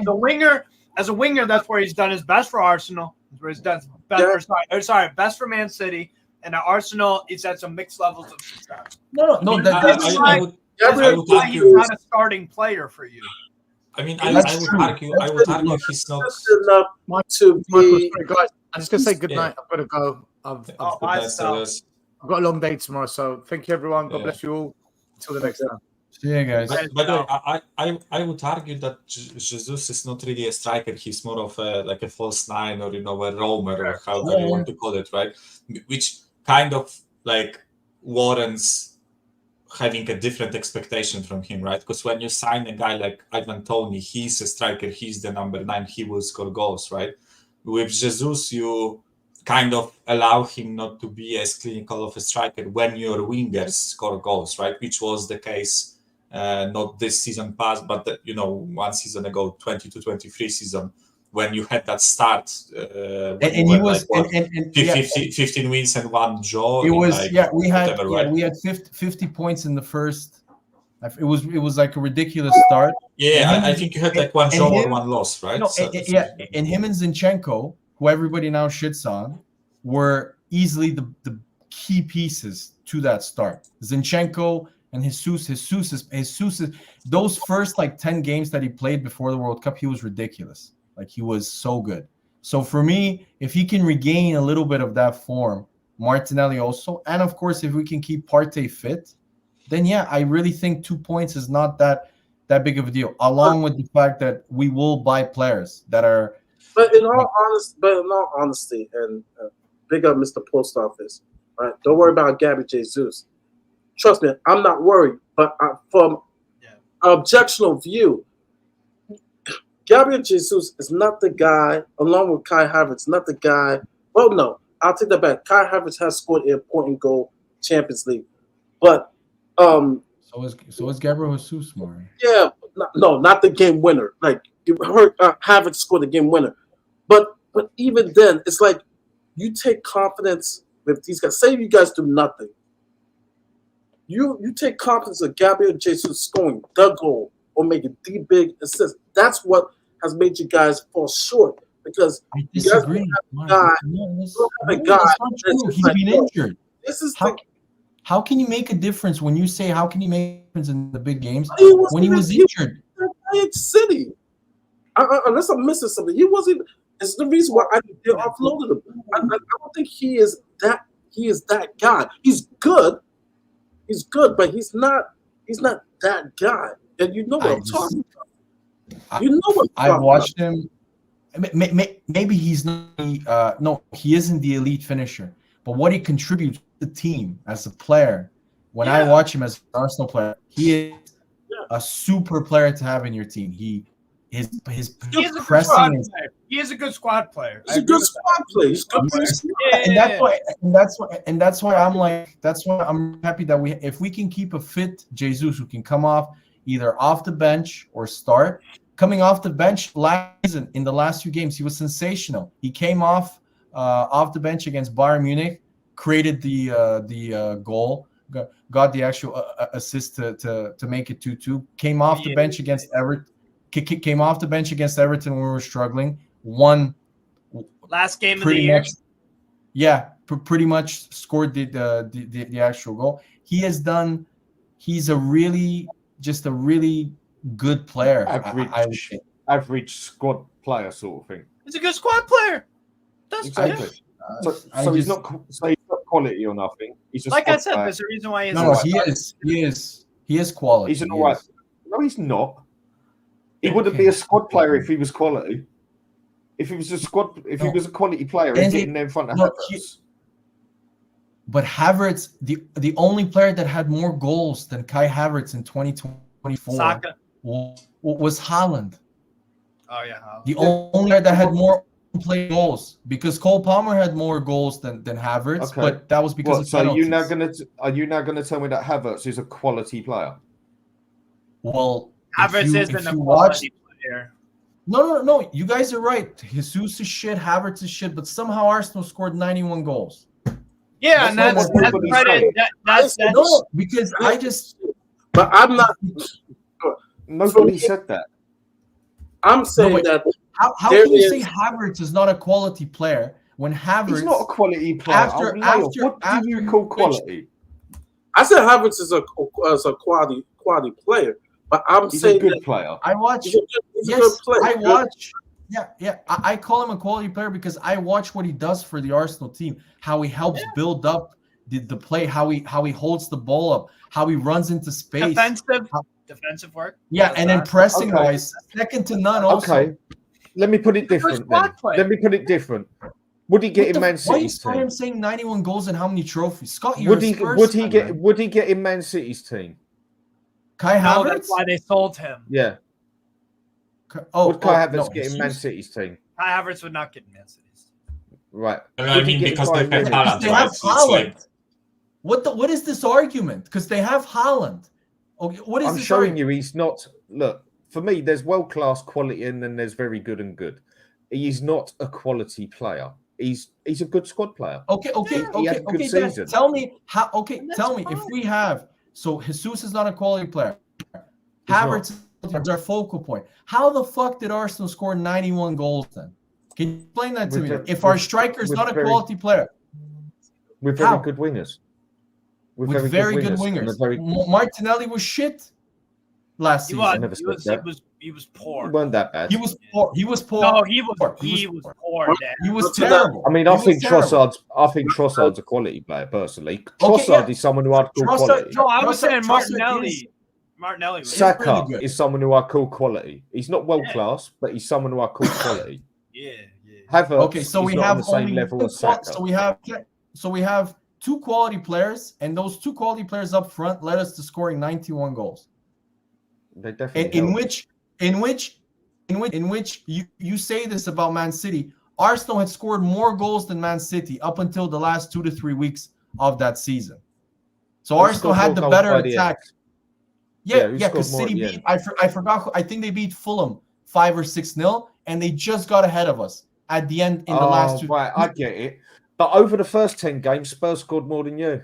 As a winger, that's where he's done his best for Arsenal. Where he's done best for Man City. And at Arsenal, he's at some mixed levels of success. No. That's why he's not a starting player for you. I mean, I would argue he's not. Guys, I'm just gonna say good night. I've got to go. I've got a long day tomorrow, so thank you, everyone. God bless you all. Until the next time. See you guys. But I would argue that Jesus is not really a striker. He's more of a false 9 or a roamer or however you want to call it, right? Which kind of warrants having a different expectation from him, right? Because when you sign a guy like Ivan Toney, he's a striker, he's the number 9, he will score goals, right? With Jesus, you kind of allow him not to be as clinical of a striker when your wingers score goals, right? Which was the case not this season past, but 1 season ago, 22-23 season, when you had that start, and he was 15 wins and 1 draw. We had 50 points in the first. It was like a ridiculous start. Yeah, I think you had 1 draw or 1 loss, right? No, and him and Zinchenko, who everybody now shits on, were easily the key pieces to that start. Zinchenko And Jesus is those first like 10 games that he played before the World Cup, he was ridiculous. Like he was so good. So for me, if he can regain a little bit of that form, Martinelli also, and of course if we can keep Partey fit, then yeah, I really think 2 points is not that big of a deal. Along with the fact that we will buy players that are. But in all honesty, and big up Mr. Post Office. All right, don't worry about Gabby Jesus. Trust me, I'm not worried. But from an objectional view, Gabriel Jesus is not the guy, along with Kai Havertz, not the guy. Well, no, I'll take that back. Kai Havertz has scored an important goal, Champions League. But so is Gabriel Jesus, Maury. Yeah, no, not the game winner. Like you heard, Havertz scored the game winner. But even then, it's like you take confidence with these guys. Say you guys do nothing. You take confidence of Gabriel Jesus scoring the goal or making the big assist. That's what has made you guys fall short because I disagree. You guys don't have a guy. That's not true. He's been injured. This is how can you make a difference when you say how can you make a difference in the big games when he was injured? City. Unless I'm missing something, he wasn't. It's the reason why I offloaded him. I don't think he is that. He is that guy. He's good. He's good, but he's not that guy. And you know what I'm talking about. You know what I've watched him. Maybe he's not. No, he isn't the elite finisher. But what he contributes to the team as a player, when I watch him as an Arsenal player, he is a super player to have in your team. His pressing. He is a good squad player. He's a good squad player. And that's why I'm happy that if we can keep a fit Jesus who can come off either off the bench or start. Coming off the bench last season in the last few games, he was sensational. He came off the bench against Bayern Munich, created the goal, got the actual assist to make it 2-2. Came off the bench against Everton. Came off the bench against Everton when we were struggling. Won last game of the year. Pretty much scored the actual goal. He's a really good player. Average squad player sort of thing. He's a good squad player. That's exactly. So he's not quality or nothing. He's just like I said. There's a reason why he's no. He is quality. He's an alright. No, he's not. He wouldn't be a squad player if he was quality. If he was a quality player, he'd get in there in front of Havertz. But Havertz, the only player that had more goals than Kai Havertz in 2024 was Haaland. Oh yeah, Haaland. The only player that had more play goals because Cole Palmer had more goals than Havertz, but that was because of penalties. Are you now gonna tell me that Havertz is a quality player? Well, Havertz isn't a quality player. No. You guys are right. Jesus is shit. Havertz is shit. But somehow Arsenal scored 91 goals. Yeah, and that's credit. That's no, because I just. But I'm not. Nobody said that. I'm saying that. How can you say Havertz is not a quality player when Havertz? He's not a quality player. What do you call quality? I said Havertz is a quality player. But he's saying a good player. I watch. He's a good player. I watch. Yeah. I call him a quality player because I watch what he does for the Arsenal team. How he helps build up the play. How he holds the ball up. How he runs into space. Defensive work. Yeah, and then pressing wise, second to none. Also. Okay. Let me put it different. Would he get in Man City's team? Why am saying 91 goals and how many trophies? Scott, would he get in Man City's team? Kai Havertz? That's why they sold him. Yeah. Would Kai Havertz get in Man City's team? Kai Havertz would not get in Man City's team. Right. I mean, because they have Haaland. They have Haaland. What is this argument? Because they have Haaland. Okay, what is I'm showing you he's not. Look, for me, there's world-class quality and then there's very good and good. He's not a quality player. He's a good squad player. Okay. Tell me how. Okay, tell me if we have. So Jesus is not a quality player. Havertz is our focal point. How the fuck did Arsenal score 91 goals then? Can you explain that to me? If our striker is not a quality player, with very good wingers. with very good wingers. Martinelli was shit last He season. was poor. He weren't that bad. He was poor. No, he was poor. Dan. He was terrible. I mean, I think Trossard's a quality player personally. Trossard is someone who I'd call quality. No, I was saying Martinelli. Martinelli was Saka is someone who I call quality. He's not world class, but he's someone who I call quality. Okay, so we have on the same level as Saka. So we have 2 quality players, and those 2 quality players up front led us to scoring 91 goals. They definitely in which you say this about Man City. Arsenal had scored more goals than Man City up until the last 2 to 3 weeks of that season. So Arsenal had the better attack. Yeah, because City beat. I forgot. I think they beat Fulham 5 or 6-0, and they just got ahead of us at the end in the last 2. Right, I get it. But over the first 10 games, Spurs scored more than you.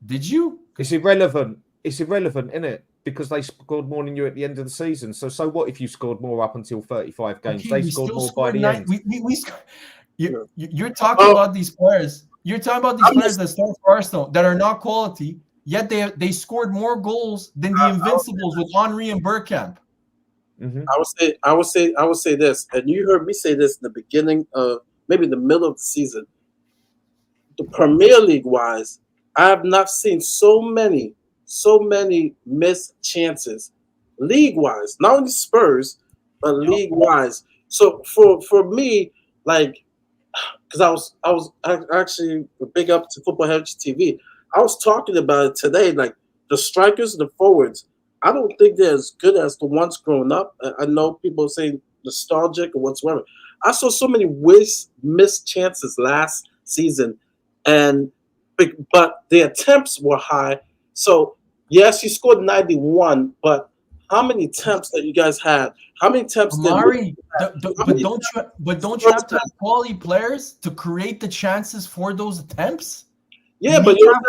Did you? It's irrelevant. It's irrelevant, isn't it? Because they scored more than you at the end of the season. So what if you scored more up until 35 games? Okay, they scored more by the end. You're talking about these players. You're talking about these players that start for Arsenal that are not quality, yet they scored more goals than the Invincibles with Henry and Bergkamp. Mm-hmm. I would say this, and you heard me say this in the beginning of maybe the middle of the season. The Premier League wise, I have not seen so many missed chances, league wise. Not only Spurs, but league wise. So for me, like, because I was actually big up to Football Heritage TV. I was talking about it today. Like the strikers, the forwards, I don't think they're as good as the ones growing up. I know people saying nostalgic or whatsoever. I saw so many missed chances last season, but the attempts were high. So yes, you scored 91, but how many attempts that you guys had? How many attempts Amari, don't you have to have quality players to create the chances for those attempts? Yeah, but you have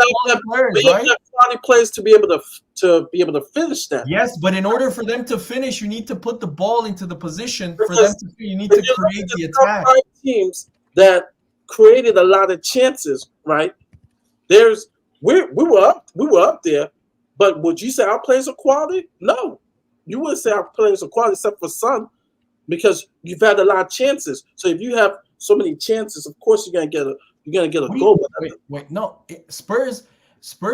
quality players to be able to finish that. Yes, but in order for them to finish, you need to put the ball into the position for them to. You need to create the attack. Teams that created a lot of chances, right? We were up there, but would you say our players are quality? No, you wouldn't say our players are quality except for Son, because you've had a lot of chances. So if you have so many chances, of course you're gonna get a goal. Wait, no. Spurs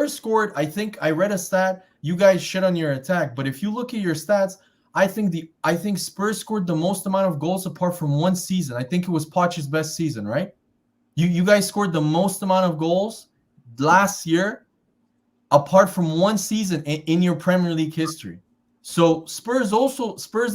scored. I think I read a stat. You guys shit on your attack, but if you look at your stats, I think Spurs scored the most amount of goals apart from one season. I think it was Poch's best season, right? You guys scored the most amount of goals last year, apart from one season in your Premier League history. So Spurs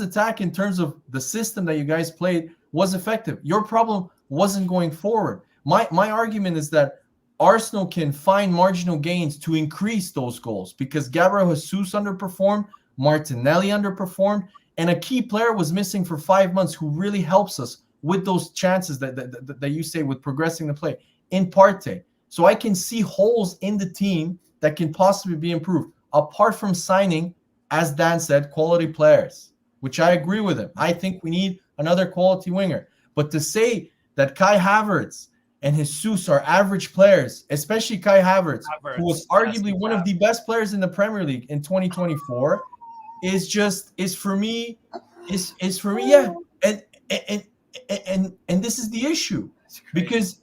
attack in terms of the system that you guys played was effective. Your problem wasn't going forward. My argument is that Arsenal can find marginal gains to increase those goals because Gabriel Jesus underperformed, Martinelli underperformed, and a key player was missing for 5 months who really helps us with those chances that you say with progressing the play in Partey. So I can see holes in the team that can possibly be improved, apart from signing, as Dan said, quality players, which I agree with him. I think we need another quality winger. But to say that Kai Havertz and Jesus are average players, especially Kai Havertz, who was arguably one of the best players in the Premier League in 2024, is for me, yeah. And this is the issue because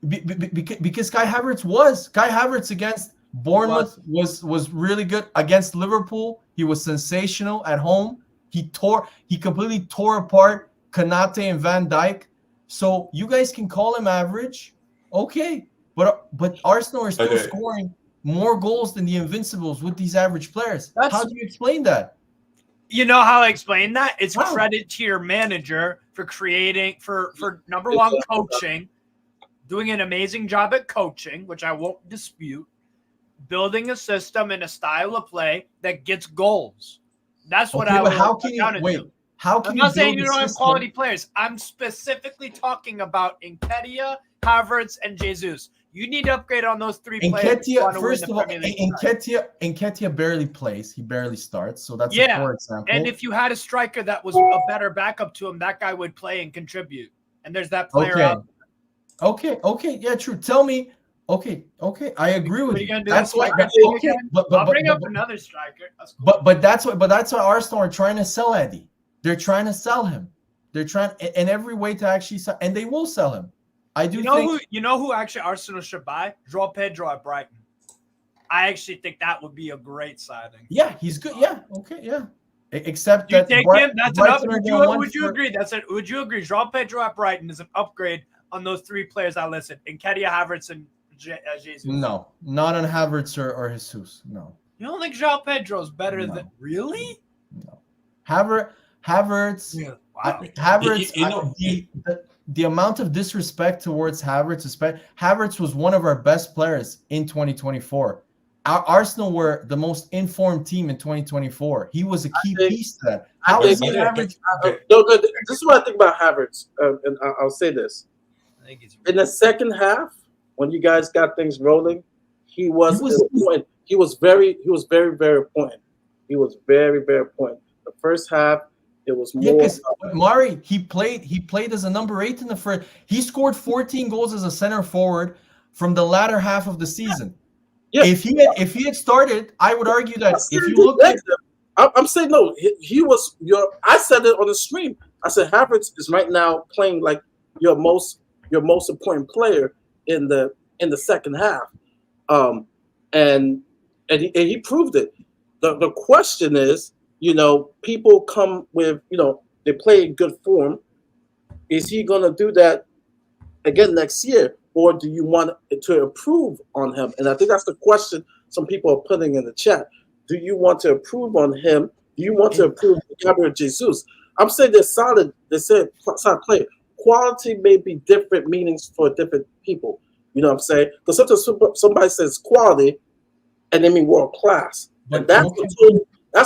Kai Havertz against Bournemouth was really good. Against Liverpool, he was sensational at home. He completely tore apart Konate and Van Dijk. So you guys can call him average, okay, but Arsenal are still scoring more goals than the Invincibles with these average players. How do you explain that? You know how I explain that? It's credit to your manager for creating for number one, coaching, doing an amazing job at coaching, which I won't dispute, building a system and a style of play that gets goals. That's what I would account it to. I'm not saying you don't have quality players. I'm specifically talking about Nketiah, Havertz, and Jesus. You need to upgrade on those three players. First of all, Nketiah barely plays. He barely starts. So that's a poor example. And if you had a striker that was a better backup to him, that guy would play and contribute. And there's that player out there. Okay. Yeah, true. Tell me, Okay, I agree with What are you you. gonna do? That's why. Okay, But I'll bring up another striker. That's cool. But that's why Arsenal are trying to sell Eddie. They're trying to sell him. They're trying in every way to actually sell, and they will sell him. I do think. You know who actually Arsenal should buy? João Pedro at Brighton. I actually think that would be a great signing. Yeah, he's good. Yeah, okay, yeah. Except You that take him. That's Brighton enough. are Would you agree? Would you agree? João Pedro at Brighton is an upgrade on those three players I listed: Nketiah, Havertz, and Jesus. No, not on Havertz or Jesus. No. You don't think João Pedro is better than really? No. Havertz. Yeah. Wow. Havertz. The amount of disrespect towards Havertz was one of our best players in 2024. Our Arsenal were the most informed team in 2024. He was a key piece to that. How is he average? No, this is what I think about Havertz, and I'll say this: in the second half, when you guys got things rolling, he was very important. He was very important. The first half, it was more. Mari, he played as a number 8 in the first. He scored 14 goals as a center forward from the latter half of the season. Yeah. If he had started, I would argue that if you look at I'm saying no, he was I said it on the stream. I said Havertz is right now playing like your most important player in the second half. And he proved it. The question is, people come with, they play in good form. Is he going to do that again next year? Or do you want to improve on him? And I think that's the question some people are putting in the chat. Do you want to improve on him? Do you want to improve Gabriel Jesus? I'm saying they're solid. They said solid player. Quality may be different meanings for different people. You know what I'm saying? Because sometimes somebody says quality, and they mean world class. But that's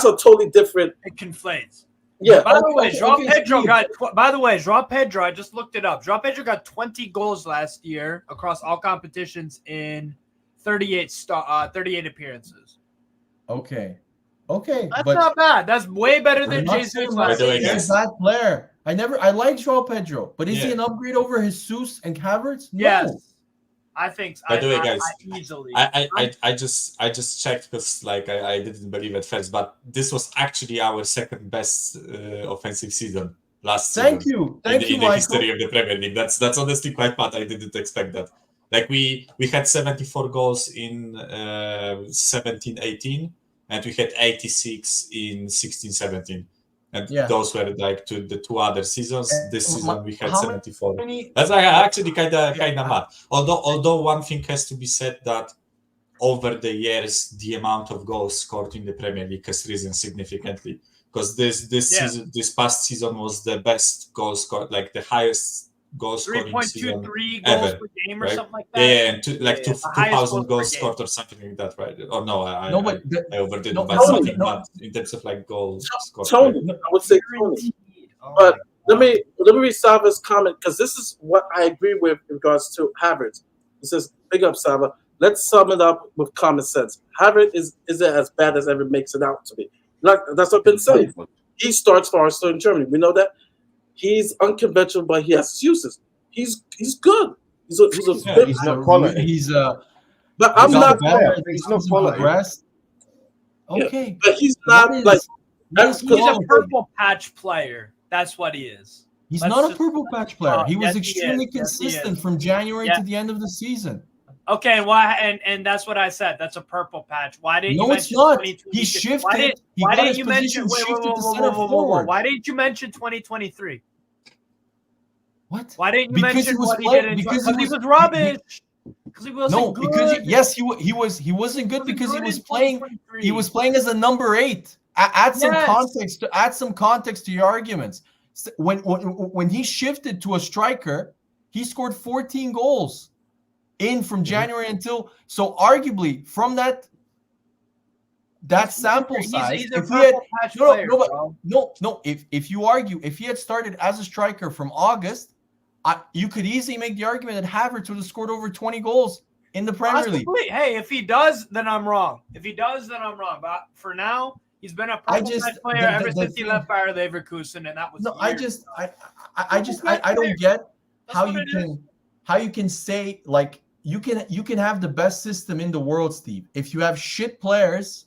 a totally different. It conflates. Yeah. By the way, João Pedro, I just looked it up. João Pedro got 20 goals last year across all competitions in 38 appearances. Okay. That's not bad. That's way better than Jesus last year. He's a bad player. I like João Pedro, but is he an upgrade over Jesus and Havertz? No. Yes. I think. By the way, guys, easily. I just checked because I didn't believe at first, but this was actually our second best offensive season last season. Thank you, in the history of the Premier League. That's honestly quite bad. I didn't expect that. Like we had 74 goals in 17-18, and we had 86 in 16-17. And those were like the two other seasons. This season we had 74. That's actually kind of mad. Although one thing has to be said that over the years the amount of goals scored in the Premier League has risen significantly. Because this past season was the best goal scored, like the highest goal scoring season 3.23 ever, goals per game or something like that. Yeah, and 2,000 goals scored or something like that, right? Or no, I overdid it, but something bad in terms of like goals scored. Tony, I would say Tony. But let me read Sava's comment, because this is what I agree with in regards to Havertz. He says, "Big up, Sava. Let's sum it up with common sense. Havertz isn't as bad as ever makes it out to be. That's what I've been saying. He starts for Arsenal in Germany. We know that. He's unconventional, but he has uses. He's good. He's not quality. But I'm not. He's not quality. Okay, yeah, but he's not he's a purple patch player. That's what he is. He's not a purple patch player. He was extremely consistent from January to the end of the season. Okay, why? And that's what I said. That's a purple patch. Why didn't you mention? No, it's not. He shifted. Why didn't you mention? Why didn't you mention 2023? What? Why didn't you mention what he did? Because he was rubbish. Because he wasn't good. Because he wasn't good because he was playing. He was playing as a number 8. Add some context. Add some context to your arguments. When he shifted to a striker, he scored 14 goals. From January until, so arguably from that sample size, he's a purple patch player, if you argue if he had started as a striker from August, you could easily make the argument that Havertz would have scored over 20 goals in the Premier League. Hey, if he does, then I'm wrong. But for now, he's been a purple patch player ever since he left Bayer Leverkusen, and that was I don't get how you can say, like, you can have the best system in the world, Steve. If you have shit players,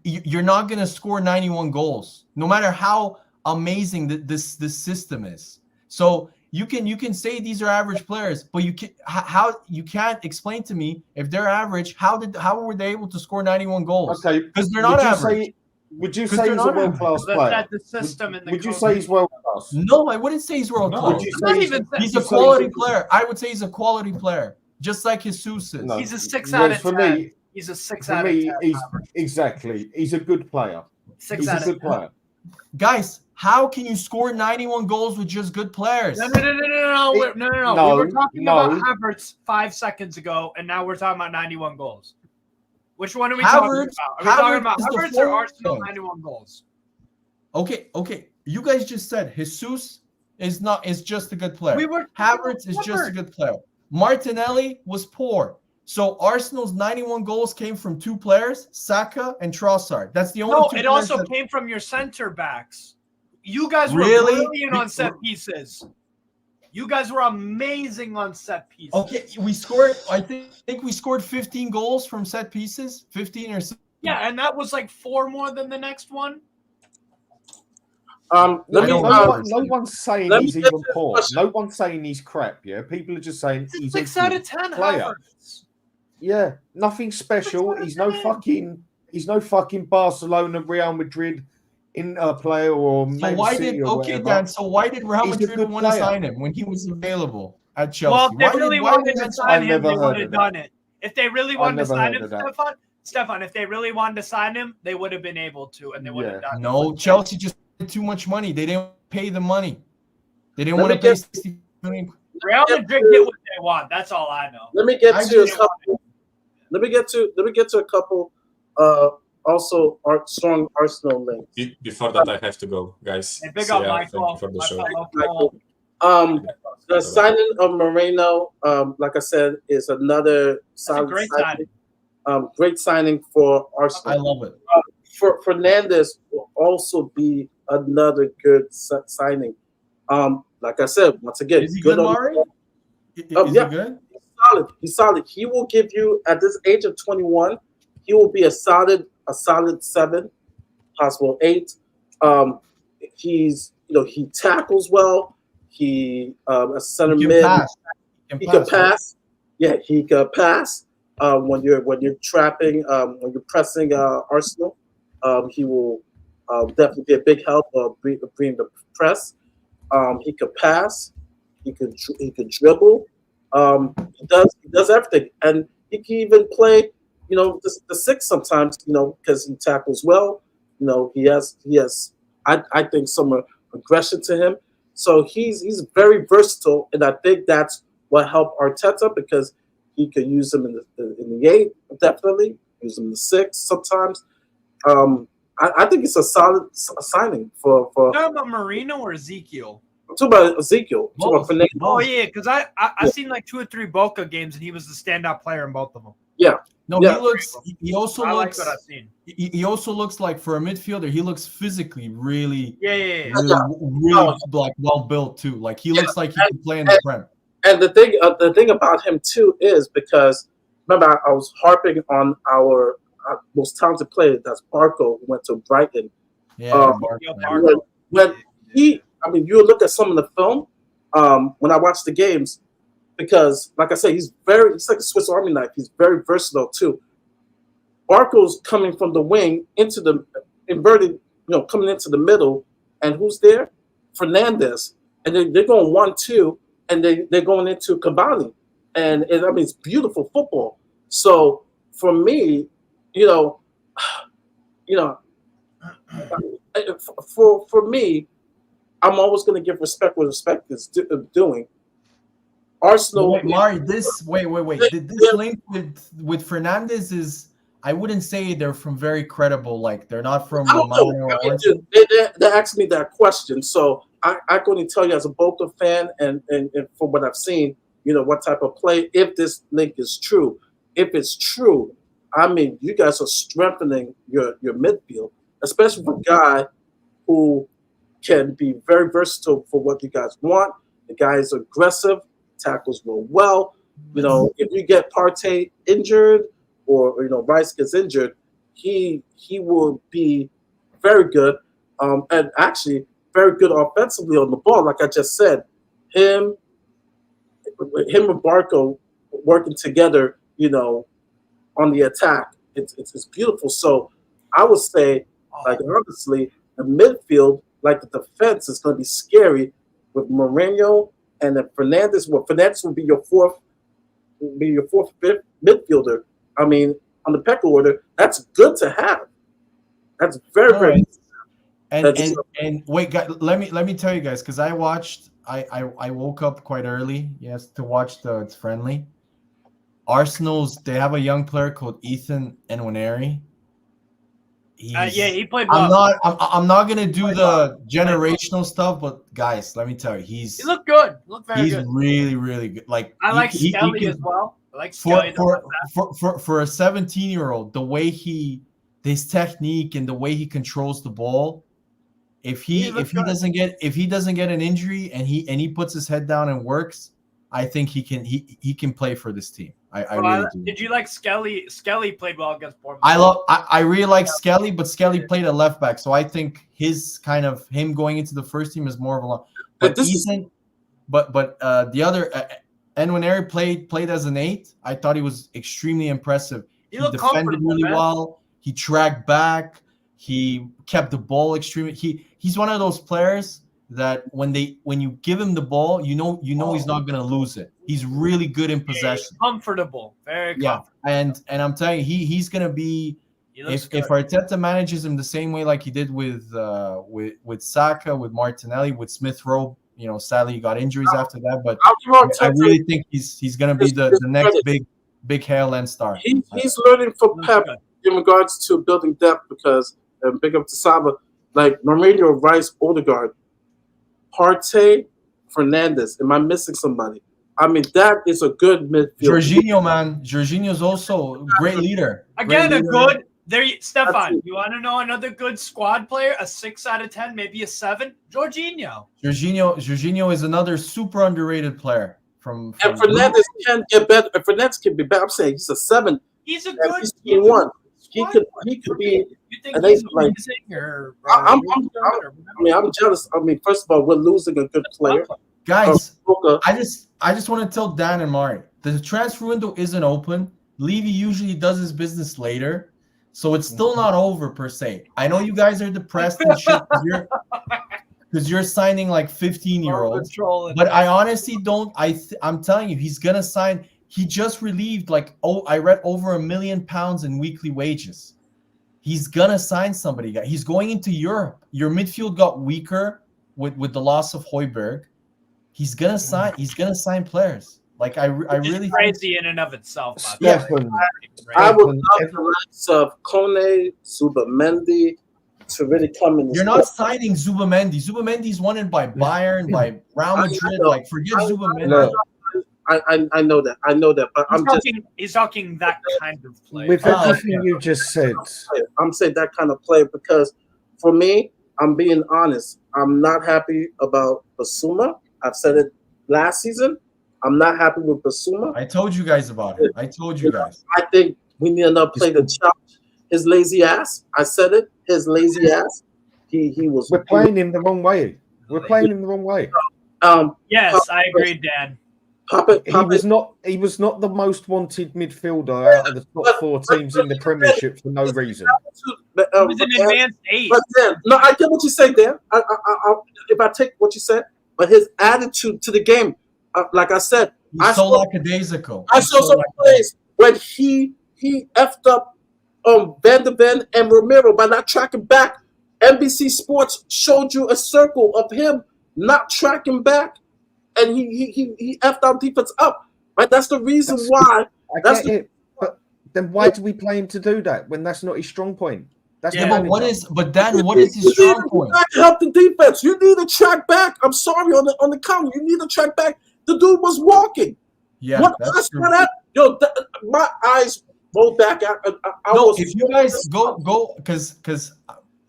you're not going to score 91 goals, no matter how amazing this system is. So you can say these are average players, but you can't explain to me if they're average. How were they able to score 91 goals? Okay, because they're not average. Would you say he's a world-class player? The system and the would you say he's world-class? No, I wouldn't say he's world-class. Would you say he's a quality player? I would say he's a quality player, just like Jesus is. No. He's a 6 out of 10. Me, he's a 6 out of 10. Exactly. He's a good player. He's a good player. Guys, how can you score 91 goals with just good players? No. We were talking about Havertz 5 seconds ago, and now we're talking about 91 goals. Which one are we talking about? Are we talking about Havertz or Arsenal 91 goals? Okay. You guys just said Jesus is just a good player. Havertz is just a good player. Martinelli was poor. So Arsenal's 91 goals came from 2 players, Saka and Trossard. That's the only two players. No, it also came from your center backs. You guys were brilliant on set pieces. You guys were amazing on set pieces. Okay, we scored. I think we scored 15 goals from set pieces, 15 or so. Yeah, and that was like 4 more than the next one. No one's saying he's even poor. No one's saying he's crap. Yeah, people are just saying he's 6 out of 10 player. Yeah, nothing special. He's no fucking Barcelona, Real Madrid player or Man City or whatever. Dan? So why did Real Madrid want to sign him when he was available at Chelsea? Well, if they really wanted to sign him, they would have done it. If they really wanted to sign him, Stefan, if they really wanted to sign him, they would have been able to, and they would have done it. No, Chelsea just had too much money. They didn't pay the money. They didn't want to pay 60 million. Real Madrid get what they want. That's all I know. Let me get to a couple. Also, strong Arsenal links. Before that, I have to go, guys. Hey, big up Michael. For the show. The signing of Moreno, like I said, is another solid signing. Great signing for Arsenal. I love it. For Fernandes will also be another good signing. Like I said, once again, is he good, Mari? Is he good? He's solid. He will give you, at this age of 21, he will be a solid 7, possible 8. He tackles well. He a center mid. He can pass. Yeah, he can pass. When you're trapping, when you're pressing Arsenal, he will definitely be a big help of bringing the press. He could pass. He could dribble. He does everything, and he can even play. The 6 sometimes. Because he tackles well. He has. I think some aggression to him. So he's very versatile, and I think that's what helped Arteta, because he could use him in the 8, definitely use him in the 6 sometimes. I think it's a solid signing for. You're talking about Marino or Ezekiel? I'm talking about Ezekiel. Oh yeah, because I seen like 2 or 3 Boca games, and he was the standout player in both of them. Yeah. No, he also looks like, for a midfielder, he looks physically really like well built too. Like he looks like he can play in the Prem. And the thing about him too is, because remember I was harping on our most talented player, that's Barco, who went to Brighton. Yeah, when you look at some of the film when I watch the games. Because, like I said, he's like a Swiss Army knife. He's very versatile too. Barco's coming from the wing into the inverted, coming into the middle, and who's there? Fernandes, and they're going 1-2, and they're going into Cavani, and it's beautiful football. So for me, for me, I'm always going to give respect where respect is doing. Arsenal. Wait. This link with Fernandes is, I wouldn't say they're from very credible. Like they're not from. They asked me that question, so I'm going to tell you as a Boca fan, and from what I've seen, what type of play. If this link is true, if it's true, you guys are strengthening your midfield, especially for a guy who can be very versatile for what you guys want. The guy is aggressive. Tackles real well. You know, if you get Partey injured or Rice gets injured, he will be very good, and actually very good offensively on the ball. Like I just said, him and Barco working together, on the attack, it's beautiful. So I would say, like honestly, the midfield, like the defense, is going to be scary with Mourinho and then Fernandez. Well, Fernandez will be your fourth, fifth midfielder. I mean, on the pecking order, that's good to have. That's very, All very. right. That's- And wait, guys, let me tell you guys, because I watched. I woke up quite early, yes, to watch the friendly. Arsenal's, they have a young player called Ethan Nwaneri. Yeah, he played well. I'm not gonna do the generational stuff, but guys, let me tell you, He looked good. He looked very he's good. really, really good. Like I like he Skelly can- as well. I like Skelly. for a 17-year-old, the way his technique and the way he controls the ball. If he doesn't get an injury and he puts his head down and works, I think he can play for this team. I really do. Did you like Skelly? Skelly played well against Bournemouth. I really like Skelly, but Skelly played at left back, so I think him going into the first team is more of a long. But Ethan, but the other Nwaneri played as an 8. I thought he was extremely impressive. He defended really well. He tracked back. He kept the ball extremely. He's one of those players that when you give him the ball, you know he's not gonna lose it. He's really good in possession. Comfortable, very comfortable. And I'm telling you, he's gonna be. If Arteta manages him the same way like he did with Saka, with Martinelli, with Smith Rowe, sadly he got injuries after that. But I really think he's gonna be the next big Hale End star. He's learning from Pep in regards to building depth because big up to Saba, like Mourinho, Rice, Odegaard, Partey, Fernandez. Am I missing somebody? I mean, that is a good midfield. Jorginho, man. Jorginho's also a great leader. Again, a good. There, Stefan. You want to know another good squad player? A 6 out of 10, maybe a 7. Jorginho. Jorginho is another super underrated player. From and Fernandez can get better. Fernandez can be better. I'm saying he's a 7. He's a good. He's 1. He could be. You think he's amazing I'm jealous. I mean, first of all, we're losing a good player. Guys, I just want to tell Dan and Mari, the transfer window isn't open. Levy usually does his business later, so it's still not over per se. I know you guys are depressed and shit because you're signing like 15-year-olds, but I honestly don't. I'm telling you, he's gonna sign. He just relieved I read over £1 million in weekly wages. He's gonna sign somebody. He's going into Europe. Your midfield got weaker with the loss of Højbjerg. He's gonna sign players. Like I really crazy in and of itself. Yeah, I would love the likes of Kone, Zubamendi to really come in. You're not signing Zubamendi. Zubamendi's wanted by Bayern, by Real Madrid. Forget Zubamendi. I know that. But he's talking that kind of player. With everything you just said, I'm saying that kind of player because for me, I'm being honest. I'm not happy about Basuma. I've said it last season. I'm not happy with Basuma. I told you guys about it. I think we need another player to challenge his lazy ass. I said it. His lazy ass. He was. We're playing him the wrong way. Yes, I agree, Dan. He was not the most wanted midfielder out of the top 4 teams in the Premiership for no reason. He was an advanced 8. But Dan, no, I get what you say, Dan. If I take what you said, but his attitude to the game, like I said, I saw lackadaisical. I saw some plays when he effed up Van de Ven and Romero by not tracking back. NBC Sports showed you a circle of him not tracking back. And he effed our defense up. Right? That's the reason why. But then why do we play him to do that when that's not his strong point? But what is his strong point? To help the defense. You need to track back. I'm sorry on the counter. You need to track back. The dude was walking. Yeah, that's true. My eyes rolled back. If you guys go because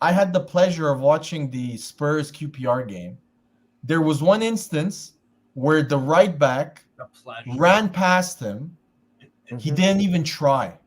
I had the pleasure of watching the Spurs QPR game. There was one instance where the right back A pleasure. ran past him. He didn't even try.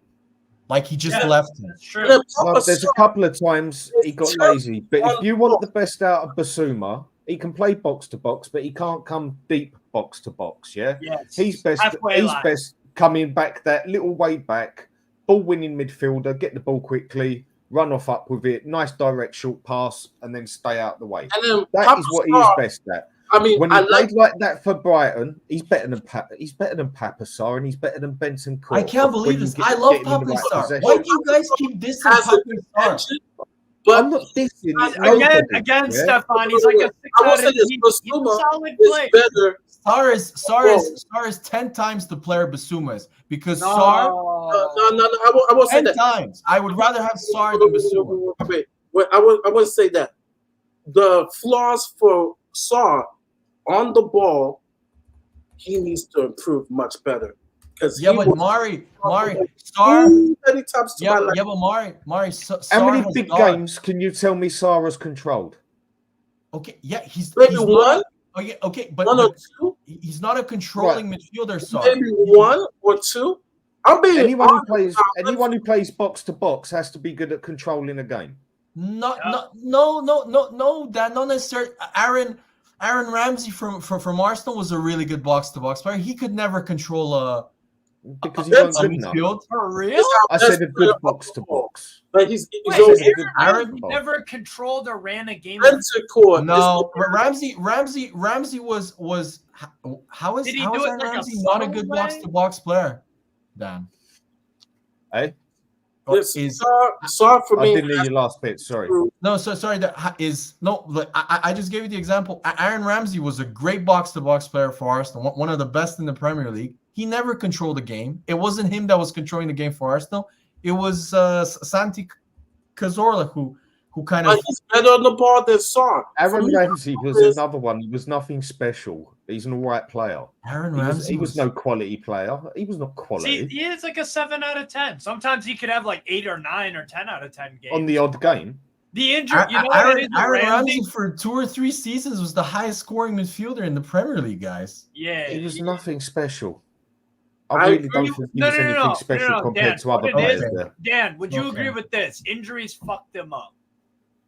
Like he just left him. That's true. No, there's a couple of times he got lazy. But if you want the best out of Basuma, he can play box to box, but he can't come deep box to box. Yeah, Yes. he's best. Halfway He's line. best coming back that little way back, ball winning midfielder, get the ball quickly, run off up with it, nice direct short pass, and then stay out the way. And then That is what he is best at. I mean, When he I played like that for Brighton, he's better than Papasar and he's better than Benson Court. I can't believe this. I love Papasar. Why do you guys keep dissing Papasar? I'm not dissing. Again, Stefan, he's like a 6 out of 10. He's a solid player. better. Sar is 10 times the player Basuma is because Sar. No, I won't say 10 that. times. I would rather have Sar than Basuma. Wait, I wouldn't say that. The flaws for Sar on the ball, he needs to improve much better. But Mari, Sar. Many times to my life. But Mari, Sar. How many big games can you tell me Sarah's controlled? Okay, yeah, he's Maybe not, one. Okay, but One or two. he's not a controlling midfielder, Sar. Maybe one or two. I'm being Anyone honest. who plays box to box has to be good at controlling a game. No, Dan, not necessarily. Aaron Ramsey from Arsenal was a really good box to box player. He could never control a midfield. For real? I said a good box to box. But he's Aaron never controlled or ran a game. No, Ramsey was how is Aaron Ramsey not a good box to box player? Dan. Hey? Sorry for me. I didn't hear your last bit. Sorry. No, so sorry. I just gave you the example. Aaron Ramsey was a great box-to-box player for Arsenal, one of the best in the Premier League. He never controlled the game. It wasn't him that was controlling the game for Arsenal. It was Santi Cazorla who kind of. He's better on the ball than Sar. Aaron Ramsey was another one. He was nothing special. He's an all right player. Aaron Ramsey he was no quality player. He was not quality. See, he is like a 7 out of 10. Sometimes he could have like 8 or 9 or 10 out of 10 games. On the odd game. The injury, Aaron Ramsey for 2 or 3 seasons was the highest scoring midfielder in the Premier League, guys. Yeah. He was nothing special. I really don't think he was anything special compared to other players there. Dan, would you agree with this? Injuries fucked him up.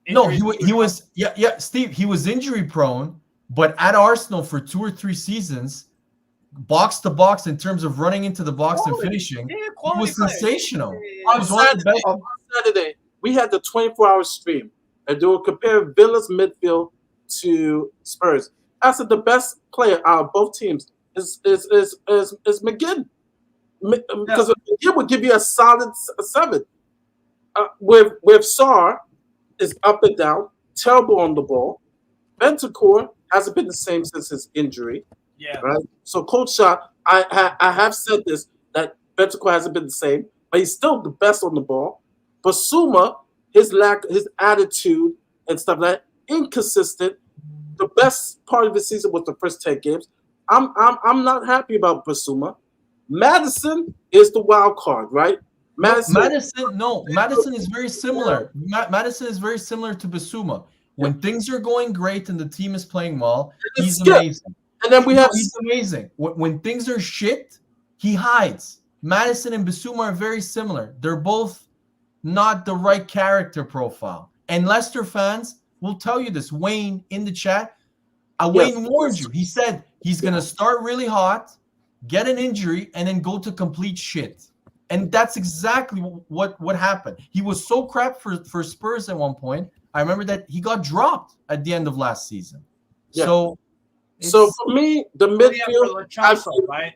No, he was Steve, he was injury prone, but at Arsenal for 2 or 3 seasons, box to box in terms of running into the box and finishing, he was sensational. On Saturday, we had the 24-hour stream, and they will compare Villa's midfield to Spurs. I said the best player out of both teams is McGinn, because McGinn would give you a solid 7. With Sar is up and down, terrible on the ball. Bentancur hasn't been the same since his injury. Yeah. Right. So, Coach Shaw, I have said this, that Bentancur hasn't been the same, but he's still the best on the ball. Basuma, his attitude and stuff like that, inconsistent. The best part of the season was the first 10 games. I'm not happy about Basuma. Madison is the wild card, right? Madison is very similar. Madison is very similar to Basuma. When things are going great and the team is playing well, he's amazing. And then he's amazing. When things are shit, he hides. Madison and Basuma are very similar. They're both not the right character profile. And Leicester fans will tell you this. Wayne in the chat, Wayne warned you. He said he's going to start really hot, get an injury, and then go to complete shit. And that's exactly what happened. He was so crap for Spurs at one point. I remember that he got dropped at the end of last season. Yeah. So for me, the midfield, right?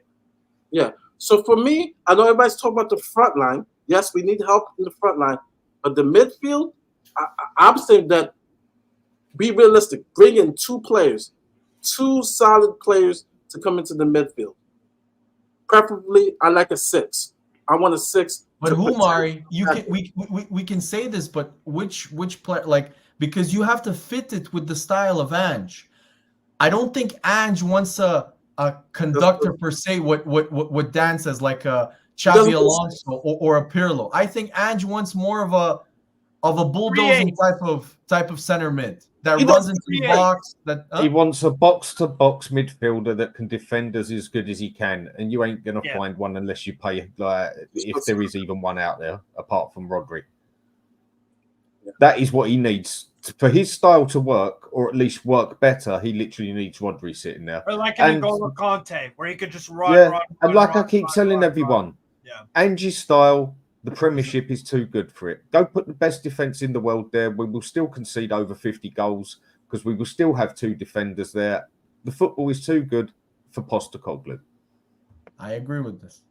Yeah. So for me, I know everybody's talking about the front line. Yes, we need help in the front line, but the midfield, I'm saying that be realistic. Bring in 2 players, 2 solid players to come into the midfield. Preferably, I like a 6. I want a 6. But who, Mari? We can say this, but which player? Like, because you have to fit it with the style of Ange. I don't think Ange wants a conductor per se. What Dan says, like a Xabi Alonso or a Pirlo. I think Ange wants more of a bulldozing type of center mid. that He runs doesn't into the create. box. That He wants a box-to-box midfielder that can defend us as good as he can, and you ain't gonna Yeah. find one unless you pay. Like, if there is even one out there apart from Rodri, that is what he needs for his style to work, or at least work better. He literally needs Rodri sitting there, Or like an And- N'Golo Conte, where he could just run, yeah. run, And run, like I run, keep run, telling run, everyone, run. Yeah. Ange's style, the Premiership is too good for it. Go put the best defense in the world there. We will still concede over 50 goals because we will still have 2 defenders there. The football is too good for Postecoglou. I agree with this.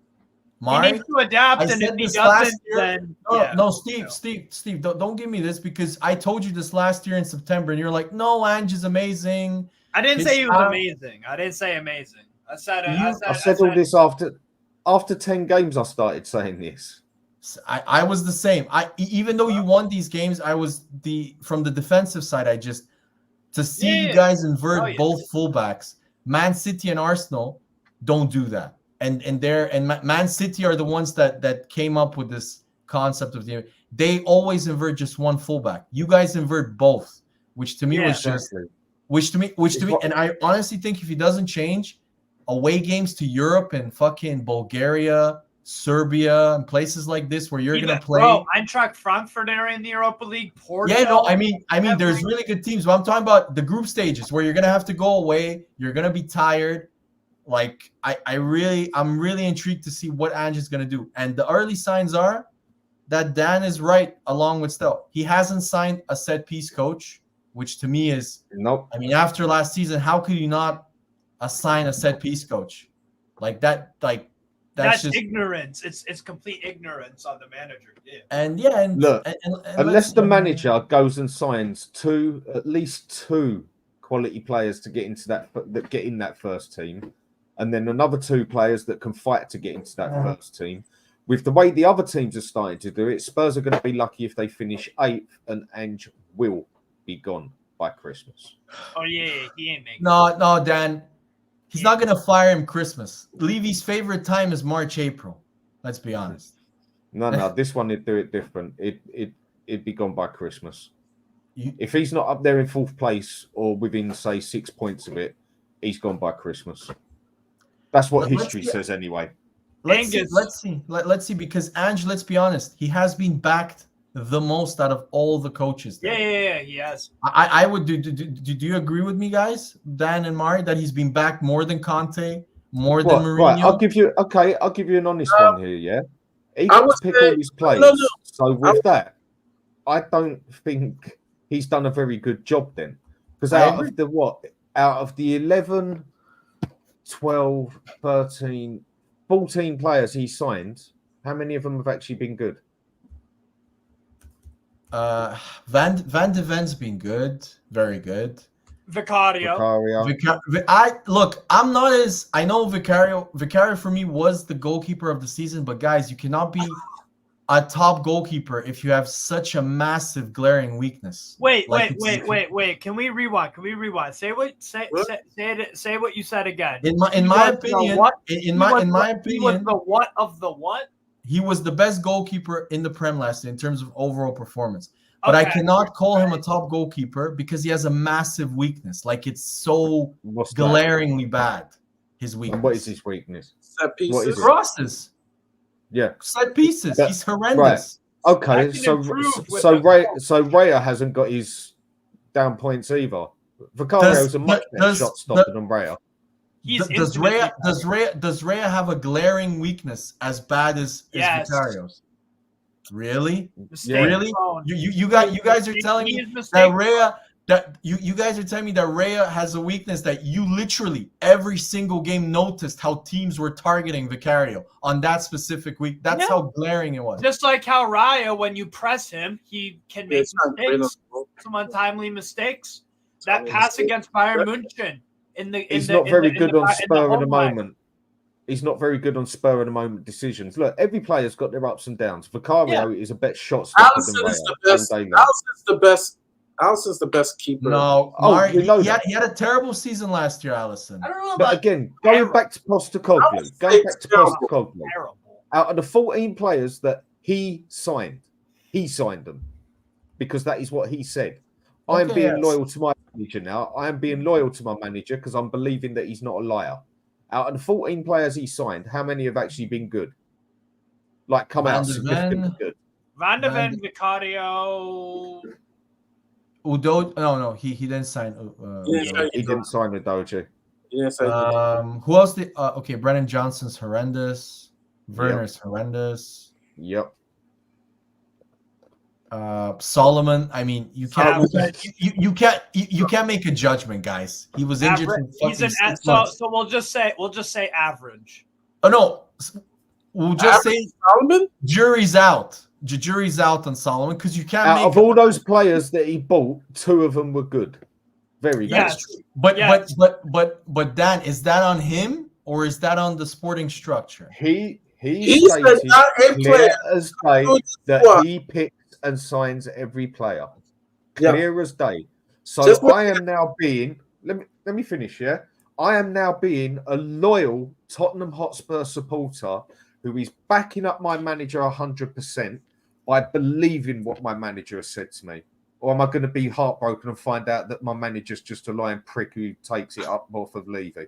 He Mari, needs to adapt, I and if said he this last doesn't, year. then No, yeah. no, Steve, don't give me this because I told you this last year in September, and you're like, no, Ange is amazing. I didn't His say he was style- amazing. I didn't say amazing. I said I said all this after 10 games. I started saying this. I was the same. Even though you won these games, I was from the defensive side. To see you guys invert both fullbacks. Man City and Arsenal don't do that, and Man City are the ones that came up with this concept of they always invert just one fullback. You guys invert both, which to me was just which to me, and I honestly think if he doesn't change, away games to Europe and fucking Bulgaria, Serbia, and places like this where you're gonna play. Bro, Eintracht Frankfurt are in the Europa League. Porto. Yeah, no, I mean, there's really good teams, but I'm talking about the group stages where you're gonna have to go away. You're gonna be tired. Like, I'm really intrigued to see what Ange is gonna do. And the early signs are that Dan is right, along with Stel. He hasn't signed a set piece coach, which to me is nope. I mean, after last season, how could you not assign a set piece coach like that? Like. That's just ignorance. It's complete ignorance on the manager. Yeah. And look, unless the manager goes and signs at least two quality players to get into that get in that first team, and then another 2 players that can fight to get into that first team. With the way the other teams are starting to do it, Spurs are going to be lucky if they finish 8th, and Ange will be gone by Christmas. Oh yeah, he ain't making. No, Dan. He's not going to fire him Christmas. Levy's favorite time is March, April. Let's be honest. No. This one, he'd do it different. It'd be gone by Christmas. If he's not up there in 4th place or within, say, 6 points of it, he's gone by Christmas. That's what history says anyway. Let's see. Because Ange, let's be honest, he has been backed the most out of all the coaches there. Yeah, he has. I would do you agree with me, guys, Dan and Mari, that he's been backed more than Conte, more than Mourinho? Right, I'll give you an honest one here, yeah? He got to pick all his players. No. So with that, I don't think he's done a very good job then. Because out of the 11, 12, 13, 14 players he signed, how many of them have actually been good? Van de Ven's been good, very good. Vicario. I'm not as I know Vicario. Vicario for me was the goalkeeper of the season, but guys, you cannot be a top goalkeeper if you have such a massive glaring weakness. Wait. Can we rewind? Say what you said again. In my opinion, he was the what of the what? He was the best goalkeeper in the Prem last year in terms of overall performance. But I cannot call him a top goalkeeper because he has a massive weakness. Like, it's so glaringly bad, his weakness. And what is his weakness? Set pieces. Crosses. Yeah. Set pieces. He's horrendous. Right. Okay, so Raya hasn't got his down points either. Vicario's a much better shot stopper than Raya. Does Raya have a glaring weakness as bad as Vicario's? Really? Really? You guys are telling me that Raya you guys are telling me that Raya has a weakness that you literally every single game noticed how teams were targeting Vicario on that specific week. That's how glaring it was. Just like how Raya, when you press him, he can make mistakes, some untimely mistakes. That pass against Bayern Munich. He's not very good on spur of the moment. He's not very good on spur of the moment decisions. Look, every player's got their ups and downs. Vicario is a better shot stopper than Raya. Alisson's the best keeper. No, he had a terrible season last year, Alisson. I don't know but again, going back to Postecoglou, out of the 14 players that he signed them because that is what he said. I am Okay, being yes. loyal to my manager now. I am being loyal to my manager because I'm believing that he's not a liar. Out of the 14 players he signed, how many have actually been good? Like, come Van out de significantly Ven, good. Van de Van Ven, Vicario. Udo. No, he didn't sign. Yeah, Udo. He didn't sign with Doji. Yes, I did. Who else? Okay, Brennan Johnson's horrendous. Werner's horrendous. Yep. Solomon. I mean, you can't Solomon. you can't make a judgment, guys. He was injured for He's an fucking 6 months. so we'll just say average. Oh no, we'll just say Solomon? jury's out. Jury's out on Solomon because you can't Out make of all those players that he bought, 2 of them were good. Very good. Yes. But Yes. but Dan, is that on him or is that on the sporting structure? He said stated not a clear player. as day that What? he picks and signs every player. Yeah. Clear as day. So Just I am now being let me finish, yeah. I am now being a loyal Tottenham Hotspur supporter who is backing up my manager 100% by believing what my manager has said to me. Or am I going to be heartbroken and find out that my manager's just a lying prick who takes it up off of Levy?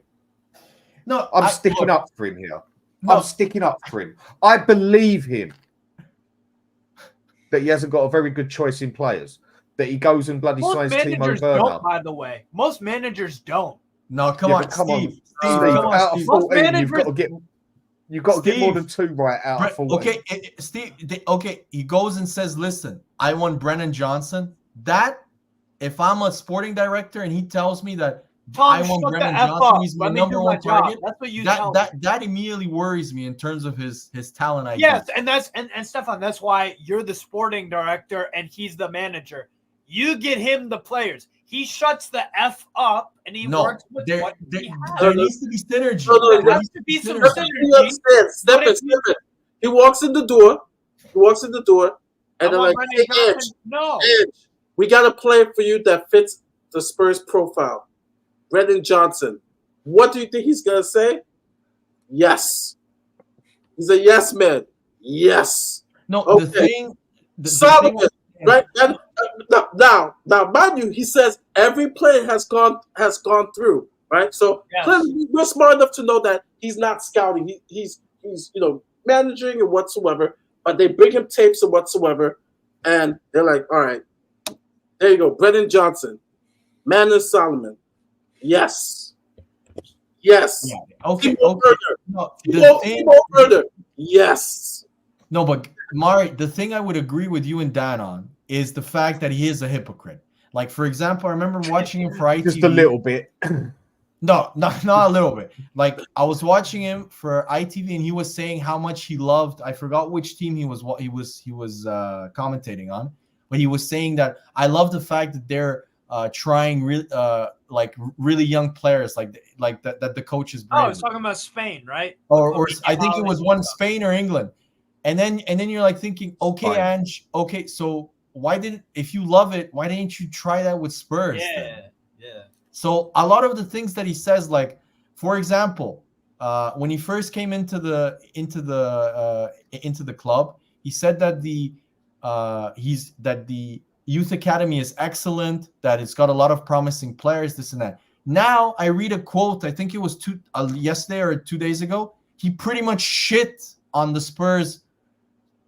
No, I'm sticking up for him here. No. I'm sticking up for him. I believe him that he hasn't got a very good choice in players. That he goes and bloody Most signs Timo managers Werner. don't, by the way. Most managers don't. No, come Yeah, on, but come Steve. on, Steve, Steve, come on, out of Steve. 14, you've got to get more than 2 right out of 14. Okay, Steve. Okay, he goes and says, "Listen, I want Brennan Johnson." That if I'm a sporting director and he tells me that I want shut Brennan the F Johnson, up. he's my Let me number do my one job. target. That's what you tell me. That immediately worries me in terms of his talent ID. Yes, and that's and Stefan, that's why you're the sporting director and he's the manager. You get him the players. He shuts the F up and he works with what he has. There needs to be synergy. No, There has to be some That's what you synergy. understand. Step it. He walks in the door. And they're like, "Hey, Ange, No. Ange, we got a player for you that fits the Spurs profile. Brendan Johnson." What do you think he's gonna say? Yes. He's a yes man. Yes. No, Okay. Solomon, right? And, now, mind you, he says every player has gone through, right? So clearly we're smart enough to know that he's not scouting. He's managing and whatsoever. But they bring him tapes and whatsoever, and they're like, "All right, there you go, Brendan Johnson, Manor Solomon, yes." Yeah. Okay. Timo Werner, yes. No, but Mari, the thing I would agree with you and Dan on is the fact that he is a hypocrite. Like, for example, I remember watching him for ITV. Just a little bit. No, not a little bit. Like, I was watching him for ITV, and he was saying how much he loved. I forgot which team he was commentating on, but he was saying that I love the fact that they're trying really young players, like that the coach is bringing. Oh, he's talking about Spain, right? Or I think it was one Spain or England, and then you're like thinking, okay, Ange, okay, so if you love it, why didn't you try that with Spurs? Yeah. So a lot of the things that he says, like, for example, when he first came into the club, he said that the youth academy is excellent, that it's got a lot of promising players, this and that. Now I read a quote, I think it was yesterday or 2 days ago. He pretty much shit on the Spurs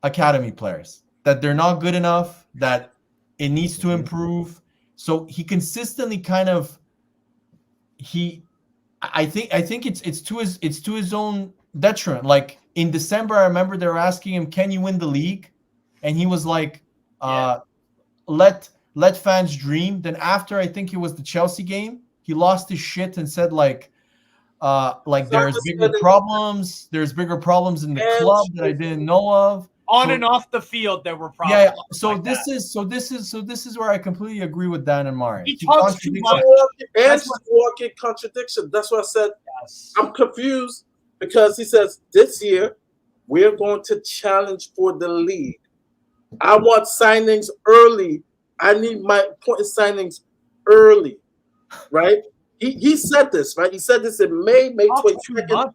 academy players, that they're not good enough, that it needs to improve. So he consistently kind of I think it's to his own detriment. Like in December, I remember they were asking him, "Can you win the league?" And he was like, "Let fans dream." Then after, I think it was the Chelsea game, he lost his shit and said there's bigger problems. There's bigger problems in the club that I didn't know of. And off the field, there were problems. Yeah. So this is where I completely agree with Dan and Mari. He talks too much. Ange's walking contradiction. That's why I said I'm confused, because he says this year we're going to challenge for the league. I want signings early. I need my important signings early, right? He said this, right? He said this in May 22nd.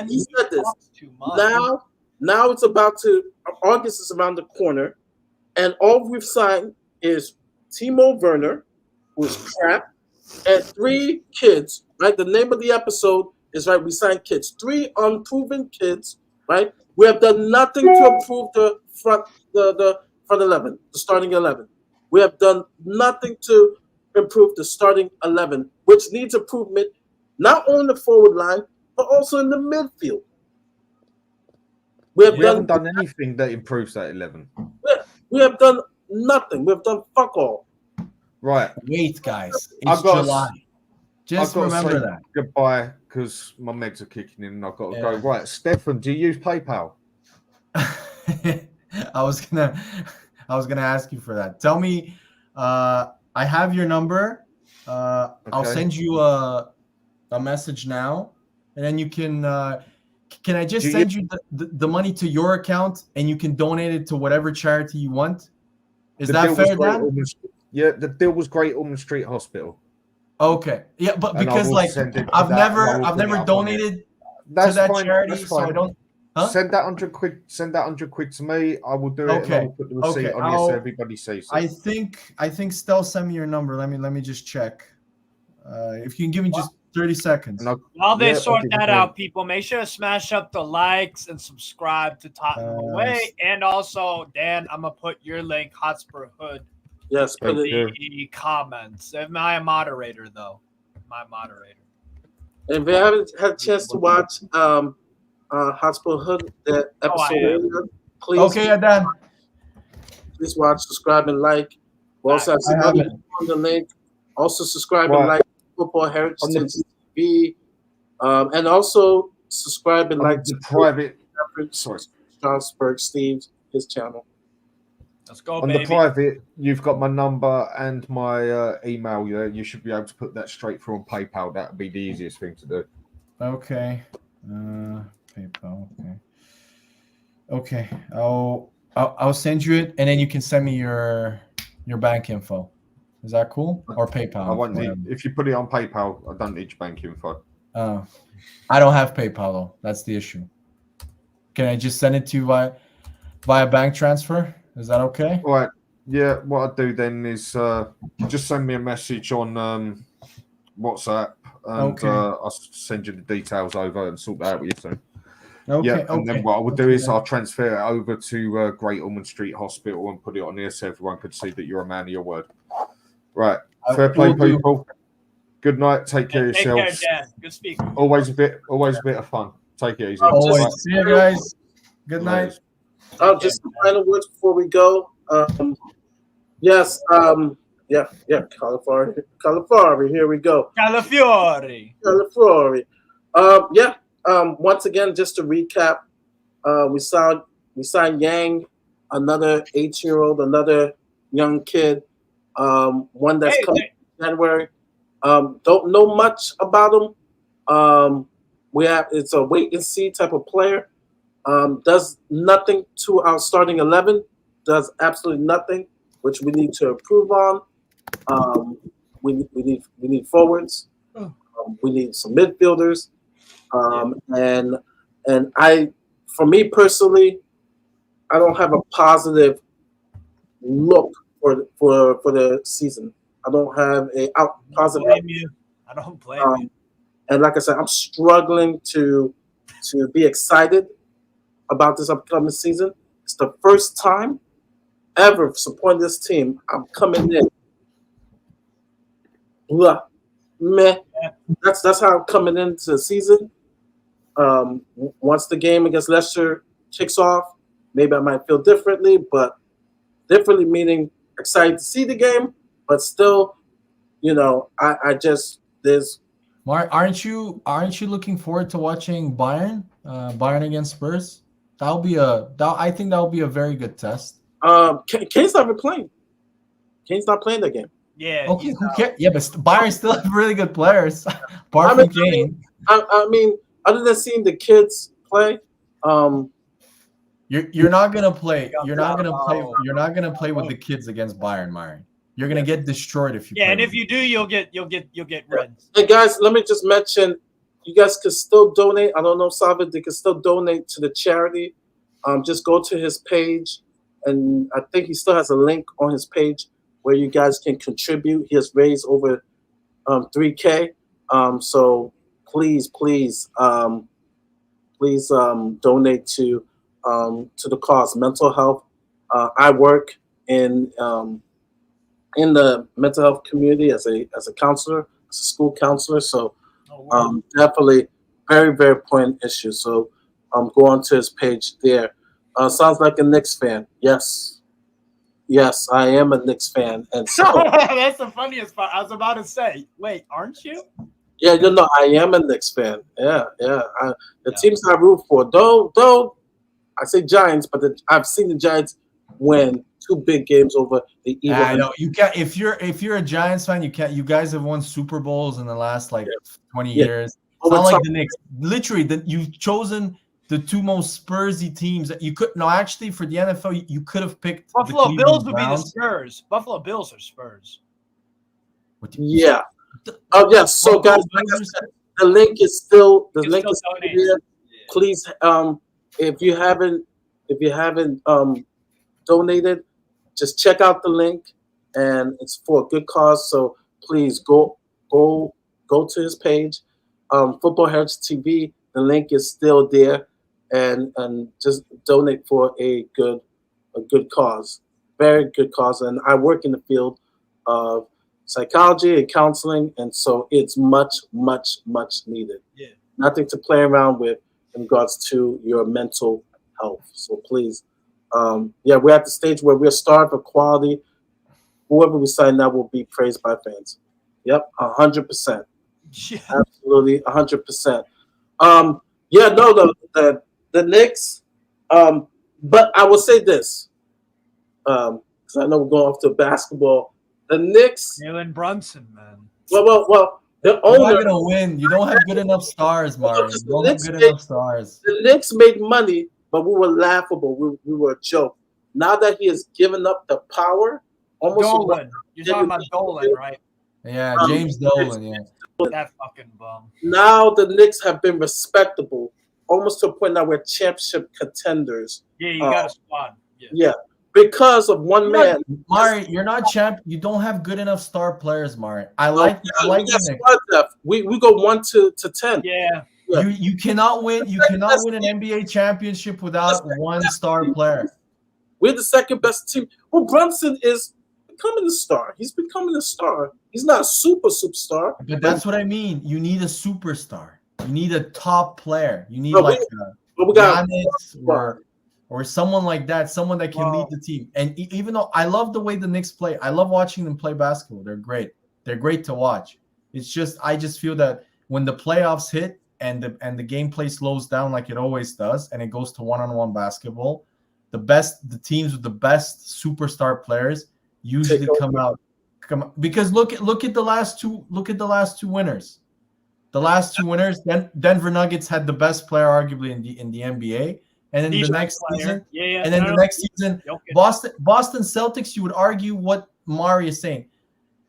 He said this. Now it's about to, August is around the corner, and all we've signed is Timo Werner, who's crap, and 3 kids, right? The name of the episode is, right, we signed kids. 3 unproven kids, right? We have done nothing to improve the front 11, the starting 11. We have done nothing to improve the starting 11, which needs improvement not only in the forward line, but also in the midfield. We haven't done anything that improves that 11. We have done nothing. We have done fuck all. Right. Wait, guys. It's July. Just remember that. Goodbye, because my meds are kicking in and I've got to go. Right, Stefan, do you use PayPal? I was gonna ask you for that. Tell me, I have your number. I'll send you a message now, and then you can. Can I just send you the money to your account, and you can donate it to whatever charity you want? Is that fair, Dan? Yeah, the deal was great. Ormond Street Hospital. Okay. Yeah, but because I've never donated to that charity, so I don't. Huh? Send that 100 quid. Send that 100 quid to me. I will do it. And I will put the receipt on here so everybody sees it. I think Stel send me your number. Let me just check. If you can give me just 30 seconds. While they sort that out, people, make sure to smash up the likes and subscribe to Tottenham Away. And also, Dan, I'm gonna put your link, Hotspur Hood. Yes, in the comments. My moderator, though. My moderator. And if you haven't had a chance to watch Hotspur Hood, that episode earlier, please. Okay, Dan. Please watch, subscribe, and like. We also have on the link. Also subscribe and like Football Heritage TV, and also subscribe and like the private. Strasbourg Steve's his channel. Let's go, on baby. The private, you've got my number and my email. You should be able to put that straight through on PayPal. That would be the easiest thing to do. Okay. PayPal. Okay. I'll send you it, and then you can send me your bank info. Is that cool? Or PayPal? I won't need, if you put it on PayPal, I don't need your bank info. I don't have PayPal though. That's the issue. Can I just send it to you via bank transfer? Is that okay? All right. Yeah. What I'll do then is just send me a message on WhatsApp, and I'll send you the details over and sort that out with you soon. Okay. And then what I will do is I'll transfer it over to Great Ormond Street Hospital and put it on here so everyone could see that you're a man of your word. Right. Fair play, people. Good night. Take care of yourselves. Take care, Dan. Good speaking. Always a bit of fun. Take it easy. Always. See you guys. Good night. Just some final words before we go. Yes. Calafiori. Here we go. Calafiori. Once again, just to recap, we signed Yang, another 18-year-old, another young kid. One that's coming in January. Don't know much about him. It's a wait and see type of player. Does nothing to our starting 11. Does absolutely nothing, which we need to improve on. We need forwards. We need some midfielders. And for me personally, I don't have a positive look for the season. I don't have a positive. I don't blame you. And like I said, I'm struggling to be excited about this upcoming season. It's the first time ever supporting this team. I'm coming in. Blah, meh. That's how I'm coming into the season. Once the game against Leicester kicks off, maybe I might feel differently, but differently meaning excited to see the game, but still, I just there's. Mark, aren't you looking forward to watching Bayern against Spurs? I think that'll be a very good test. Kane's not playing. Kane's not playing that game. Yeah. Okay. Who cares? Yeah, but Bayern still have really good players. Apart from Kane. I mean, other than seeing the kids play, you're not gonna play. You're not gonna play with the kids against Bayern. You're gonna get destroyed if you. Yeah, and if you do, you'll get reds. Hey guys, let me just mention, you guys can still donate. I don't know, Salva, they can still donate to the charity. Just go to his page, and I think he still has a link on his page where you guys can contribute. He has raised over $3K. So please donate to the cause. Mental health. I work in the mental health community as a counselor, as a school counselor. So definitely very, very important issue. So go on to his page there. Sounds like a Knicks fan. Yes, I am a Knicks fan, and so that's the funniest part. I was about to say, wait, aren't you? yeah, I am a Knicks fan. Yeah. The teams I root for, though I say Giants, but I've seen the Giants win 2 big games over the evil. I know you can't. If you're a Giants fan, you can't. You guys have won Super Bowls in the last 20 years. It's not like the Knicks. Literally, you've chosen the 2 most Spursy teams that you could. No, actually, for the NFL, you could have picked Buffalo Bills would be the Spurs. Buffalo Bills are Spurs. Yeah. Oh yes. So guys, like I said, the link is still there. Please, if you haven't donated, just check out the link, and it's for a good cause. So please go to his page, Football Heritage TV. The link is still there, and just donate for a good cause, very good cause. And I work in the field of psychology and counseling, and so it's much needed. Yeah, nothing to play around with in regards to your mental health. So please, we're at the stage where we're starved for quality. Whoever we sign now will be praised by fans. Yep, 100%. Yeah. Absolutely, 100%. The Knicks. But I will say this, because I know we're going off to basketball. The Knicks. Jalen Brunson, man. Well. The owner, you're not gonna win. You don't have good enough stars, Mario. You don't have good enough stars. The Knicks made money, but we were laughable. We were a joke. Now that he has given up the power, almost. Dolan. You're talking about Dolan, right? Yeah, James Dolan. Yeah. That fucking bum. Now the Knicks have been respectable, almost to a point now we're championship contenders. Yeah, you got a squad. Yeah. Because of one man. Mari, you're not champ. You don't have good enough star players, Mari. I like squad depth. We go 1 to 10. Yeah. You cannot win. You cannot win an NBA championship without one star player. We're the second best team. Well, Brunson is becoming a star. He's becoming a star. He's not a superstar. But that's what I mean. You need a superstar. You need a top player. You need Giannis or someone like that, someone that can lead the team. And even though I love the way the Knicks play, I love watching them play basketball. They're great. They're great to watch. It's just I just feel that when the playoffs hit and the gameplay slows down like it always does, and it goes to one-on-one basketball, the teams with the best superstar players usually come out because look at the last two winners. The last 2 winners, Denver Nuggets had the best player arguably in the NBA. And then the next season, the next season, Boston Celtics, you would argue what Mari is saying.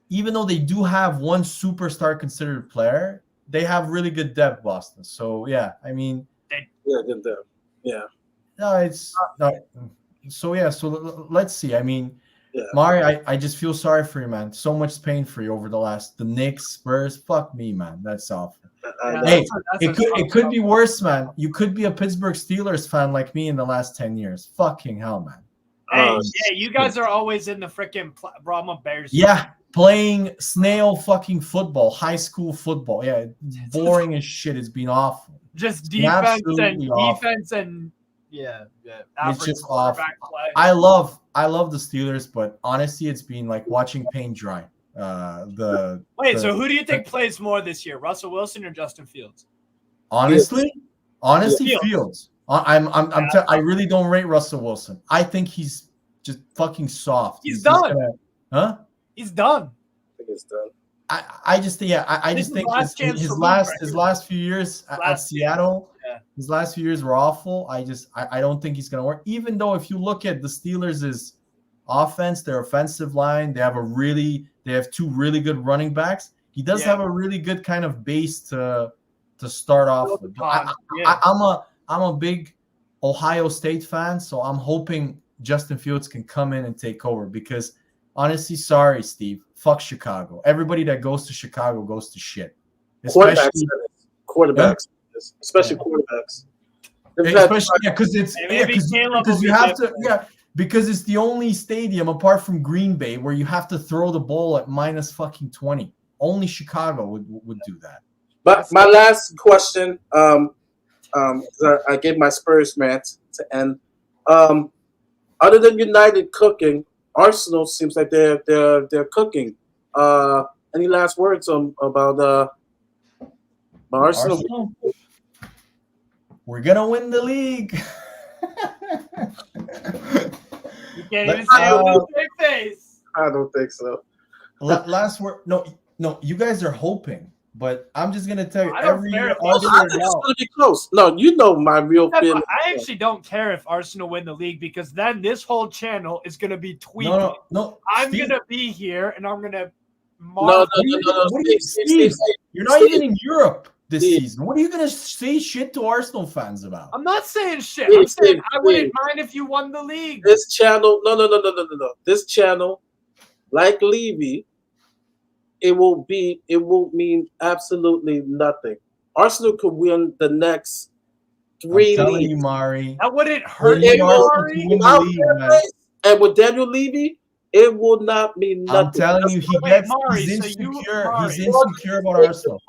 Even though they do have one superstar considered player, they have really good depth, Boston. So, yeah, I mean. Good depth. Yeah. No, it's not. So, yeah, so let's see. I mean, Mari, I just feel sorry for you, man. So much pain for you over the Knicks, Spurs. Fuck me, man. That's awful. Hey, it could be worse, man. You could be a Pittsburgh Steelers fan like me in the last 10 years. Fucking hell, man. Hey, you guys are always in the freaking Brahma Bears. Yeah, playing snail fucking football, high school football. Yeah, it's boring as shit. It's been awful. Just defense and it's just awful. I love the Steelers, but honestly, it's been like watching paint dry. So who do you think plays more this year, Russell Wilson or Justin Fields? Honestly, Fields. I really don't rate Russell Wilson. I think he's just fucking soft. He's done. He's done. I think it's done. I just think his last few years at Seattle, his last few years were awful. I don't think he's gonna work. Even though if you look at the Steelers' offense, their offensive line, they have 2 really good running backs. He does have a really good kind of base to start off with. I'm a big Ohio State fan, so I'm hoping Justin Fields can come in and take over because honestly, sorry, Steve. Fuck Chicago. Everybody that goes to Chicago goes to shit. Especially quarterbacks, especially quarterbacks. Especially because it's because you have to because it's the only stadium apart from Green Bay where you have to throw the ball at minus fucking 20. Only Chicago would do that. But my last question, I gave my Spurs rant to end. Other than United cooking, Arsenal seems like they're cooking. Any last words about Arsenal? We're gonna win the league. You can't even say it with a straight face. I don't think so. Last word. No. You guys are hoping, but I'm just gonna tell you every year. It's gonna be close. No, you know my real feeling. I actually don't care if Arsenal win the league because then this whole channel is gonna be tweeting. No. I'm gonna be here and I'm gonna. No. Steve, you're not even in Europe this season. What are you gonna say shit to Arsenal fans about? I'm not saying shit. I'm saying I wouldn't mind if you won the league. This channel, no. This channel, like Levy, it will mean absolutely nothing. Arsenal could win the next 3 leagues. I'm telling you, Mari. That wouldn't hurt you, Mari. And with Daniel Levy, it will not mean nothing. I'm telling you, he's insecure. He's insecure about Arsenal.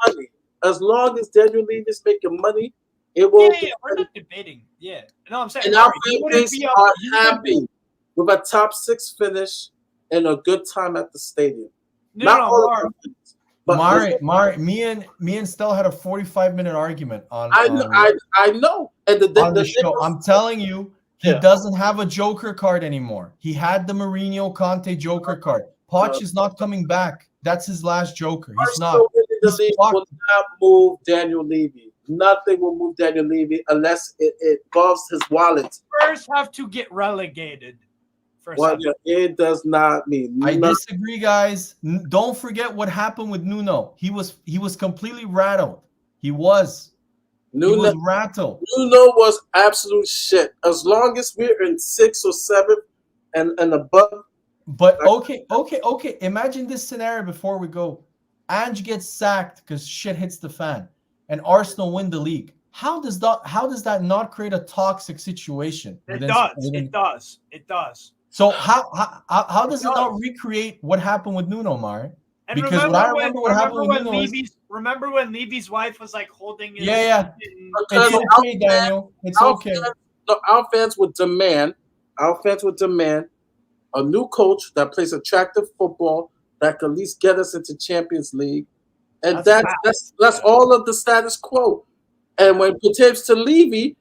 As long as Daniel Levy is making money, it will. Yeah, we're not debating. Yeah, no, I'm saying. And our fan base are happy with a top 6 finish and a good time at the stadium. Mari, me and Stella had a 45-minute argument on. I know. And the show. I'm telling you, he doesn't have a Joker card anymore. He had the Mourinho Conte Joker card. Poch is not coming back. That's his last Joker. He's not. The league will not move Daniel Levy. Nothing will move Daniel Levy unless it involves his wallet. Spurs have to get relegated. It does not mean. I disagree, guys. Don't forget what happened with Nuno. He was completely rattled. He was rattled. Nuno was absolute shit. As long as we're in 6th or 7th and above. But okay. Imagine this scenario before we go. Ange gets sacked because shit hits the fan, and Arsenal win the league. How does that not create a toxic situation? It does. So how does it not recreate what happened with Nuno, Mari? Because remember when Levy's wife was like holding his It's okay, Daniel. It's okay. Our fans would demand a new coach that plays attractive football that can at least get us into Champions League. And that's all of the status quo. And when it pertains to Levy,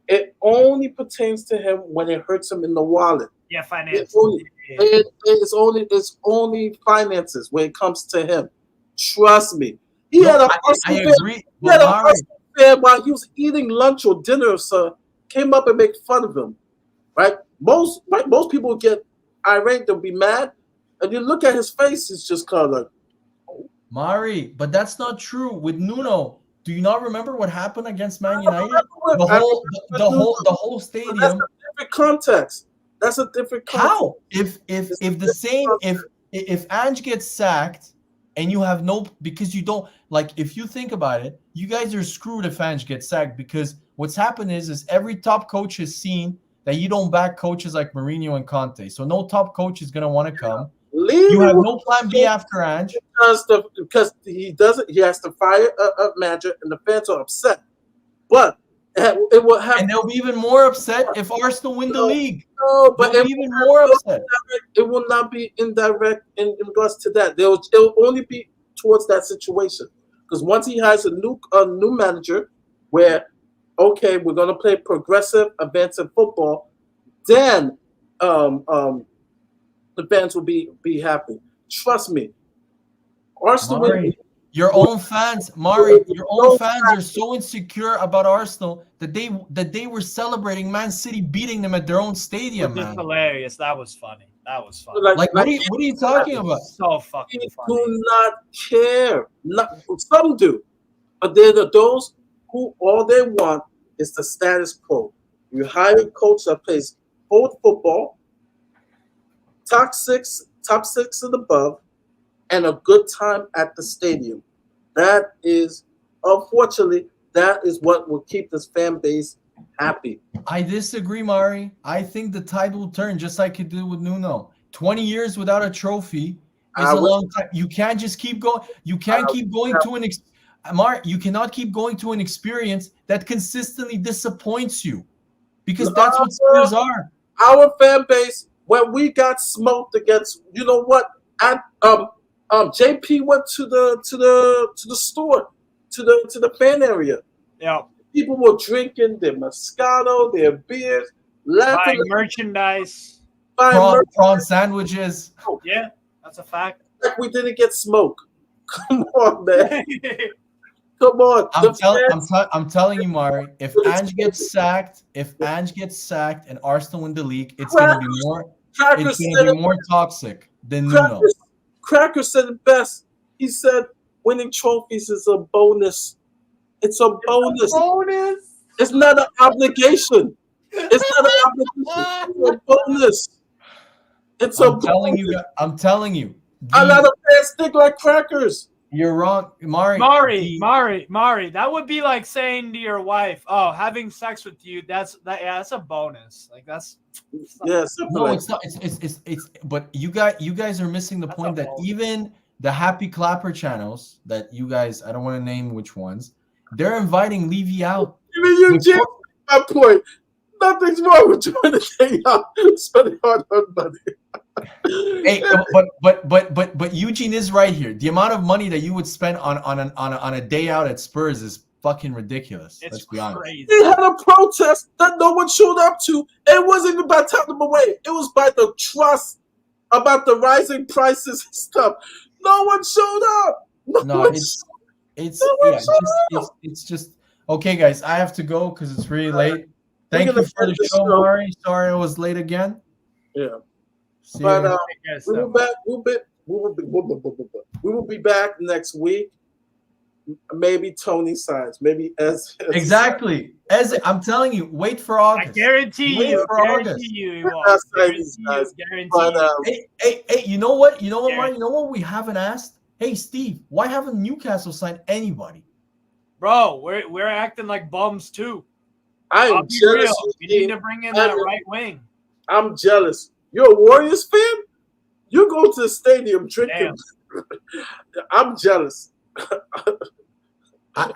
it only pertains to him when it hurts him in the wallet. Yeah, finances. It's only finances when it comes to him. Trust me. I agree. He had a Arsenal fan while he was eating lunch or dinner, so came up and make fun of him. Right? Most people get irate, they'll be mad, and you look at his face, it's just kind of like, Mari, but that's not true with Nuno. Do you not remember what happened against Man United? The whole stadium. That's a different context. How? If Ange gets sacked and you have because you don't if you think about it, you guys are screwed if Ange gets sacked because what's happened is every top coach has seen that you don't back coaches like Mourinho and Conte. So no top coach is gonna want to come. You have no plan B after Ange because he has to fire a manager, and the fans are upset. But it will happen, and they'll be even more upset if Arsenal win the league. No, but they'll be even more upset. It will not be indirect in regards to that. It'll only be towards that situation because once he has a new manager, where we're gonna play progressive, advancing football, then the fans will be happy. Trust me. Arsenal, your own fans are so insecure about Arsenal that they were celebrating Man City beating them at their own stadium. That's hilarious. That was funny. What are you talking about? So fucking funny. Do not care. Some do, but they're those who all they want is the status quo. You hire a coach that plays both football top six and above, and a good time at the stadium. That is, unfortunately, that is what will keep this fan base happy. I disagree, Mari. I think the tide will turn just like it did with Nuno. 20 years without a trophy is a long time. You can't just keep going. You can't keep going to an you cannot keep going to an experience that consistently disappoints you, because that's what Spurs are. Our fan base, when we got smoked against, you know what? And JP went to the store, to the fan area. Yeah. People were drinking their Moscato, their beers, laughing. Buying merchandise. Prawn sandwiches. Yeah, that's a fact. Like we didn't get smoked. Come on, man. Come on. I'm telling you, Mari, if Ange gets sacked and Arsenal win the league, it's gonna be more toxic than Nuno. Cracker said it best. He said winning trophies is a bonus. It's a bonus. It's not an obligation. It's not an obligation. It's a bonus. It's a bonus. I'm telling you. A lot of fans think like crackers. You're wrong, Mari. Mari. That would be like saying to your wife, "Oh, having sex with you, that's a bonus." Like that's. Yes. No, it's not. It's. But you guys are missing the point that even the happy clapper channels that you guys, I don't want to name which ones, they're inviting Levy out. Even you, Jim, my point. Nothing's wrong with trying to stay out, spending hard money. Hey, but Eugene is right here. The amount of money that you would spend on a day out at Spurs is fucking ridiculous. Let's be honest. Crazy. They had a protest that no one showed up to. It wasn't even by telling them away. It was by the trust about the rising prices and stuff. No one showed up. It's just okay, guys. I have to go because it's really late. Thank you for the show, Mari. Sorry I was late again. Yeah. But we will be back next week. Maybe Tony signs. Maybe as exactly as I'm telling you. Wait for August. I guarantee you. Hey, you know what? Martin? You know what we haven't asked? Hey, Steve, why haven't Newcastle signed anybody? Bro, we're acting like bums too. I'm jealous. We need to bring in that right wing. I'm jealous. You're a Warriors fan? You go to the stadium drinking. I'm jealous. I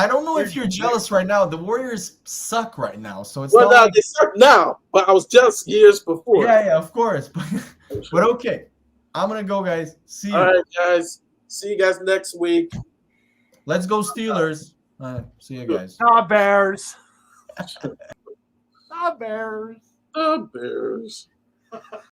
don't know if you're jealous right now. The Warriors suck right now, so it's they suck now. But I was jealous years before. Yeah, of course. But okay, I'm gonna go, guys. See you. All right, guys. See you guys next week. Let's go Steelers. All right, see you guys. Bears. Bears. The Bears.